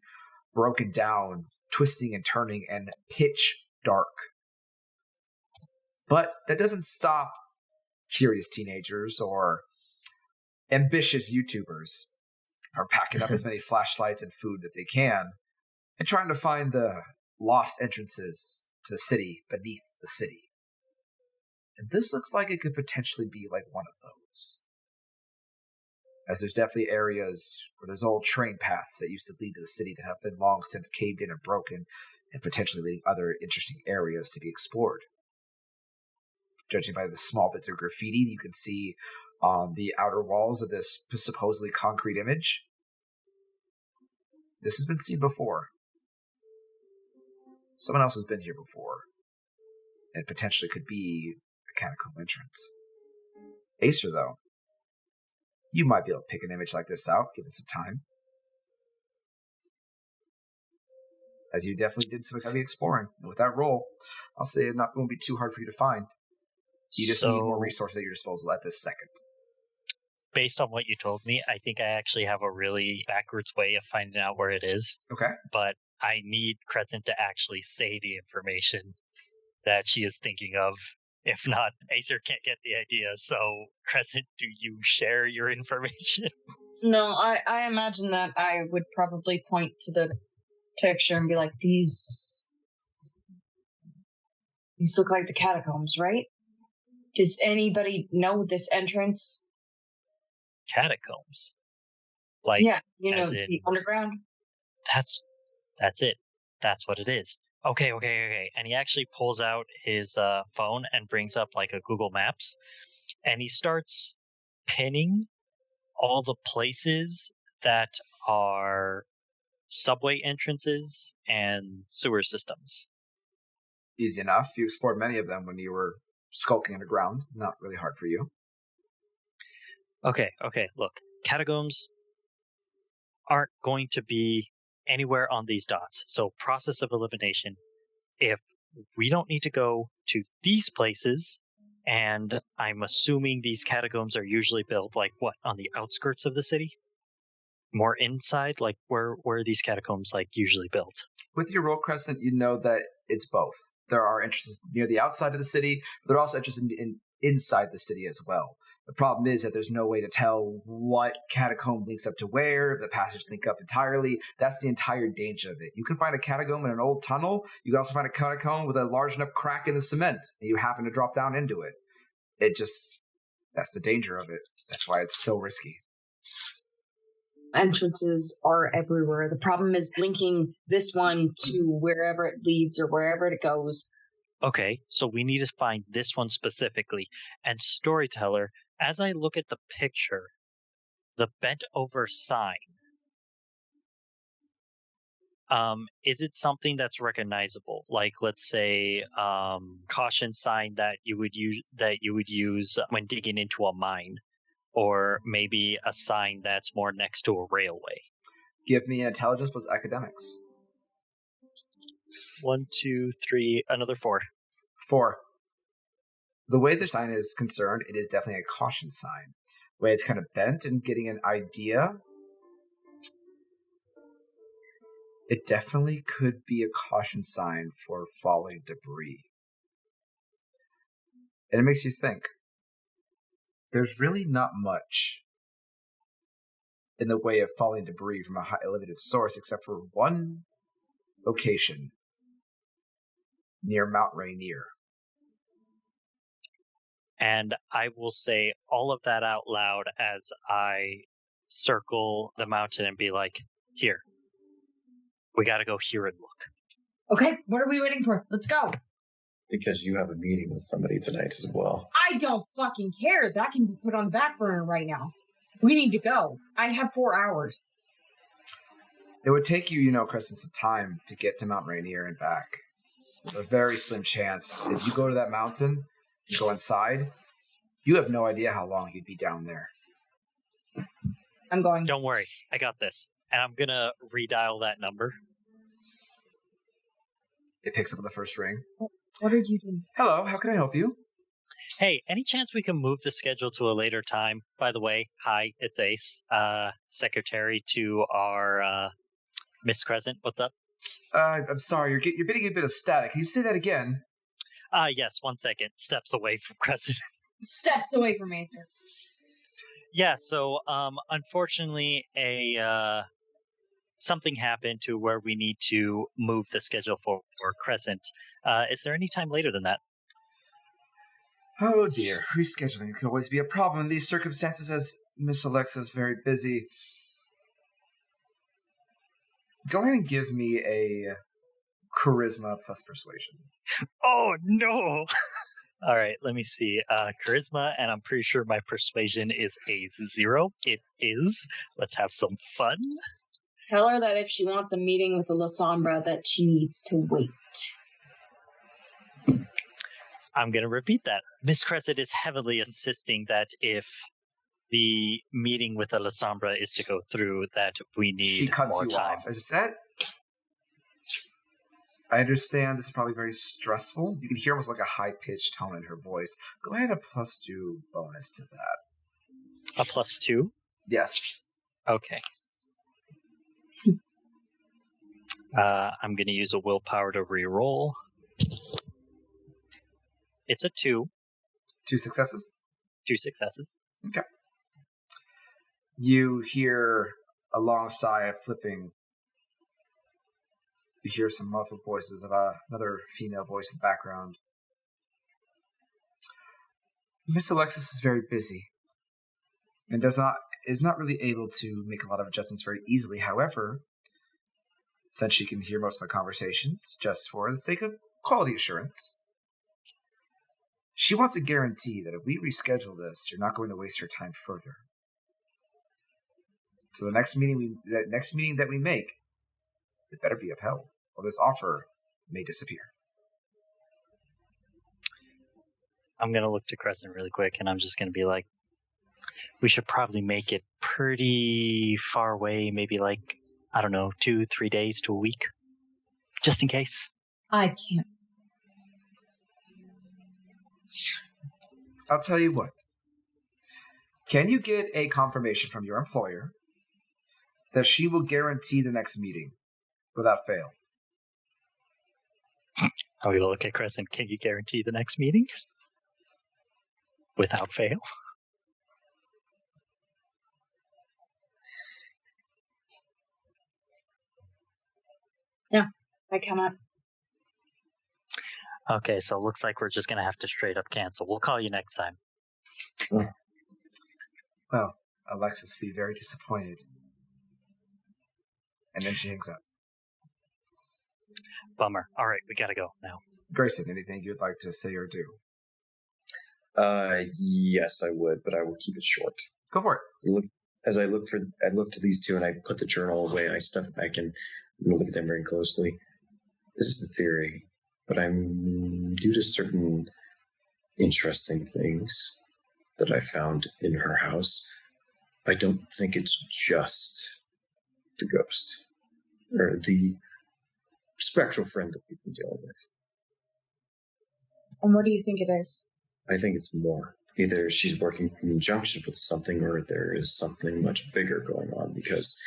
broken down, twisting and turning, and pitch dark. But that doesn't stop curious teenagers or ambitious YouTubers from packing up as many flashlights and food that they can and trying to find the lost entrances to the city beneath the city. And this looks like it could potentially be like one of those. As there's definitely areas where there's old train paths that used to lead to the city that have been long since caved in and broken, and potentially leading other interesting areas to be explored. Judging by the small bits of graffiti you can see on the outer walls of this supposedly concrete image, this has been seen before. Someone else has been here before, and potentially could be a catacomb entrance. Acer, though, you might be able to pick an image like this out, given some time. As you definitely did some heavy exploring. And with that roll, I'll say it won't be too hard for you to find. You just need more resources at your disposal at this second. Based on what you told me, I think I actually have a really backwards way of finding out where it is. Okay. But I need Crescent to actually say the information that she is thinking of. If not, Acer can't get the idea. So, Crescent, do you share your information? No, I imagine that I would probably point to the picture and be like, these look like the catacombs, right? Does anybody know this entrance? Catacombs? Like, yeah, the underground? That's it. That's what it is. Okay. And he actually pulls out his phone and brings up like a Google Maps, and he starts pinning all the places that are subway entrances and sewer systems. Easy enough. You explored many of them when you were skulking underground. Not really hard for you. Okay. Look, catacombs aren't going to be anywhere on these dots. So process of elimination. If we don't need to go to these places, and I'm assuming these catacombs are usually built like what, on the outskirts of the city? More inside? Like where are these catacombs like usually built? With your roll, Crescent, you know that it's both. There are entrances near the outside of the city, but there are also entrances inside the city as well. The problem is that there's no way to tell what catacomb links up to where, if the passages link up entirely. That's the entire danger of it. You can find a catacomb in an old tunnel. You can also find a catacomb with a large enough crack in the cement, and you happen to drop down into it. That's the danger of it. That's why it's so risky. Entrances are everywhere. The problem is linking this one to wherever it leads or wherever it goes. Okay, so we need to find this one specifically. And storyteller, as I look at the picture, the bent over sign, is it something that's recognizable? Like, let's say, caution sign that you would use when digging into a mine, or maybe a sign that's more next to a railway. Give me an intelligence plus academics. 1, 2, 3, another 4. 4. The way the sign is concerned, it is definitely a caution sign. The way it's kind of bent and getting an idea, it definitely could be a caution sign for falling debris. And it makes you think, there's really not much in the way of falling debris from a high elevated source except for one location near Mount Rainier. And I will say all of that out loud as I circle the mountain and be like, here, we got to go here and look. Okay, what are we waiting for? Let's go. Because you have a meeting with somebody tonight as well. I don't fucking care. That can be put on the back burner right now. We need to go. I have 4 hours. It would take you, Kristen, some time to get to Mount Rainier and back. There's a very slim chance. If you go to that mountain and go inside, you have no idea how long you'd be down there. I'm going. Don't worry, I got this. And I'm going to redial that number. It picks up on the first ring. What are you doing? Hello, how can I help you? Hey, any chance we can move the schedule to a later time? By the way, hi, it's Ace, secretary to our Miss Crescent. What's up? I'm sorry, you're getting a bit of static. Can you say that again? Yes, 1 second. Steps away from Crescent. Steps away from Acer. Yeah, so unfortunately, something happened to where we need to move the schedule for Crescent. Is there any time later than that? Oh dear, rescheduling can always be a problem in these circumstances as Miss Alexa's very busy. Go ahead and give me a charisma plus persuasion. Oh, no! All right, let me see. Charisma, and I'm pretty sure my persuasion is a 0. It is. Let's have some fun. Tell her that if she wants a meeting with the La Sombra, that she needs to wait. I'm going to repeat that. Miss Crescent is heavily insisting that if the meeting with the La Sombra is to go through, that we need she cuts more you time. off. Is that? I understand this is probably very stressful. You can hear almost like a high-pitched tone in her voice. Go ahead and +2 bonus to that. A +2? Yes. Okay. I'm going to use a willpower to re-roll. It's a 2. 2 successes? 2 successes. Okay. You hear a long sigh of flipping. You hear some muffled voices of another female voice in the background. Miss Alexis is very busy and is not really able to make a lot of adjustments very easily. However, since she can hear most of my conversations, just for the sake of quality assurance, she wants a guarantee that if we reschedule this, you're not going to waste your time further. So the next meeting that we make, it better be upheld, or this offer may disappear. I'm going to look to Crescent really quick, and I'm just going to be like, we should probably make it pretty far away, maybe 2-3 days to a week, just in case. I can't. I'll tell you what. Can you get a confirmation from your employer that she will guarantee the next meeting without fail? I'm going to look at Crescent. Can you guarantee the next meeting without fail? Yeah, I cannot. Okay, so it looks like we're just going to have to straight up cancel. We'll call you next time. Well, Alexis will be very disappointed. And then she hangs up. Bummer. All right, we got to go now. Grayson, anything you'd like to say or do? Yes, I would, but I will keep it short. Go for it. I look to these two, and I put the journal away, and I stuff it back in. I'm gonna look at them very closely. This is the theory, but I'm due to certain interesting things that I found in her house. I don't think it's just the ghost or the spectral friend that we've been dealing with. And what do you think it is? I think it's more. Either she's working in conjunction with something, or there is something much bigger going on, because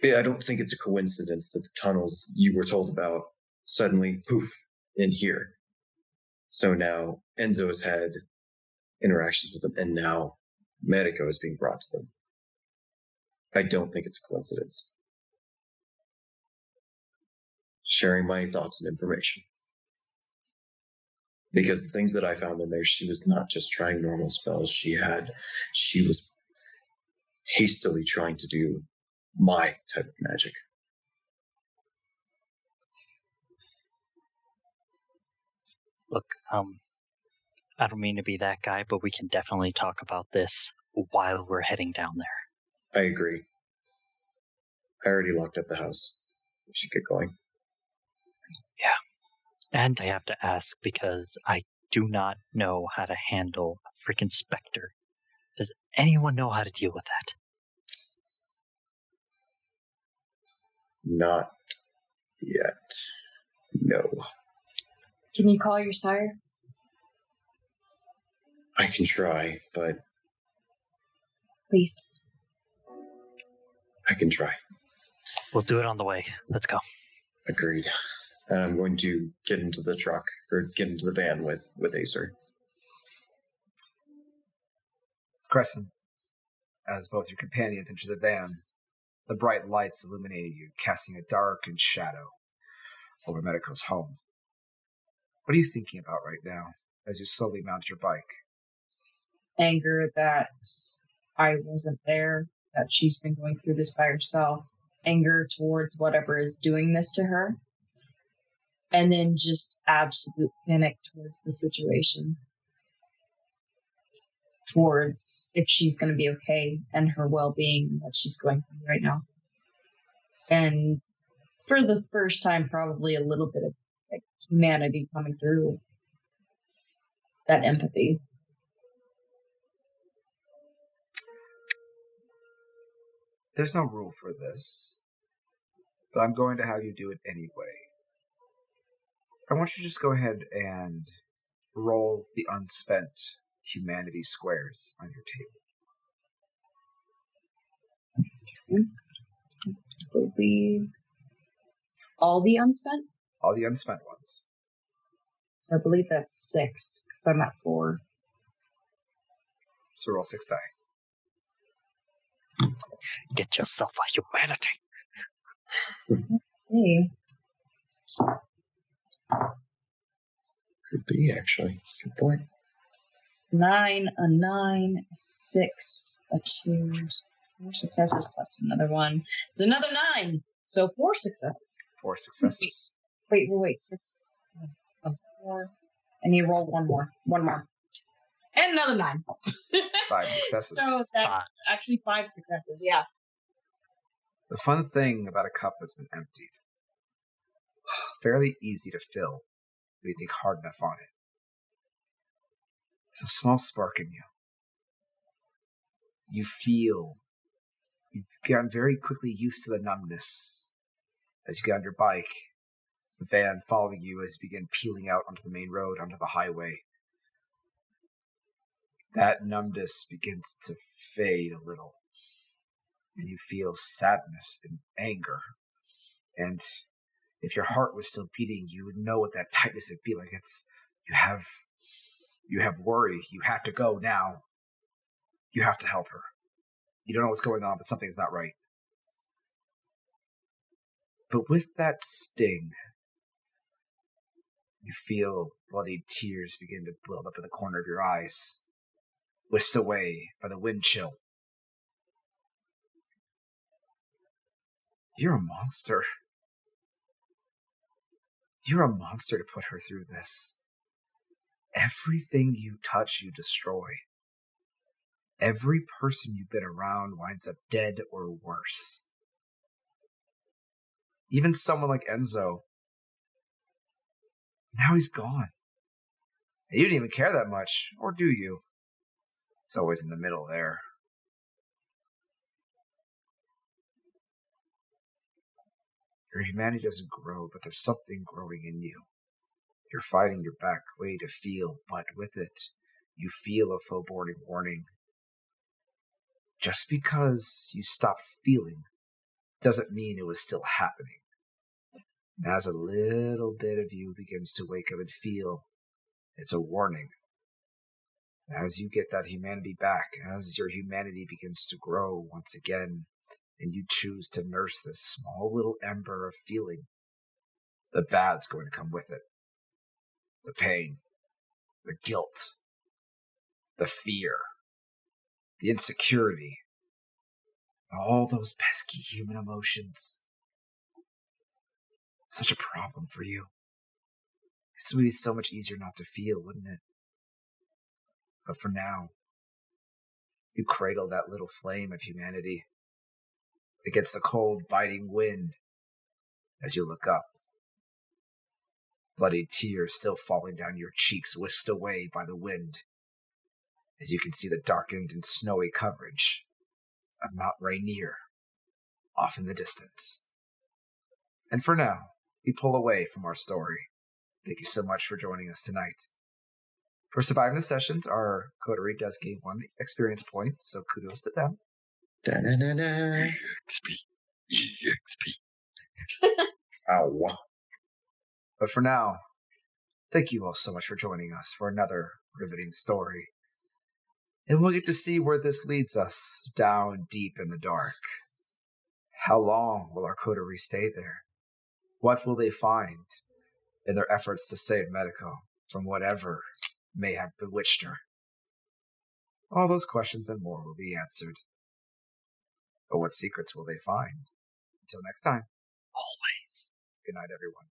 I don't think it's a coincidence that the tunnels you were told about suddenly, poof, in here. So now Enzo has had interactions with them, and now Medico is being brought to them. I don't think it's a coincidence. Sharing my thoughts and information. Because the things that I found in there, she was not just trying normal spells. She was hastily trying to do my type of magic. Look, I don't mean to be that guy, but we can definitely talk about this while we're heading down there. I agree. I already locked up the house. We should get going. Yeah. And I have to ask because I do not know how to handle a freaking specter. Does anyone know how to deal with that? Not yet. No. Can you call your sire? I can try, but... Please. I can try. We'll do it on the way. Let's go. Agreed. And I'm going to get into the truck, or get into the van with Acer. Crescent, as both your companions enter the van, the bright lights illuminating you, casting a darkened shadow over Medico's home. What are you thinking about right now as you slowly mount your bike? Anger that I wasn't there, that she's been going through this by herself. Anger towards whatever is doing this to her. And then just absolute panic towards the situation. Towards if she's going to be okay and her well-being that she's going through right now. And for the first time, probably a little bit of like humanity coming through. That empathy. There's no rule for this, but I'm going to have you do it anyway. I want you to just go ahead and roll the unspent humanity squares on your table. I believe all the unspent? All the unspent ones. I believe that's 6, because I'm at 4. So roll 6 die. Get yourself a humanity. Let's see. Could be, actually. Good point. 9, a 9, a 6, a 2, 4 successes plus another one. It's another 9! So 4 successes. 4 successes. Wait, 6, 4. And you roll one more. And another 9. 5 successes. So that's actually 5 successes, yeah. The fun thing about a cup that's been emptied, it's fairly easy to fill when you think hard enough on it. There's a small spark in you. You feel you've gotten very quickly used to the numbness as you get on your bike, the van following you as you begin peeling out onto the main road, onto the highway. That numbness begins to fade a little, and you feel sadness and anger. And if your heart was still beating, you would know what that tightness would be like. It's you have worry. You have to go now. You have to help her. You don't know what's going on, but something's not right. But with that sting, you feel bloody tears begin to build up in the corner of your eyes, whisked away by the wind chill. You're a monster. You're a monster to put her through this. Everything you touch, you destroy. Every person you've been around winds up dead or worse. Even someone like Enzo. Now he's gone. You didn't even care that much, or do you? It's always in the middle there. Your humanity doesn't grow, but there's something growing in you. You're fighting your back way to feel, but with it, you feel a foreboding warning. Just because you stopped feeling doesn't mean it was still happening. And as a little bit of you begins to wake up and feel, it's a warning. As you get that humanity back, as your humanity begins to grow once again, and you choose to nurse this small little ember of feeling, the bad's going to come with it. The pain, the guilt, the fear, the insecurity, all those pesky human emotions. Such a problem for you. It would be so much easier not to feel, wouldn't it? But for now, you cradle that little flame of humanity against the cold, biting wind as you look up. Bloody tears still falling down your cheeks, whisked away by the wind, as you can see the darkened and snowy coverage of Mount Rainier off in the distance. And for now, we pull away from our story. Thank you so much for joining us tonight. For surviving the sessions, our coterie does gain 1 experience point, so kudos to them. Da-na-na-na. EXP. Ow. But for now, thank you all so much for joining us for another riveting story. And we'll get to see where this leads us down deep in the dark. How long will our coterie stay there? What will they find in their efforts to save Medico from whatever may have bewitched her? All those questions and more will be answered. But what secrets will they find? Until next time. Always. Good night, everyone.